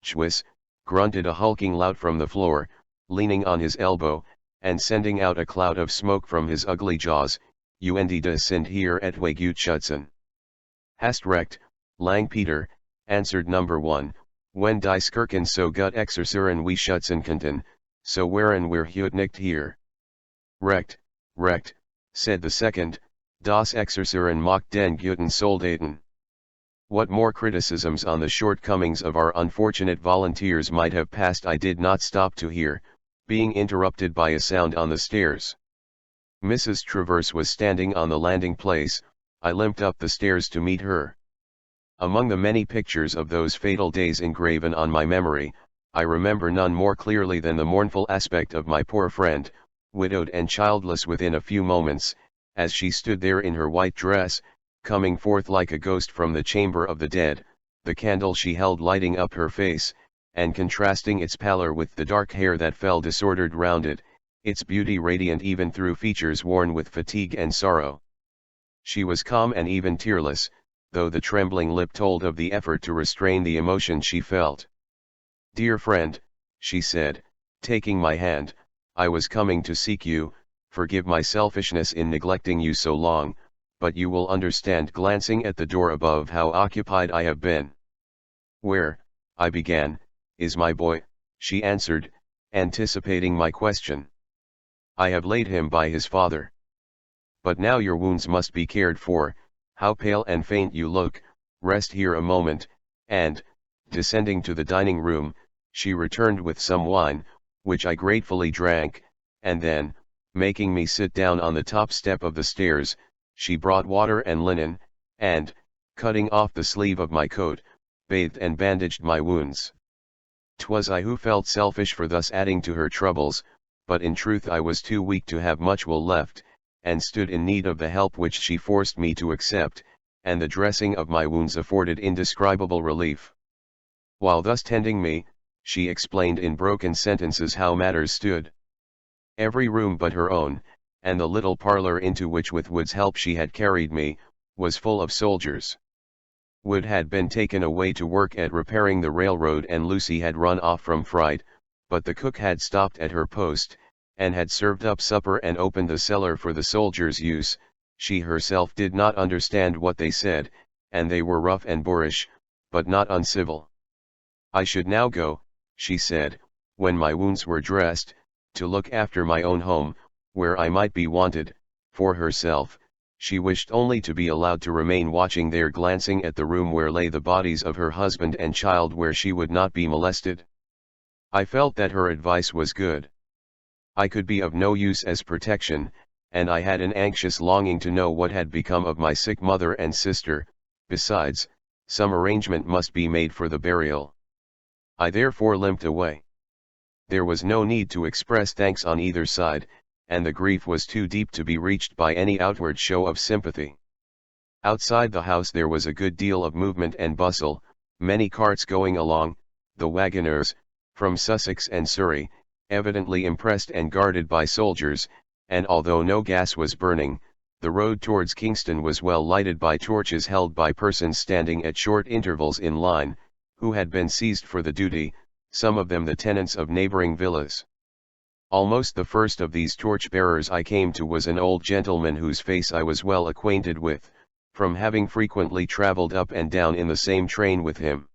"Schwiss," grunted a hulking lout from the floor, leaning on his elbow, and sending out a cloud of smoke from his ugly jaws. "Und sind hier etwa gut schützen." "Hast recht, Lang Peter," answered number one, When die skirken so gut exerceren we schutsen kanten, so waren wir heut nicht hier. Recht, said the second, das exerceren macht den guten Soldaten. What more criticisms on the shortcomings of our unfortunate volunteers might have passed I did not stop to hear, being interrupted by a sound on the stairs. Mrs. Traverse was standing on the landing place. I limped up the stairs to meet her. Among the many pictures of those fatal days engraven on my memory, I remember none more clearly than the mournful aspect of my poor friend, widowed and childless within a few moments, as she stood there in her white dress, coming forth like a ghost from the chamber of the dead, the candle she held lighting up her face, and contrasting its pallor with the dark hair that fell disordered round it, its beauty radiant even through features worn with fatigue and sorrow. She was calm and even tearless, though the trembling lip told of the effort to restrain the emotion she felt. "Dear friend," she said, taking my hand, "I was coming to seek you, forgive my selfishness in neglecting you so long, but you will understand glancing at the door above how occupied I have been." "Where," I began, "is my boy?" she answered, anticipating my question. "I have laid him by his father." "But now your wounds must be cared for, how pale and faint you look, rest here a moment," and, descending to the dining room, she returned with some wine, which I gratefully drank, and then, making me sit down on the top step of the stairs, she brought water and linen, and, cutting off the sleeve of my coat, bathed and bandaged my wounds. 'Twas I who felt selfish for thus adding to her troubles, but in truth I was too weak to have much will left, and stood in need of the help which she forced me to accept, and the dressing of my wounds afforded indescribable relief. While thus tending me, she explained in broken sentences how matters stood. Every room but her own, and the little parlor into which with Wood's help she had carried me, was full of soldiers. Wood had been taken away to work at repairing the railroad and Lucy had run off from fright, but the cook had stopped at her post, and had served up supper and opened the cellar for the soldiers' use. She herself did not understand what they said, and they were rough and boorish, but not uncivil. I should now go, she said, when my wounds were dressed, to look after my own home, where I might be wanted. For herself, she wished only to be allowed to remain watching there, glancing at the room where lay the bodies of her husband and child, where she would not be molested. I felt that her advice was good. I could be of no use as protection, and I had an anxious longing to know what had become of my sick mother and sister. Besides, some arrangement must be made for the burial. I therefore limped away. There was no need to express thanks on either side, and the grief was too deep to be reached by any outward show of sympathy. Outside the house there was a good deal of movement and bustle, many carts going along, the wagoners, from Sussex and Surrey, evidently impressed and guarded by soldiers, and although no gas was burning, the road towards Kingston was well lighted by torches held by persons standing at short intervals in line, who had been seized for the duty, some of them the tenants of neighboring villas. Almost the first of these torch-bearers I came to was an old gentleman whose face I was well acquainted with, from having frequently travelled up and down in the same train with him.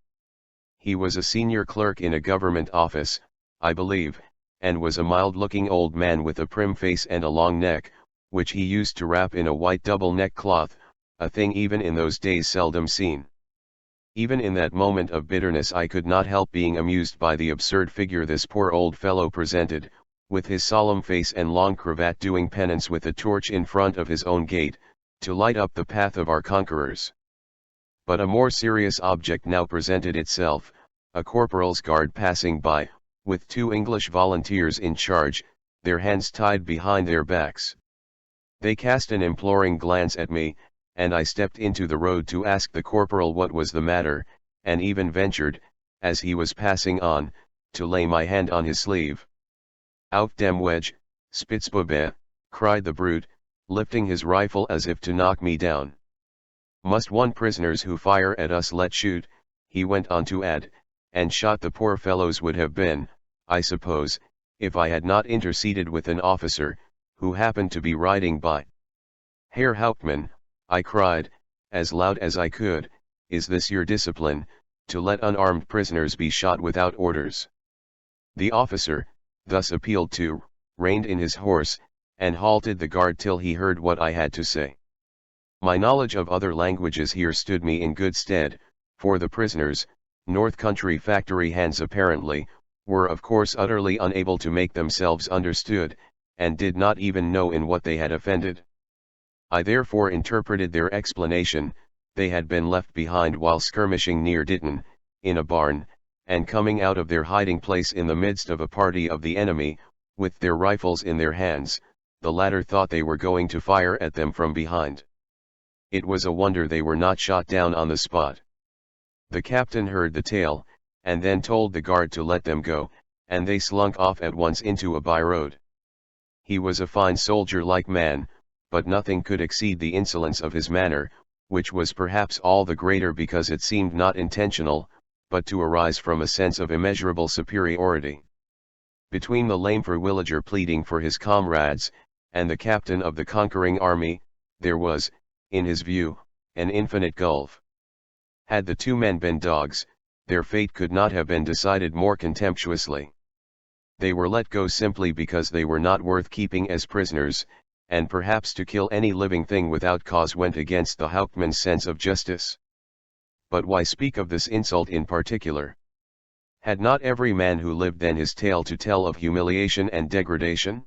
He was a senior clerk in a government office, I believe, and was a mild-looking old man with a prim face and a long neck, which he used to wrap in a white double neckcloth, a thing even in those days seldom seen. Even in that moment of bitterness I could not help being amused by the absurd figure this poor old fellow presented, with his solemn face and long cravat, doing penance with a torch in front of his own gate, to light up the path of our conquerors. But a more serious object now presented itself, a corporal's guard passing by, with 2 English volunteers in charge, their hands tied behind their backs. They cast an imploring glance at me, and I stepped into the road to ask the corporal what was the matter, and even ventured, as he was passing on, to lay my hand on his sleeve. "Auf dem Wedge, Spitzbube," cried the brute, lifting his rifle as if to knock me down. "Must one prisoners who fire at us let shoot," he went on to add, "and shot the poor fellows would have been, I suppose, if I had not interceded with an officer, who happened to be riding by." "Herr Hauptmann," I cried, as loud as I could, "is this your discipline, to let unarmed prisoners be shot without orders. The officer, thus appealed to, reined in his horse, and halted the guard till he heard what I had to say. My knowledge of other languages here stood me in good stead, for the prisoners, North Country factory hands apparently, were of course utterly unable to make themselves understood, and did not even know in what they had offended. I therefore interpreted their explanation. They had been left behind while skirmishing near Ditton, in a barn, and coming out of their hiding place in the midst of a party of the enemy, with their rifles in their hands, the latter thought they were going to fire at them from behind. It was a wonder they were not shot down on the spot. The captain heard the tale, and then told the guard to let them go, and they slunk off at once into a by-road. He was a fine soldier-like man, but nothing could exceed the insolence of his manner, which was perhaps all the greater because it seemed not intentional, but to arise from a sense of immeasurable superiority. Between the lame villager pleading for his comrades, and the captain of the conquering army, there was, in his view, an infinite gulf. Had the two men been dogs, their fate could not have been decided more contemptuously. They were let go simply because they were not worth keeping as prisoners, and perhaps to kill any living thing without cause went against the Hauptmann's sense of justice. But why speak of this insult in particular? Had not every man who lived then his tale to tell of humiliation and degradation?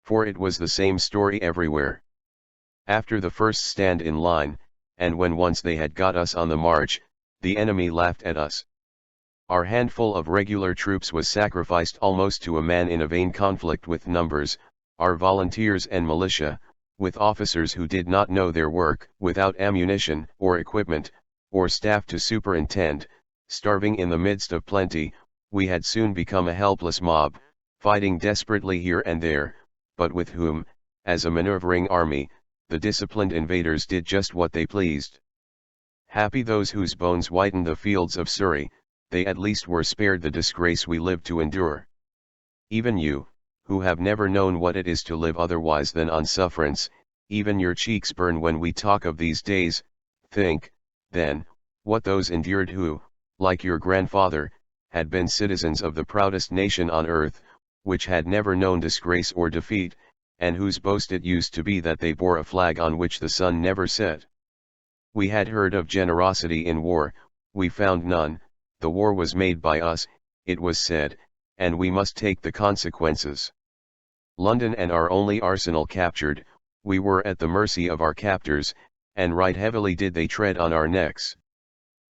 For it was the same story everywhere. After the first stand in line, and when once they had got us on the march, the enemy laughed at us. Our handful of regular troops was sacrificed almost to a man in a vain conflict with numbers, our volunteers and militia, with officers who did not know their work, without ammunition, or equipment, or staff to superintend, starving in the midst of plenty. We had soon become a helpless mob, fighting desperately here and there, but with whom, as a maneuvering army, the disciplined invaders did just what they pleased. Happy those whose bones whitened the fields of Surrey, they at least were spared the disgrace we lived to endure. Even you, who have never known what it is to live otherwise than on sufferance, even your cheeks burn when we talk of these days. Think, then, what those endured who, like your grandfather, had been citizens of the proudest nation on earth, which had never known disgrace or defeat, and whose boast it used to be that they bore a flag on which the sun never set. We had heard of generosity in war, we found none. The war was made by us, it was said, and we must take the consequences. London and our only arsenal captured, we were at the mercy of our captors, and right heavily did they tread on our necks.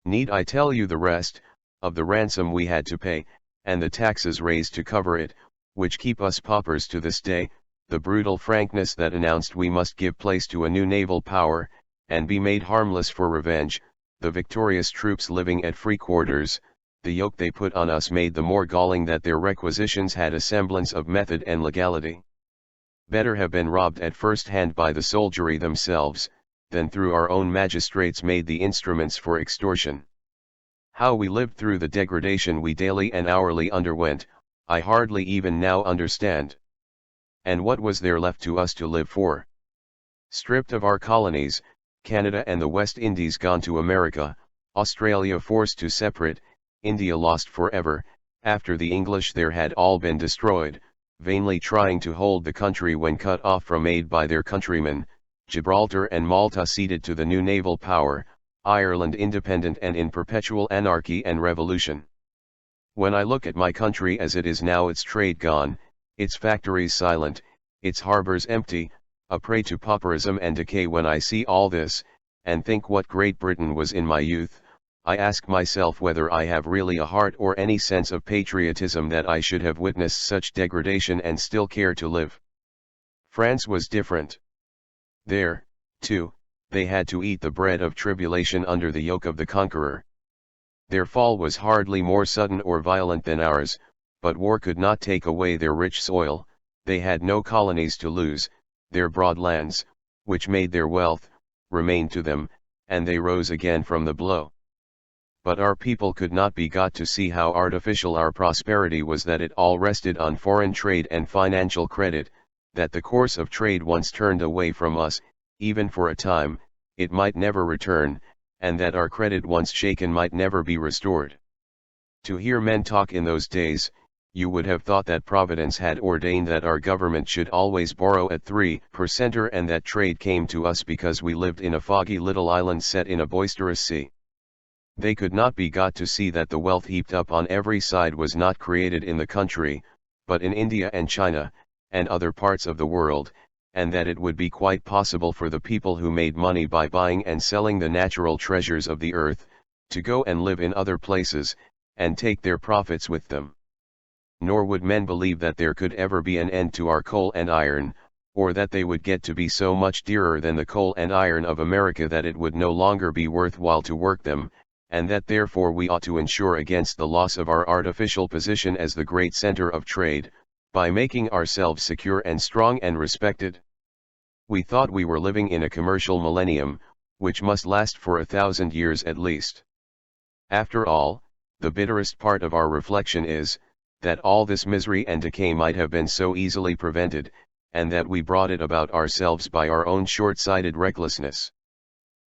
Need I tell you the rest, of the ransom we had to pay, and the taxes raised to cover it, which keep us paupers to this day, the brutal frankness that announced we must give place to a new naval power, and be made harmless for revenge, the victorious troops living at free quarters, the yoke they put on us made the more galling that their requisitions had a semblance of method and legality. Better have been robbed at first hand by the soldiery themselves, than through our own magistrates made the instruments for extortion. How we lived through the degradation we daily and hourly underwent, I hardly even now understand. And what was there left to us to live for? Stripped of our colonies, Canada and the West Indies gone to America, Australia forced to separate, India lost forever, after the English there had all been destroyed, vainly trying to hold the country when cut off from aid by their countrymen, Gibraltar and Malta ceded to the new naval power, Ireland independent and in perpetual anarchy and revolution. When I look at my country as it is now, its trade gone, its factories silent, its harbors empty, a prey to pauperism and decay, when I see all this, and think what Great Britain was in my youth, I ask myself whether I have really a heart or any sense of patriotism that I should have witnessed such degradation and still care to live. France was different. There, too, they had to eat the bread of tribulation under the yoke of the conqueror. Their fall was hardly more sudden or violent than ours, but war could not take away their rich soil. They had no colonies to lose, their broad lands, which made their wealth, remained to them, and they rose again from the blow. But our people could not be got to see how artificial our prosperity was, that it all rested on foreign trade and financial credit, that the course of trade once turned away from us, even for a time, it might never return, and that our credit once shaken might never be restored. To hear men talk in those days, you would have thought that Providence had ordained that our government should always borrow at 3% and that trade came to us because we lived in a foggy little island set in a boisterous sea. They could not be got to see that the wealth heaped up on every side was not created in the country, but in India and China, and other parts of the world, and that it would be quite possible for the people who made money by buying and selling the natural treasures of the earth, to go and live in other places, and take their profits with them. Nor would men believe that there could ever be an end to our coal and iron, or that they would get to be so much dearer than the coal and iron of America that it would no longer be worthwhile to work them, and that therefore we ought to insure against the loss of our artificial position as the great center of trade, by making ourselves secure and strong and respected. We thought we were living in a commercial millennium, which must last for 1,000 years at least. After all, the bitterest part of our reflection is, that all this misery and decay might have been so easily prevented, and that we brought it about ourselves by our own short-sighted recklessness.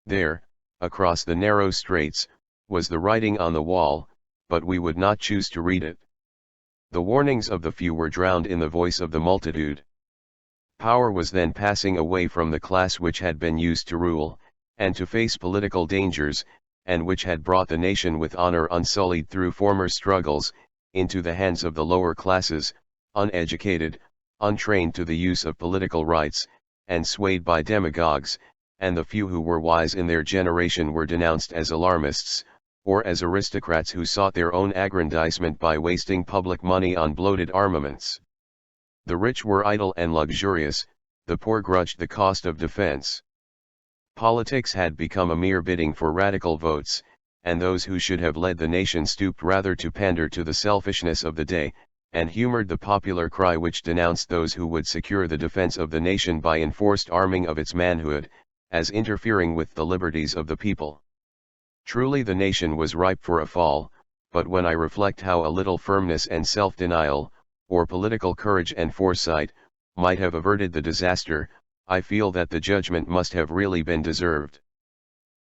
There, across the narrow straits, was the writing on the wall, but we would not choose to read it. The warnings of the few were drowned in the voice of the multitude. Power was then passing away from the class which had been used to rule, and to face political dangers, and which had brought the nation with honor unsullied through former struggles, into the hands of the lower classes, uneducated, untrained to the use of political rights, and swayed by demagogues, and the few who were wise in their generation were denounced as alarmists, or as aristocrats who sought their own aggrandizement by wasting public money on bloated armaments. The rich were idle and luxurious, the poor grudged the cost of defense. Politics had become a mere bidding for radical votes, and those who should have led the nation stooped rather to pander to the selfishness of the day, and humored the popular cry which denounced those who would secure the defense of the nation by enforced arming of its manhood, as interfering with the liberties of the people. Truly the nation was ripe for a fall, but when I reflect how a little firmness and self-denial, or political courage and foresight, might have averted the disaster, I feel that the judgment must have really been deserved.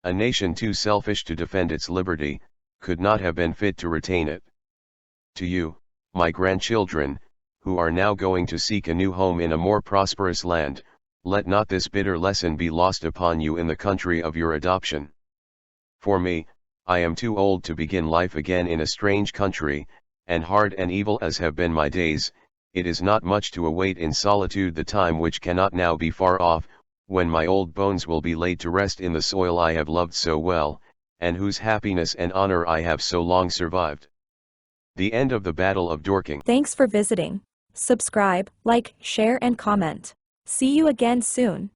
A nation too selfish to defend its liberty, could not have been fit to retain it. To you, my grandchildren, who are now going to seek a new home in a more prosperous land, let not this bitter lesson be lost upon you in the country of your adoption. For me, I am too old to begin life again in a strange country, and hard and evil as have been my days, it is not much to await in solitude the time which cannot now be far off, when my old bones will be laid to rest in the soil I have loved so well, and whose happiness and honor I have so long survived. The end of the Battle of Dorking. Thanks for visiting. Subscribe, like, share and comment. See you again soon.